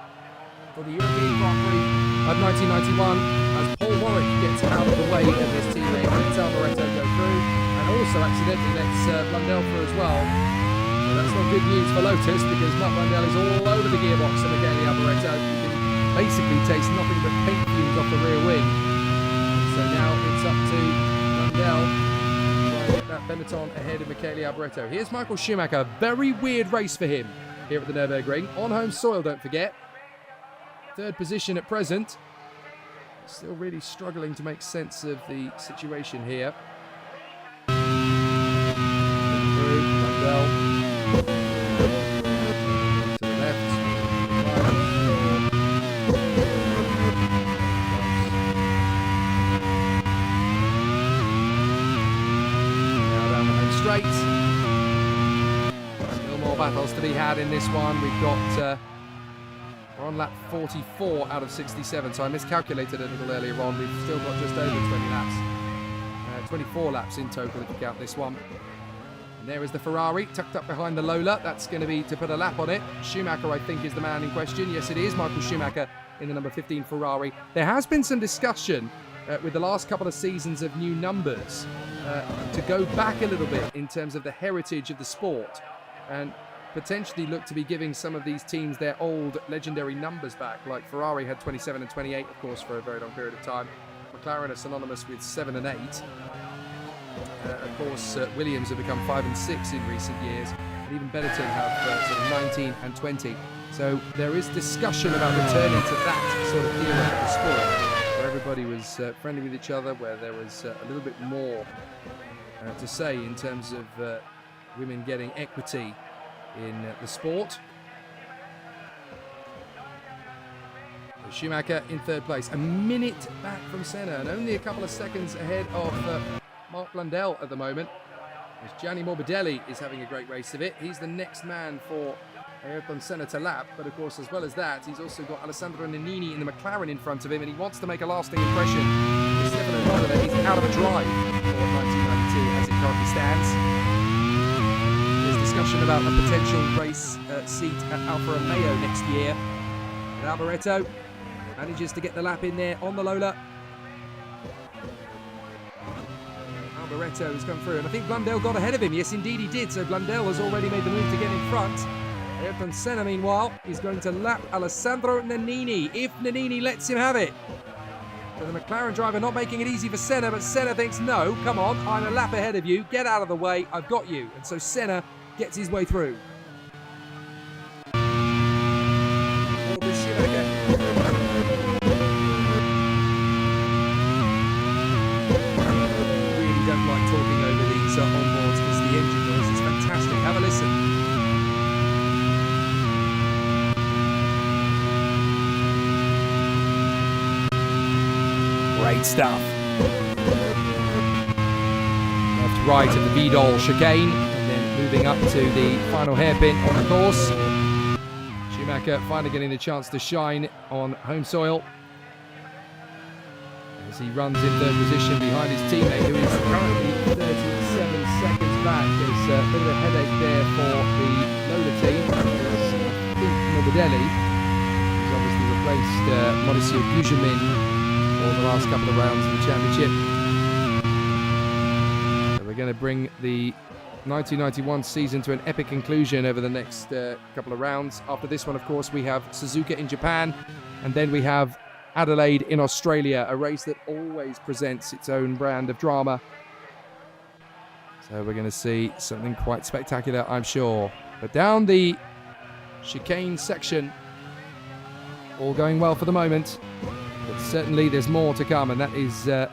for the European Grand Prix of 1991, as Paul Warwick gets out of the way of his teammate, lets Alboreto go through, and also accidentally lets Blundell through as well. So that's not good news for Lotus, because Mark Blundell is all over the gearbox of Michele Alboreto. You can basically taste nothing but paint fumes off the rear wing. So now it's up to Blundell to try and get that Benetton ahead of Michele Alboreto. Here's Michael Schumacher. Very weird race for him here at the Nurburgring. On home soil, don't forget. Third position at present. Still really struggling to make sense of the situation here. Through, Blundell. To the left. Now down the home straight. Still more battles to be had in this one. We've got... we're on lap 44 out of 67, so I miscalculated a little earlier on. We've still got just over 20 laps. 24 laps in total if you count this one. And there is the Ferrari tucked up behind the Lola. That's going to be to put a lap on it. Schumacher, I think, is the man in question. Yes, it is Michael Schumacher in the number 15 Ferrari. There has been some discussion with the last couple of seasons of new numbers to go back a little bit in terms of the heritage of the sport, and potentially look to be giving some of these teams their old legendary numbers back. Like Ferrari had 27 and 28, of course, for a very long period of time. McLaren are synonymous with 7 and 8. Of course, Williams have become 5 and 6 in recent years, and even Benetton have sort of 19 and 20. So there is discussion about returning to that sort of era of the sport, where everybody was friendly with each other, where there was a little bit more to say in terms of women getting equity in the sport. Schumacher in third place, a minute back from Senna, and only a couple of seconds ahead of Mark Blundell at the moment. As Gianni Morbidelli is having a great race of it. He's the next man for Ayrton Senna to lap, but of course, as well as that, he's also got Alessandro Nannini in the McLaren in front of him, and he wants to make a lasting impression. Stefano Modena, he's out of a drive for 1992 as it currently stands. Discussion about a potential race seat at Alfa Romeo next year. And Alboreto manages to get the lap in there on the Lola. Alboreto has come through, and I think Blundell got ahead of him. Yes, indeed he did. So Blundell has already made the move to get in front. Ayrton Senna, meanwhile, is going to lap Alessandro Nannini, if Nannini lets him have it. So the McLaren driver not making it easy for Senna, but Senna thinks, no, come on, I'm a lap ahead of you. Get out of the way, I've got you. And so Senna gets his way through. Really don't like talking over these onboards because the engine noise is fantastic. Have a listen. Great stuff. Left right at the Vidal chicane. Moving up to the final hairpin on the course. Schumacher finally getting the chance to shine on home soil as he runs in third position behind his teammate, who is currently 37 seconds back. There's a bit of a headache there for the Lola team. I think Morbidelli has obviously replaced Mauricio Gugelmin for the last couple of rounds of the championship. So we're going to bring the 1991 season to an epic conclusion over the next couple of rounds. After this one, of course, we have Suzuka in Japan, and then we have Adelaide in Australia, a race that always presents its own brand of drama. So we're going to see something quite spectacular, I'm sure. But down the chicane section, all going well for the moment. But certainly there's more to come, and that is the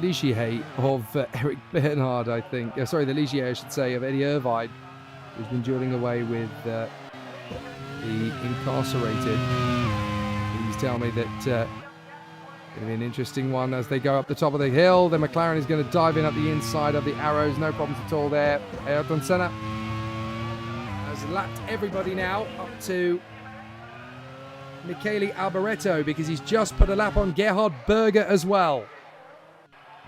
Ligier of Eric Bernard, I think. Sorry, the Ligier, I should say, of Eddie Irvine, who's been dueling away with the incarcerated. Please tell me that going to be an interesting one as they go up the top of the hill. Then McLaren is going to dive in up the inside of the arrows. No problems at all there. Ayrton Senna has lapped everybody now up to Michele Alboreto, because he's just put a lap on Gerhard Berger as well.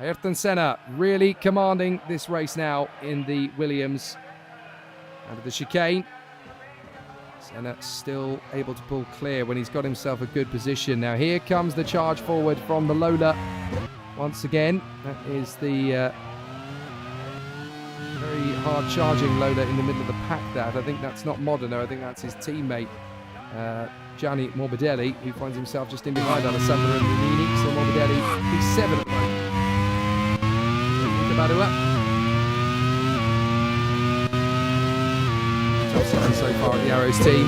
Ayrton Senna really commanding this race now in the Williams. Out of the chicane. Senna still able to pull clear when he's got himself a good position. Now here comes the charge forward from the Lola once again. That is the very hard charging Lola in the middle of the pack. I think that's not Modena, I think that's his teammate Gianni Morbidelli, who finds himself just in behind Alessandro Nannini. So Morbidelli, he's 7 at the moment. Top 7 so far at the Arrows team.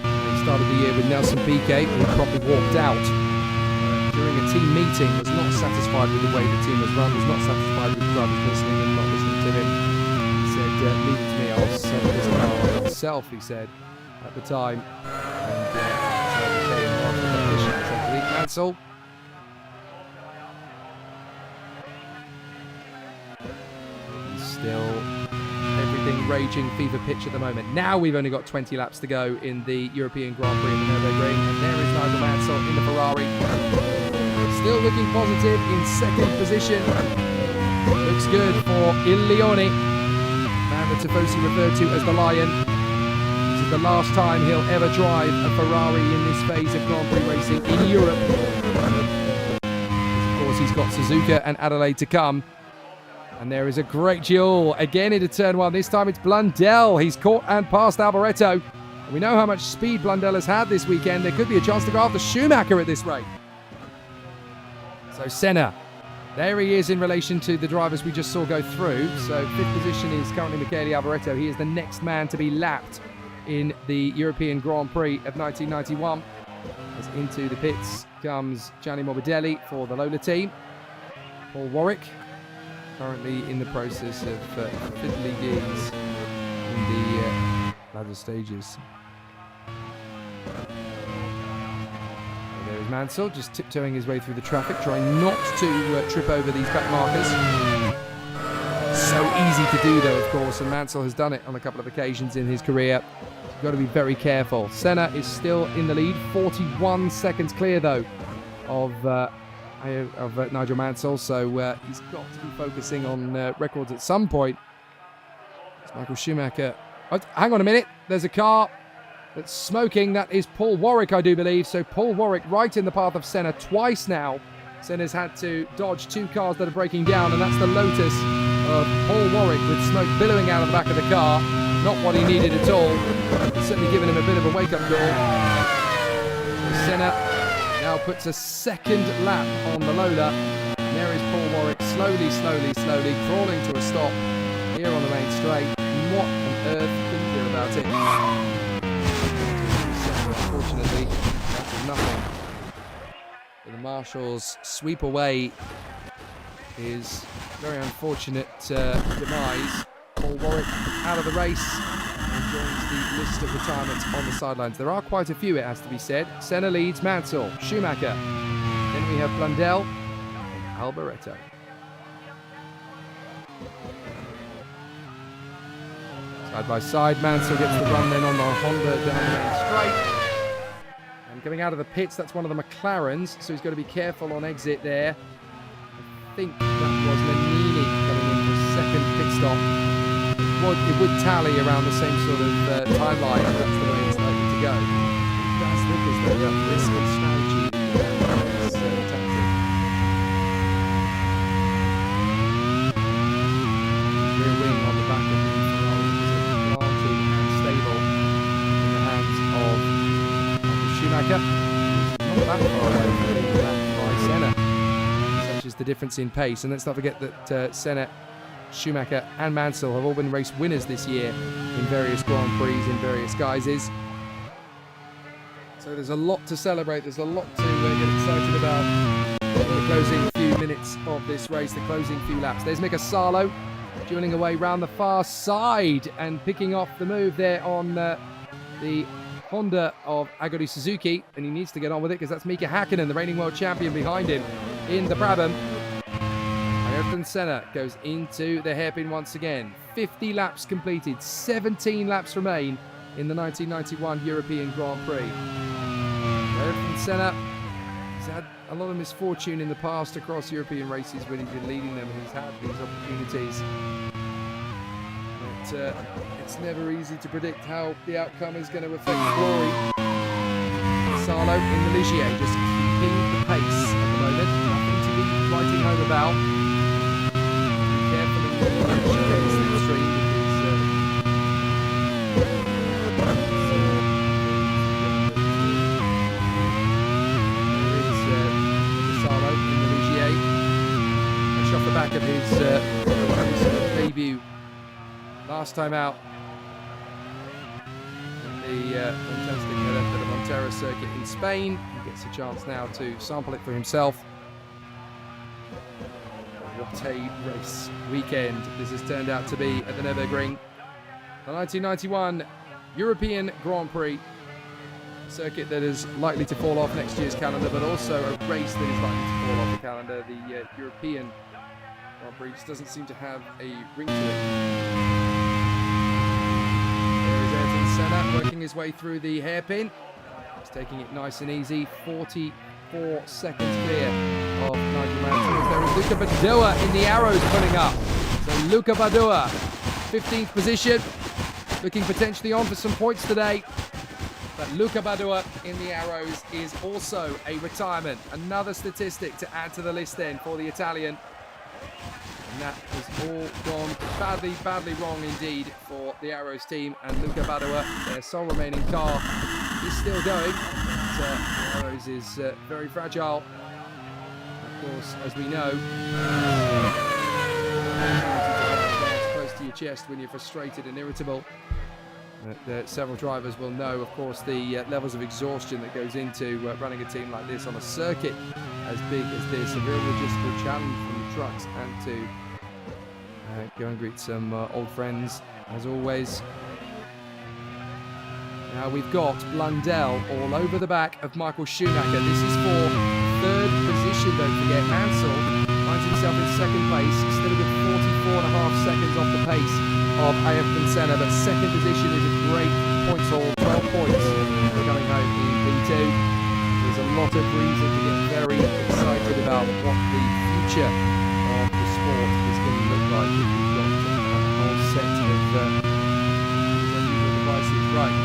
They started the year with Nelson Piquet, who probably walked out during a team meeting, was not satisfied with the way the team was run, was not satisfied with the drivers listening and not listening to him. He said, leave it to me, I'll sort this car myself, he said at the time. And so became part of the competition. So Philippe Mansell. Still everything raging fever pitch at the moment. Now we've only got 20 laps to go in the European Grand Prix in the Nurburgring, and there is Nigel Mansell in the Ferrari. Still looking positive in second position. Looks good for Il Leone, man that Tifosi referred to as the Lion. This is the last time he'll ever drive a Ferrari in this phase of Grand Prix racing in Europe. Of course, he's got Suzuka and Adelaide to come. And there is a great duel again into turn one. This time it's Blundell. He's caught and passed Alboreto. We know how much speed Blundell has had this weekend. There could be a chance to go after Schumacher at this rate. So Senna, there he is in relation to the drivers we just saw go through. So fifth position is currently Michele Alboreto. He is the next man to be lapped in the European Grand Prix of 1991. As into the pits comes Gianni Morbidelli for the Lola team. Paul Warwick, currently in the process of fiddly gigs in the ladder stages. There is Mansell just tiptoeing his way through the traffic, trying not to trip over these back markers. So easy to do though, of course, and Mansell has done it on a couple of occasions in his career. You've got to be very careful. Senna is still in the lead, 41 seconds clear though of Nigel Mansell, so he's got to be focusing on records at some point. It's Michael Schumacher. Oh, hang on a minute, there's a car that's smoking. That is Paul Warwick, I do believe. So Paul Warwick right in the path of Senna twice now. Senna's had to dodge 2 cars that are breaking down, and that's the Lotus of Paul Warwick with smoke billowing out of the back of the car. Not what he needed at all. It's certainly given him a bit of a wake-up call. So Senna now puts a second lap on the Lola. And there is Paul Warwick slowly crawling to a stop here on the main straight. What on earth couldn't hear about it? Unfortunately, that was nothing. The marshals sweep away his very unfortunate demise. Paul Warwick out of the race and joins the list of retirements on the sidelines. There are quite a few, it has to be said. Senna leads Mansell, Schumacher. Then we have Blundell and Alboreto. Side by side, Mansell gets the run then on the Honda down the main straight. And coming out of the pits, that's one of the McLarens, so he's got to be careful on exit there. I think that was Nannini coming in for a second pit stop. It would tally around the same sort of timeline, if that's the way it's likely to go. It does look as though that risk and strategy is tactic. Rear wing the difference in pace. And let's not forget that Senna, Schumacher and Mansell have all been race winners this year in various Grand Prix, in various guises. So there's a lot to celebrate, there's a lot to get excited about the closing few minutes of this race, the closing few laps. There's Mika Salo dueling away round the far side and picking off the move there on the Honda of Aguri Suzuki, and he needs to get on with it because that's Mika Hakkinen, the reigning world champion, behind him in the Brabham. Ayrton Senna goes into the hairpin once again. 50 laps completed, 17 laps remain in the 1991 European Grand Prix. Ayrton Senna has had a lot of misfortune in the past across European races when he's been leading them, and he's had these opportunities. But it's never easy to predict how the outcome is going to affect glory. Salo in the Ligier, just keeping the pace at the moment. Nothing to be writing home about. Be careful in the chicanes slipstream because Salo in the Ligier. Fresh off the back of his debut last time out in the fantastic header for the Montero circuit in Spain. He gets a chance now to sample it for himself. What a race weekend this has turned out to be at the Nurburgring. The 1991 European Grand Prix, a circuit that is likely to fall off next year's calendar, but also a race that is likely to fall off the calendar. The European Grand Prix just doesn't seem to have a ring to it. Senna working his way through the hairpin. He's taking it nice and easy. 44 seconds clear of Nigel Mansell. There is Luca Badua in the arrows pulling up. So Luca Badua, 15th position, looking potentially on for some points today. But Luca Badua in the arrows is also a retirement. Another statistic to add to the list then for the Italian. And that has all gone badly, badly wrong indeed for the Arrows team. And Luca Badua, their sole remaining car, is still going. But the Arrows is very fragile. Of course, as we know, it's close to your chest when you're frustrated and irritable. Several drivers will know, of course, the levels of exhaustion that goes into running a team like this on a circuit as big as this. A real logistical challenge from the trucks, and to go and greet some old friends, as always. Now we've got Blundell all over the back of Michael Schumacher. This is for third position, don't forget. Mansell finds himself in second place, still a good 44.5 seconds off the pace of Ayrton Senna, but second position is a great points haul, 12 points for going home in P2. There's a lot of reason to get very excited about what the future of the sport is going to look like if we've got a whole set of unusual devices. Right,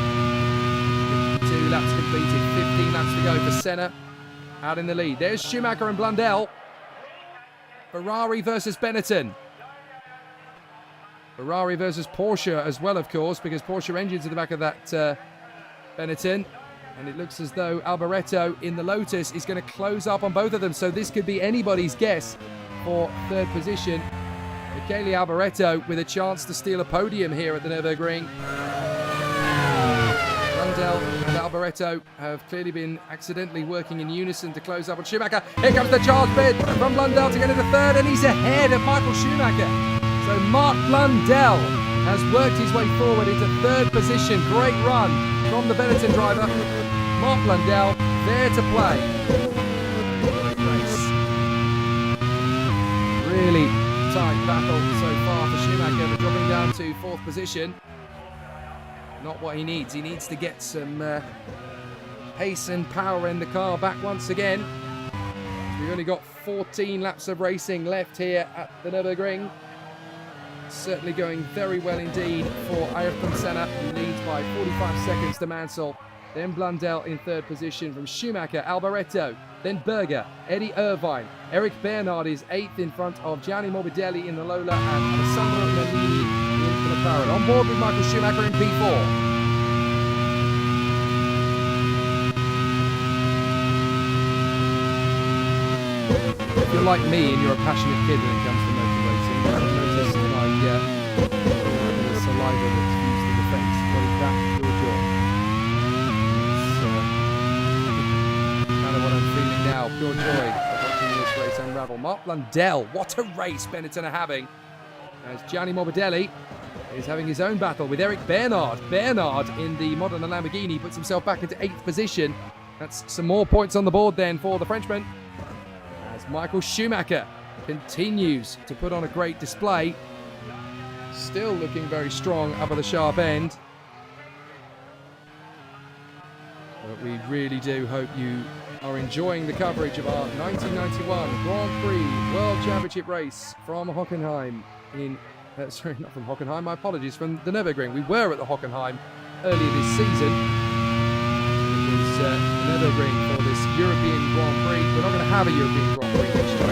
2 laps completed, 15 laps to go for Senna, out in the lead. There's Schumacher and Blundell. Ferrari versus Benetton. Ferrari versus Porsche as well, of course, because Porsche engines at the back of that Benetton. And it looks as though Alboreto in the Lotus is going to close up on both of them. So this could be anybody's guess for third position. Michele Alboreto with a chance to steal a podium here at the Nürburgring. Blundell and Alboreto have clearly been accidentally working in unison to close up on Schumacher. Here comes the charge bid from Blundell to get into third, and he's ahead of Michael Schumacher. So Mark Blundell has worked his way forward into third position. Great run from the Benetton driver. Mark Blundell there to play. Great race. Really tight battle so far for Schumacher, but dropping down to fourth position. Not what he needs. He needs to get some pace and power in the car back once again. We've only got 14 laps of racing left here at the Nürburgring. Certainly going very well indeed for Ayrton Senna, who leads by 45 seconds to Mansell. Then Blundell in third position from Schumacher, Alboreto, then Berger, Eddie Irvine. Eric Bernard is 8th in front of Gianni Morbidelli in the Lola and Alessandro Nannini in the McLaren. On board with Michael Schumacher in P4. you're like me and you're a passionate kid when it comes to motor racing, I've noticed the saliva that's used in the face. What is that? Your joy. It's kind of what I'm feeling now. Pure joy of watching this race unravel. Mark Blundell, what a race Benetton are having. As Gianni Morbidelli is having his own battle with Eric Bernard. Bernard in the Modena Lamborghini puts himself back into 8th position. That's some more points on the board then for the Frenchman. As Michael Schumacher continues to put on a great display. Still looking very strong up at the sharp end. But we really do hope you are enjoying the coverage of our 1991 Grand Prix World Championship race from Hockenheim in... sorry, not from Hockenheim, my apologies, from the Nurburgring. We were at the Hockenheim earlier this season. It was the Nurburgring for this European Grand Prix. We're not going to have a European Grand Prix next year.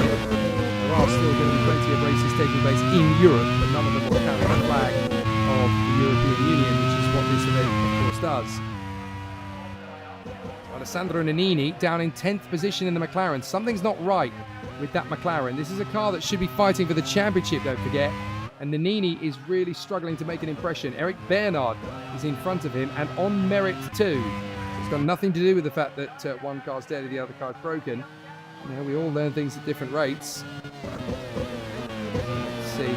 There are still going to be plenty of races taking place in Europe, but none of them will carry the flag of the European Union, which is what this event, of course, does. Alessandro Nannini down in 10th position in the McLaren. Something's not right with that McLaren. This is a car that should be fighting for the championship, don't forget. And Nannini is really struggling to make an impression. Eric Bernard is in front of him and on merit too. So it's got nothing to do with the fact that one car's dead and the other car's broken. You know, we all learn things at different rates. Let's see.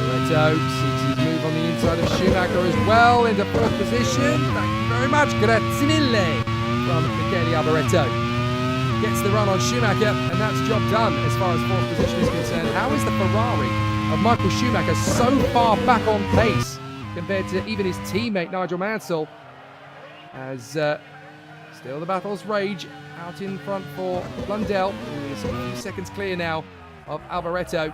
Loretto seeks his move on the inside of Schumacher as well into 4th position. Thank you very much. Grazie mille from Michele Alboreto. Gets the run on Schumacher, and that's job done as far as 4th position is concerned. How is the Ferrari of Michael Schumacher so far back on pace compared to even his teammate Nigel Mansell? As still the battles rage out in front for Blundell, who is a few seconds clear now of Alboreto.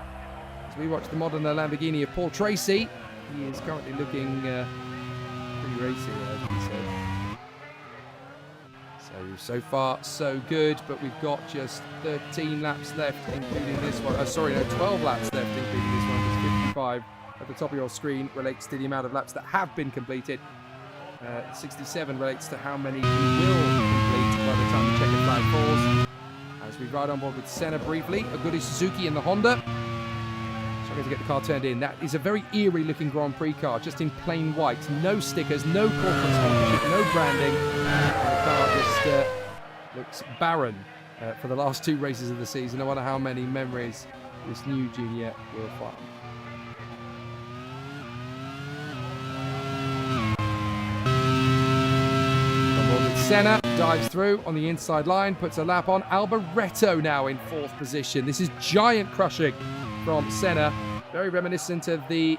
As we watch the Modena Lamborghini of Paul Tracy, he is currently looking pretty racy, as we said. So far, so good, but we've got just 13 laps left, including this one. 12 laps left, including this one. There's 55 at the top of your screen relates to the amount of laps that have been completed. 67 relates to how many we will complete by the time the checkered flag falls. As we ride on board with Senna briefly, a goody Suzuki in the Honda. Struggling to get the car turned in. That is a very eerie looking Grand Prix car, just in plain white. No stickers, no corporate sponsorship, no branding. The car just looks barren for the last 2 races of the season. I wonder how many memories this new junior will find. Senna dives through on the inside line, puts a lap on. Alboreto now in 4th position. This is giant crushing from Senna. Very reminiscent of the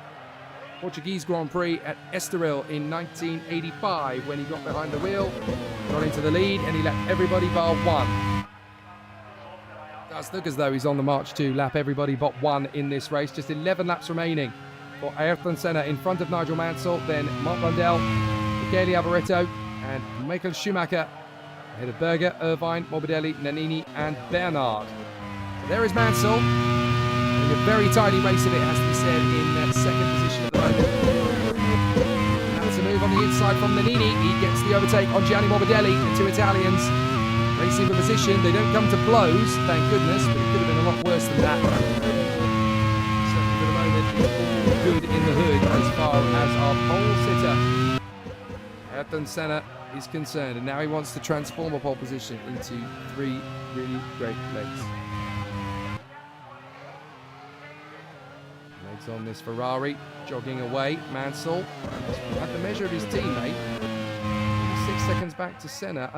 Portuguese Grand Prix at Estoril in 1985 when he got behind the wheel, got into the lead, and he left everybody bar one. Does look as though he's on the march to lap everybody but one in this race. Just 11 laps remaining for Ayrton Senna in front of Nigel Mansell, then Marc Blundell, Michele Alboreto, and Michael Schumacher ahead of Berger, Irvine, Morbidelli, Nannini, and Bernard. So there is Mansell. In a very tidy race of it, has to be said, in 2nd position at the moment. That's a move on the inside from Nannini. He gets the overtake on Gianni Morbidelli. The 2 Italians racing for position. They don't come to blows, thank goodness, but it could have been a lot worse than that. Certainly for the moment, it's all good in the hood as far as our pole sitter Ayrton Senna is concerned, and now he wants to transform a pole position into 3 really great legs. Legs on this Ferrari, jogging away. Mansell at the measure of his teammate. 6 seconds back to Senna.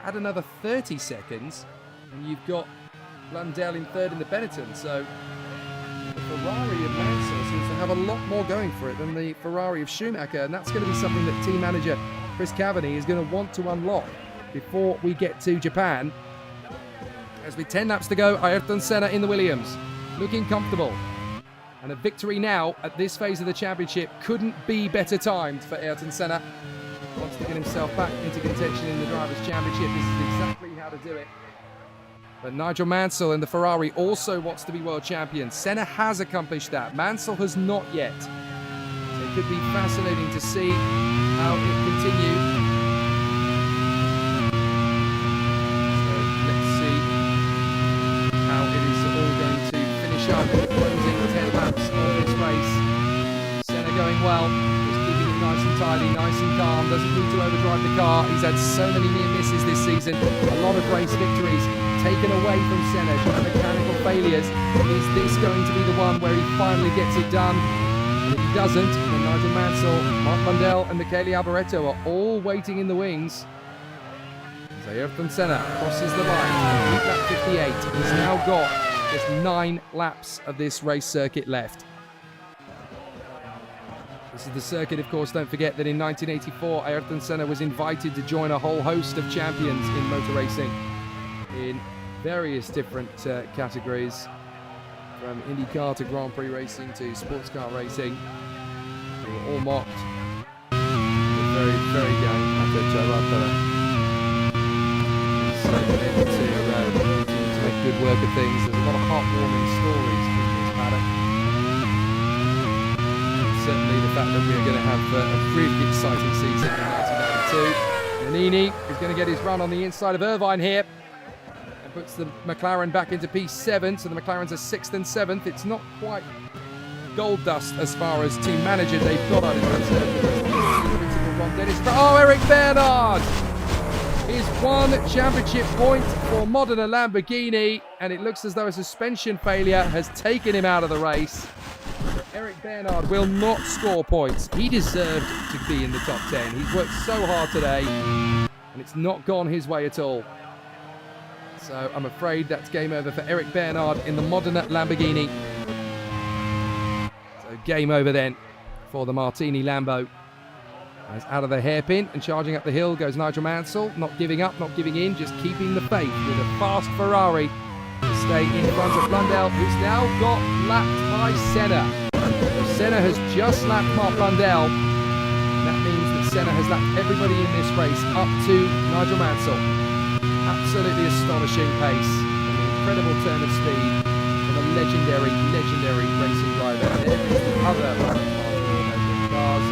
Add another 30 seconds, and you've got Blundell in 3rd in the Benetton. So the Ferrari of Mansell seems to have a lot more going for it than the Ferrari of Schumacher, and that's going to be something that team manager Chris Cavani is going to want to unlock before we get to Japan. As with 10 laps to go, Ayrton Senna in the Williams, looking comfortable. And a victory now at this phase of the championship couldn't be better timed for Ayrton Senna. Wants to get himself back into contention in the Drivers' Championship. This is exactly how to do it. But Nigel Mansell in the Ferrari also wants to be world champion. Senna has accomplished that. Mansell has not yet. So it could be fascinating to see how it continues. well. Just keeping it nice and tidy, nice and calm. Doesn't need to overdrive the car. He's had so many near misses this season. A lot of race victories taken away from Senna due to mechanical failures. Is this going to be the one where he finally gets it done? And if he doesn't, then Nigel Mansell, Mark Blundell and Michele Alboreto are all waiting in the wings. So Ayrton Senna crosses the line. Heat lap 58. He's now got just 9 laps of this race circuit left. This is the circuit, of course. Don't forget that in 1984, Ayrton Senna was invited to join a whole host of champions in motor racing in various different categories, from IndyCar to Grand Prix racing to sports car racing. They were all mocked. Very, very young after Gerard so been able to make good work of things. There's a lot of heartwarming stories in this paddock. And certainly the fact that we're going to have a really exciting season in 1992. Nannini is going to get his run on the inside of Irvine here. And puts the McLaren back into P7, so the McLarens are 6th and 7th. It's not quite gold dust as far as team manager Dave Goddard is concerned. Oh, Eric Bernard! His 1 championship point for Modena Lamborghini, and it looks as though a suspension failure has taken him out of the race. Eric Bernard will not score points. He deserved to be in the top 10. He's worked so hard today, and it's not gone his way at all. So I'm afraid that's game over for Eric Bernard in the Modena Lamborghini. So game over then for the Martini Lambo. As out of the hairpin and charging up the hill goes Nigel Mansell, not giving up, not giving in, just keeping the faith with a fast Ferrari to stay in front of Blundell, who's now got lapped by Senna. So Senna has just lapped Mark Blundell. That means that Senna has lapped everybody in this race up to Nigel Mansell. Absolutely astonishing pace and an incredible turn of speed from a legendary racing driver. And there is the other cars.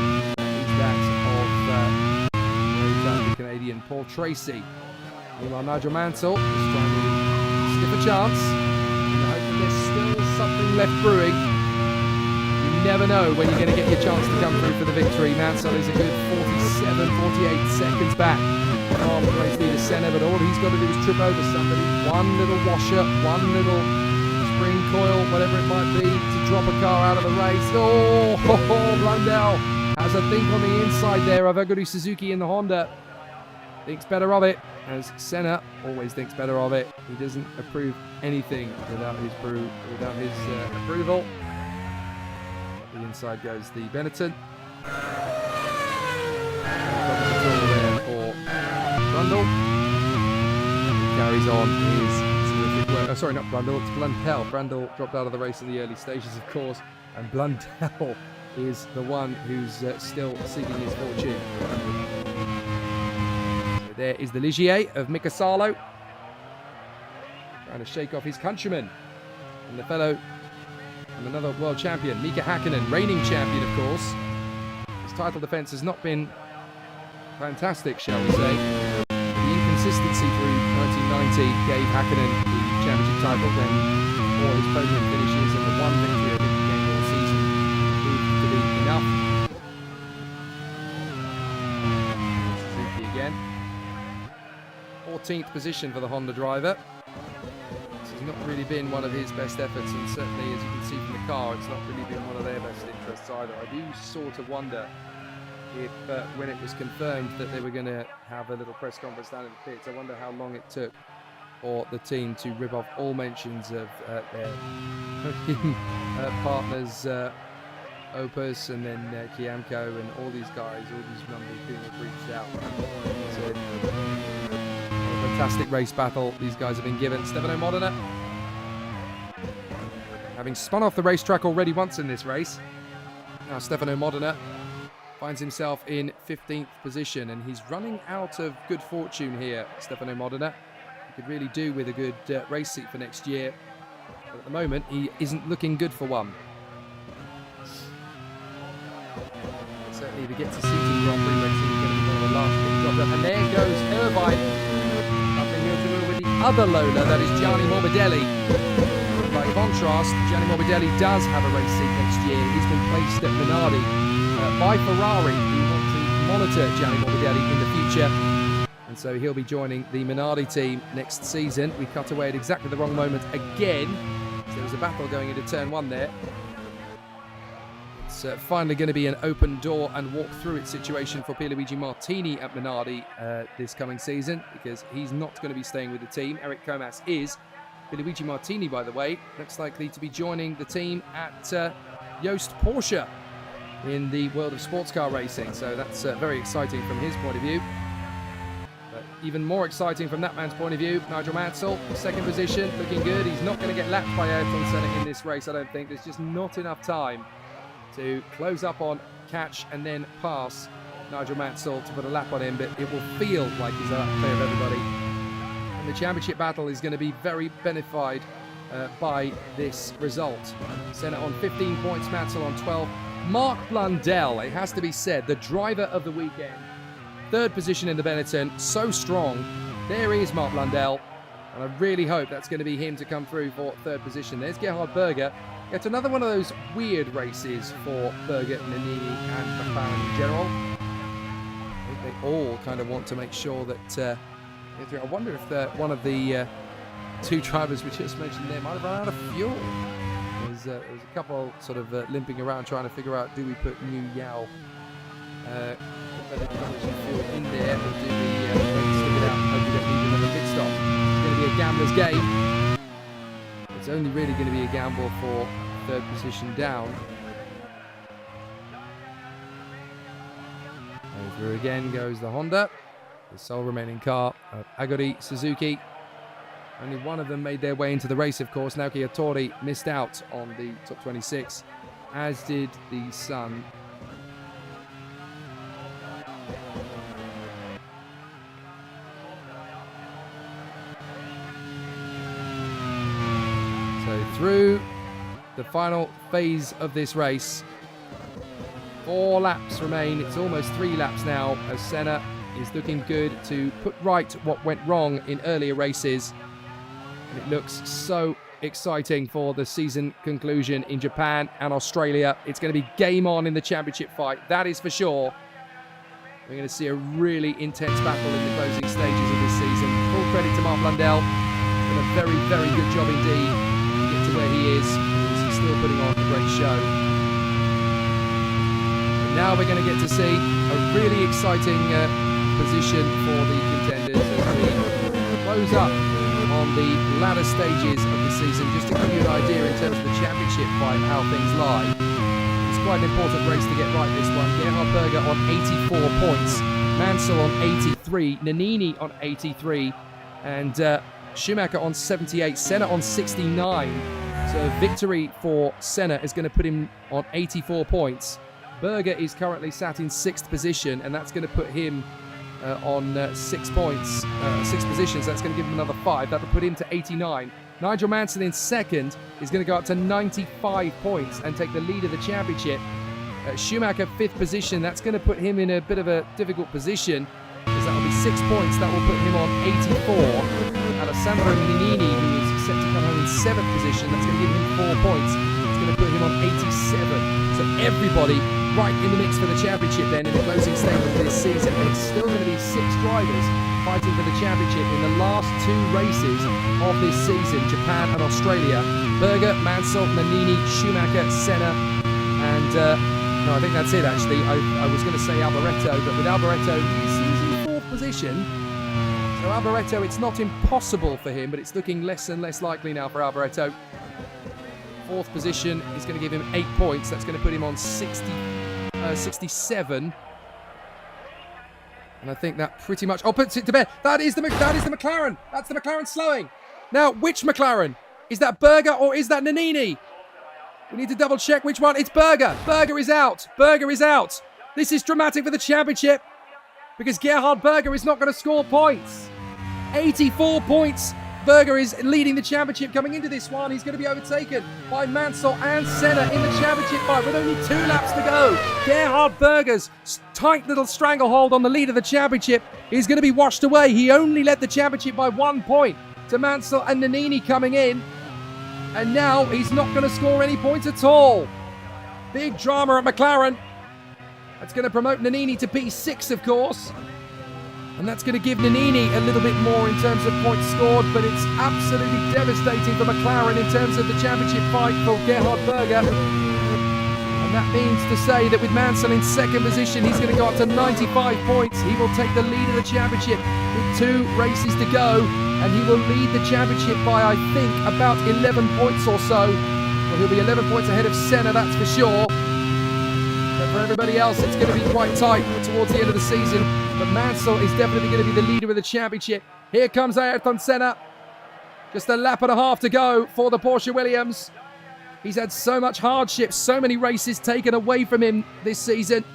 That of the Canadian Paul Tracy. Meanwhile, Nigel Mansell is trying to sniff a chance. And I hope that there's still something left brewing. You never know when you're going to get your chance to come through for the victory. Mansell is a good 48 seconds back from race leader Senna, but all he's got to do is trip over somebody. One little washer, one little spring coil, whatever it might be, to drop a car out of the race. Oh, Blundell has a think on the inside there of Aguri Suzuki in the Honda. Thinks better of it, as Senna always thinks better of it. He doesn't approve anything without his approval. The inside goes the Benetton. There for Brundle. He carries on his terrific work. Oh, sorry, not Brundle, it's Blundell. Brundle dropped out of the race in the early stages, of course, and Blundell is the one who's still seeking his fortune. So there is the Ligier of Mika Salo, trying to shake off his countryman and the fellow and another world champion, Mika Hakkinen, reigning champion, of course. His title defense has not been fantastic, shall we say. The inconsistency through 1990 gave Hakkinen the championship title, then all his podium finishes and the one victory of the game all season proved to be enough. Suzuki again. 14th position for the Honda driver. This has not really been one of his best efforts, and certainly, as you can see from the car, it's not really been one of their best interests either. I do sort of wonder if when it was confirmed that they were going to have a little press conference down in the pits, I wonder how long it took for the team to rip off all mentions of their partners, Opus and then Kiamco and all these guys, all these numbers being reached out. So, a fantastic race battle these guys have been given. Stefano Modena, having spun off the racetrack already once in this race, now Stefano Modena finds himself in 15th position, and he's running out of good fortune here, Stefano Modena. He could really do with a good race seat for next year, but at the moment he isn't looking good for one. But certainly if he gets a seat in Grand Prix racing, he's going to be one of the last to drop up. And there goes Irvine up in here with the other Lola, that is Gianni Morbidelli. By contrast, Gianni Morbidelli does have a race seat next year. He's been placed at Minardi by Ferrari, who want to monitor Gianni Morbidelli in the future. And so he'll be joining the Minardi team next season. We cut away at exactly the wrong moment again. So there was a battle going into turn 1 there. It's finally going to be an open door and walk through it situation for Pierluigi Martini at Minardi this coming season, because he's not going to be staying with the team. Eric Comas is. Pierluigi Martini, by the way, looks likely to be joining the team at Jost Porsche in the world of sports car racing. So that's very exciting from his point of view. But even more exciting from that man's point of view, Nigel Mansell, second position, looking good. He's not going to get lapped by Ayrton Senna in this race, I don't think. There's just not enough time to close up on, catch, and then pass Nigel Mansell to put a lap on him, but it will feel like he's out clear of everybody. And the championship battle is going to be very benefited by this result. Senna on 15 points, Mansell on 12. Mark Blundell, it has to be said, the driver of the weekend. Third position in the Benetton, so strong. There is Mark Blundell, and I really hope that's going to be him to come through for third position. There's Gerhard Berger. It's another one of those weird races for Berger, Nannini and McLaren in general. I think they all kind of want to make sure that... I wonder if one of the two drivers we just mentioned there might have run out of fuel. There's a couple sort of limping around trying to figure out, do we put New Yao fuel in there, or do we stick it out and hope we don't need another pit stop? It's going to be a gambler's game. It's only really going to be a gamble for third position down. And through again goes the Honda, the sole remaining car of Aguri Suzuki. Only one of them made their way into the race, of course. Naoki Hattori missed out on the top 26, as did the Sun. So through the final phase of this race, 4 laps remain. It's almost 3 laps now, as Senna is looking good to put right what went wrong in earlier races. And it looks so exciting for the season conclusion in Japan and Australia. It's going to be game on in the championship fight, that is for sure. We're going to see a really intense battle in the closing stages of this season. Full credit to Mark Blundell. Done a very, very good job indeed to get to where he is. He's still putting on a great show. And now we're going to get to see a really exciting position for the contenders as we close up on the latter stages of the season. Just to give you an idea in terms of the championship fight, how things lie. It's quite an important race to get right, this one. Gerhard Berger on 84 points, Mansell on 83, Nannini on 83, and Schumacher on 78, Senna on 69. So a victory for Senna is going to put him on 84 points. Berger is currently sat in 6th position, and that's going to put him on 6 points, 6 positions. That's going to give him another 5. That will put him to 89. Nigel Mansell in 2nd is going to go up to 95 points and take the lead of the championship. Schumacher 5th position. That's going to put him in a bit of a difficult position, because that will be 6 points. That will put him on 84. Alessandro Nannini, who is set to come home in 7th position, that's going to give him 4 points. It's going to put him on 87. So everybody right in the mix for the championship then in the closing stages of this season. And it's still going to be 6 drivers fighting for the championship in the last 2 races of this season, Japan and Australia. Berger, Mansell, Nannini, Schumacher, Senna, and no, I think that's it actually. I was going to say Alboreto, but with Alboreto, he's in 4th position. So Alboreto, it's not impossible for him, but it's looking less and less likely now for Alboreto. 4th position is going to give him 8 points. That's going to put him on 67. And I think that pretty much puts it to bed. That is the McLaren. That's the McLaren slowing. Now, which McLaren? Is that Berger or is that Nannini? We need to double check which one. It's Berger. Berger is out. Berger is out. This is dramatic for the championship, because Gerhard Berger is not going to score points. 84 points. Berger is leading the championship coming into this one. He's going to be overtaken by Mansell and Senna in the championship fight with only 2 laps to go. Gerhard Berger's tight little stranglehold on the lead of the championship is going to be washed away. He only led the championship by 1 point to Mansell and Nannini coming in. And now he's not going to score any points at all. Big drama at McLaren. That's going to promote Nannini to P6, of course. And that's going to give Nannini a little bit more in terms of points scored, but it's absolutely devastating for McLaren in terms of the championship fight for Gerhard Berger. And that means to say that with Mansell in second position, he's going to go up to 95 points. He will take the lead of the championship with 2 races to go, and he will lead the championship by, I think, about 11 points or so. Well, he'll be 11 points ahead of Senna, that's for sure. But for everybody else, it's going to be quite tight towards the end of the season. But Mansell is definitely going to be the leader of the championship. Here comes Ayrton Senna. Just a lap and a half to go for the Porsche Williams. He's had so much hardship, so many races taken away from him this season.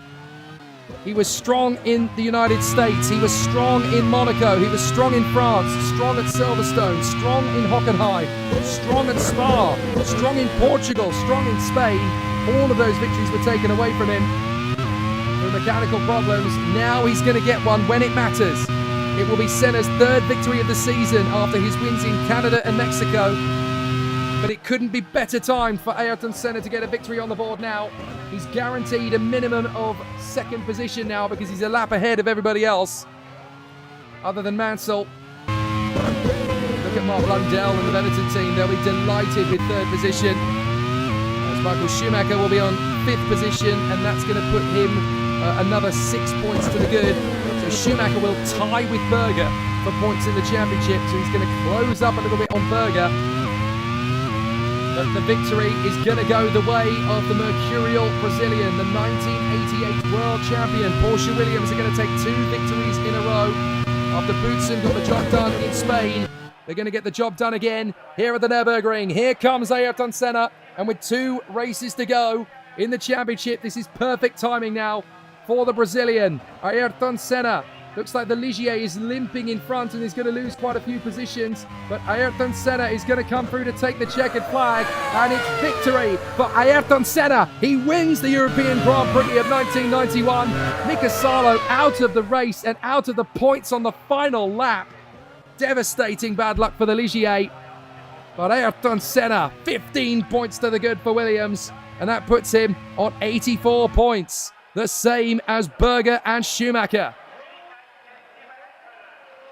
He was strong in the United States. He was strong in Monaco. He was strong in France, strong at Silverstone, strong in Hockenheim, strong at Spa, strong in Portugal, strong in Spain. All of those victories were taken away from him through mechanical problems. Now he's going to get one when it matters. It will be Senna's 3rd victory of the season after his wins in Canada and Mexico. But it couldn't be better timed for Ayrton Senna to get a victory on the board now. He's guaranteed a minimum of 2nd position now because he's a lap ahead of everybody else, other than Mansell. Look at Mark Blundell and the Benetton team. They'll be delighted with 3rd position, as Michael Schumacher will be on 5th position, and that's going to put him another 6 points to the good. So Schumacher will tie with Berger for points in the championship, so he's going to close up a little bit on Berger. But the victory is going to go the way of the Mercurial Brazilian, the 1988 world champion. Porsche Williams are going to take 2 victories in a row. After Boutsen got the job done in Spain, they're going to get the job done again here at the Nurburgring. Here comes Ayrton Senna, and with 2 races to go in the championship, this is perfect timing now for the Brazilian. Ayrton Senna. Looks like the Ligier is limping in front and is going to lose quite a few positions. But Ayrton Senna is going to come through to take the checkered flag. And it's victory for Ayrton Senna. He wins the European Grand Prix of 1991. Mika Salo out of the race and out of the points on the final lap. Devastating bad luck for the Ligier. But Ayrton Senna, 15 points to the good for Williams. And that puts him on 84 points. The same as Berger and Schumacher.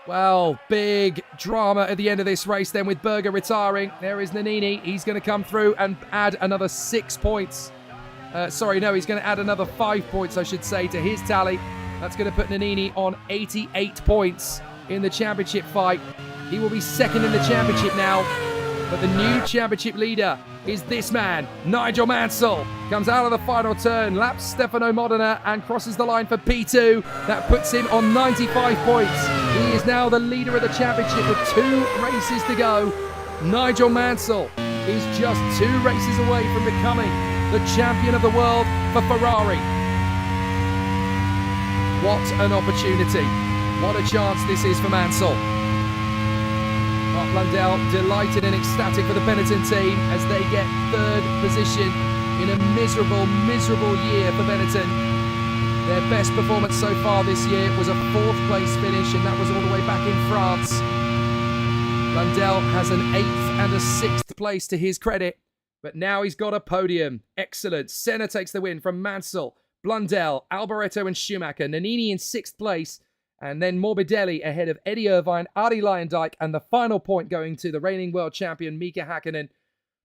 Well, big drama at the end of this race then with Berger retiring. There is Nannini. He's going to come through and add another 6 points. He's going to add another 5 points, I should say, to his tally. That's going to put Nannini on 88 points in the championship fight. He will be 2nd in the championship now. But the new championship leader is this man, Nigel Mansell. Comes out of the final turn, laps Stefano Modena and crosses the line for P2. That puts him on 95 points. He is now the leader of the championship with 2 races to go. Nigel Mansell is just 2 races away from becoming the champion of the world for Ferrari. What an opportunity. What a chance this is for Mansell. Mark Blundell delighted and ecstatic for the Benetton team as they get 3rd position in a miserable, miserable year for Benetton. Their best performance so far this year was a 4th place finish, and that was all the way back in France. Blundell has an 8th and a 6th place to his credit, but now he's got a podium. Excellent. Senna takes the win from Mansell, Blundell, Alboreto and Schumacher. Nannini in 6th place. And then Morbidelli ahead of Eddie Irvine, Arie Luyendyk, and the final point going to the reigning world champion, Mika Häkkinen.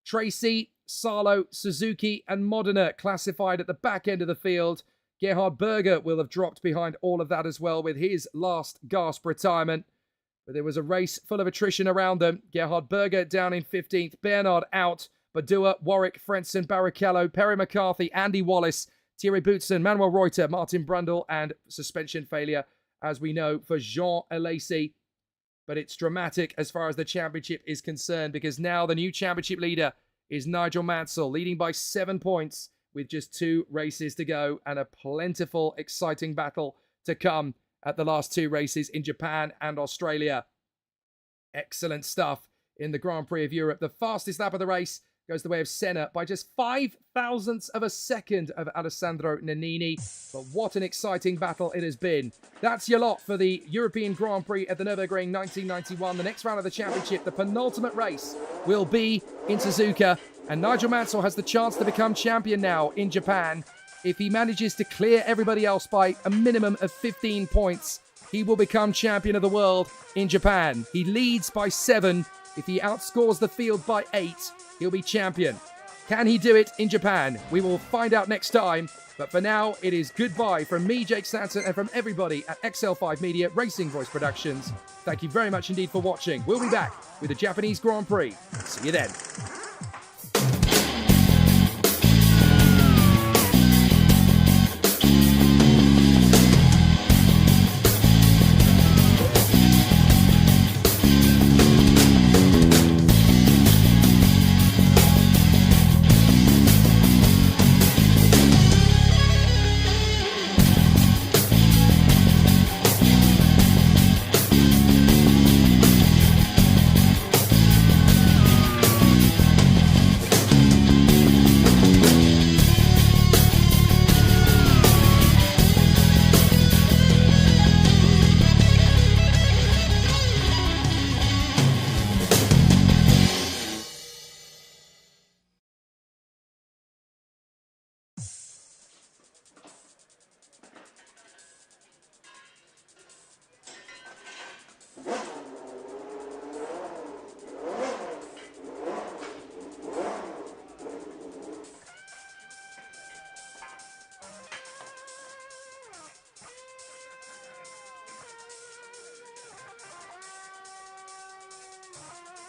Tracy, Salo, Suzuki, and Modena classified at the back end of the field. Gerhard Berger will have dropped behind all of that as well with his last gasp retirement. But there was a race full of attrition around them. Gerhard Berger down in 15th, Bernard out, Badua, Warwick, Frentzen, Barrichello, Perry McCarthy, Andy Wallace, Thierry Boutsen, Manuel Reuter, Martin Brundle, and suspension failure, as we know, for Jean Alesi. But it's dramatic as far as the championship is concerned, because now the new championship leader is Nigel Mansell, leading by 7 points with just 2 races to go and a plentiful, exciting battle to come at the last 2 races in Japan and Australia. Excellent stuff in the Grand Prix of Europe. The fastest lap of the race goes the way of Senna by just 0.005 of a second of Alessandro Nannini. But what an exciting battle it has been. That's your lot for the European Grand Prix at the Nurburgring 1991. The next round of the championship, the penultimate race, will be in Suzuka. And Nigel Mansell has the chance to become champion now in Japan if he manages to clear everybody else by a minimum of 15 points, he will become champion of the world in Japan. He leads by 7. If he outscores the field by 8, he'll be champion. Can he do it in Japan? We will find out next time. But for now, it is goodbye from me, Jake Sanson, and from everybody at XL5 Media Racing Voice Productions. Thank you very much indeed for watching. We'll be back with the Japanese Grand Prix. See you then.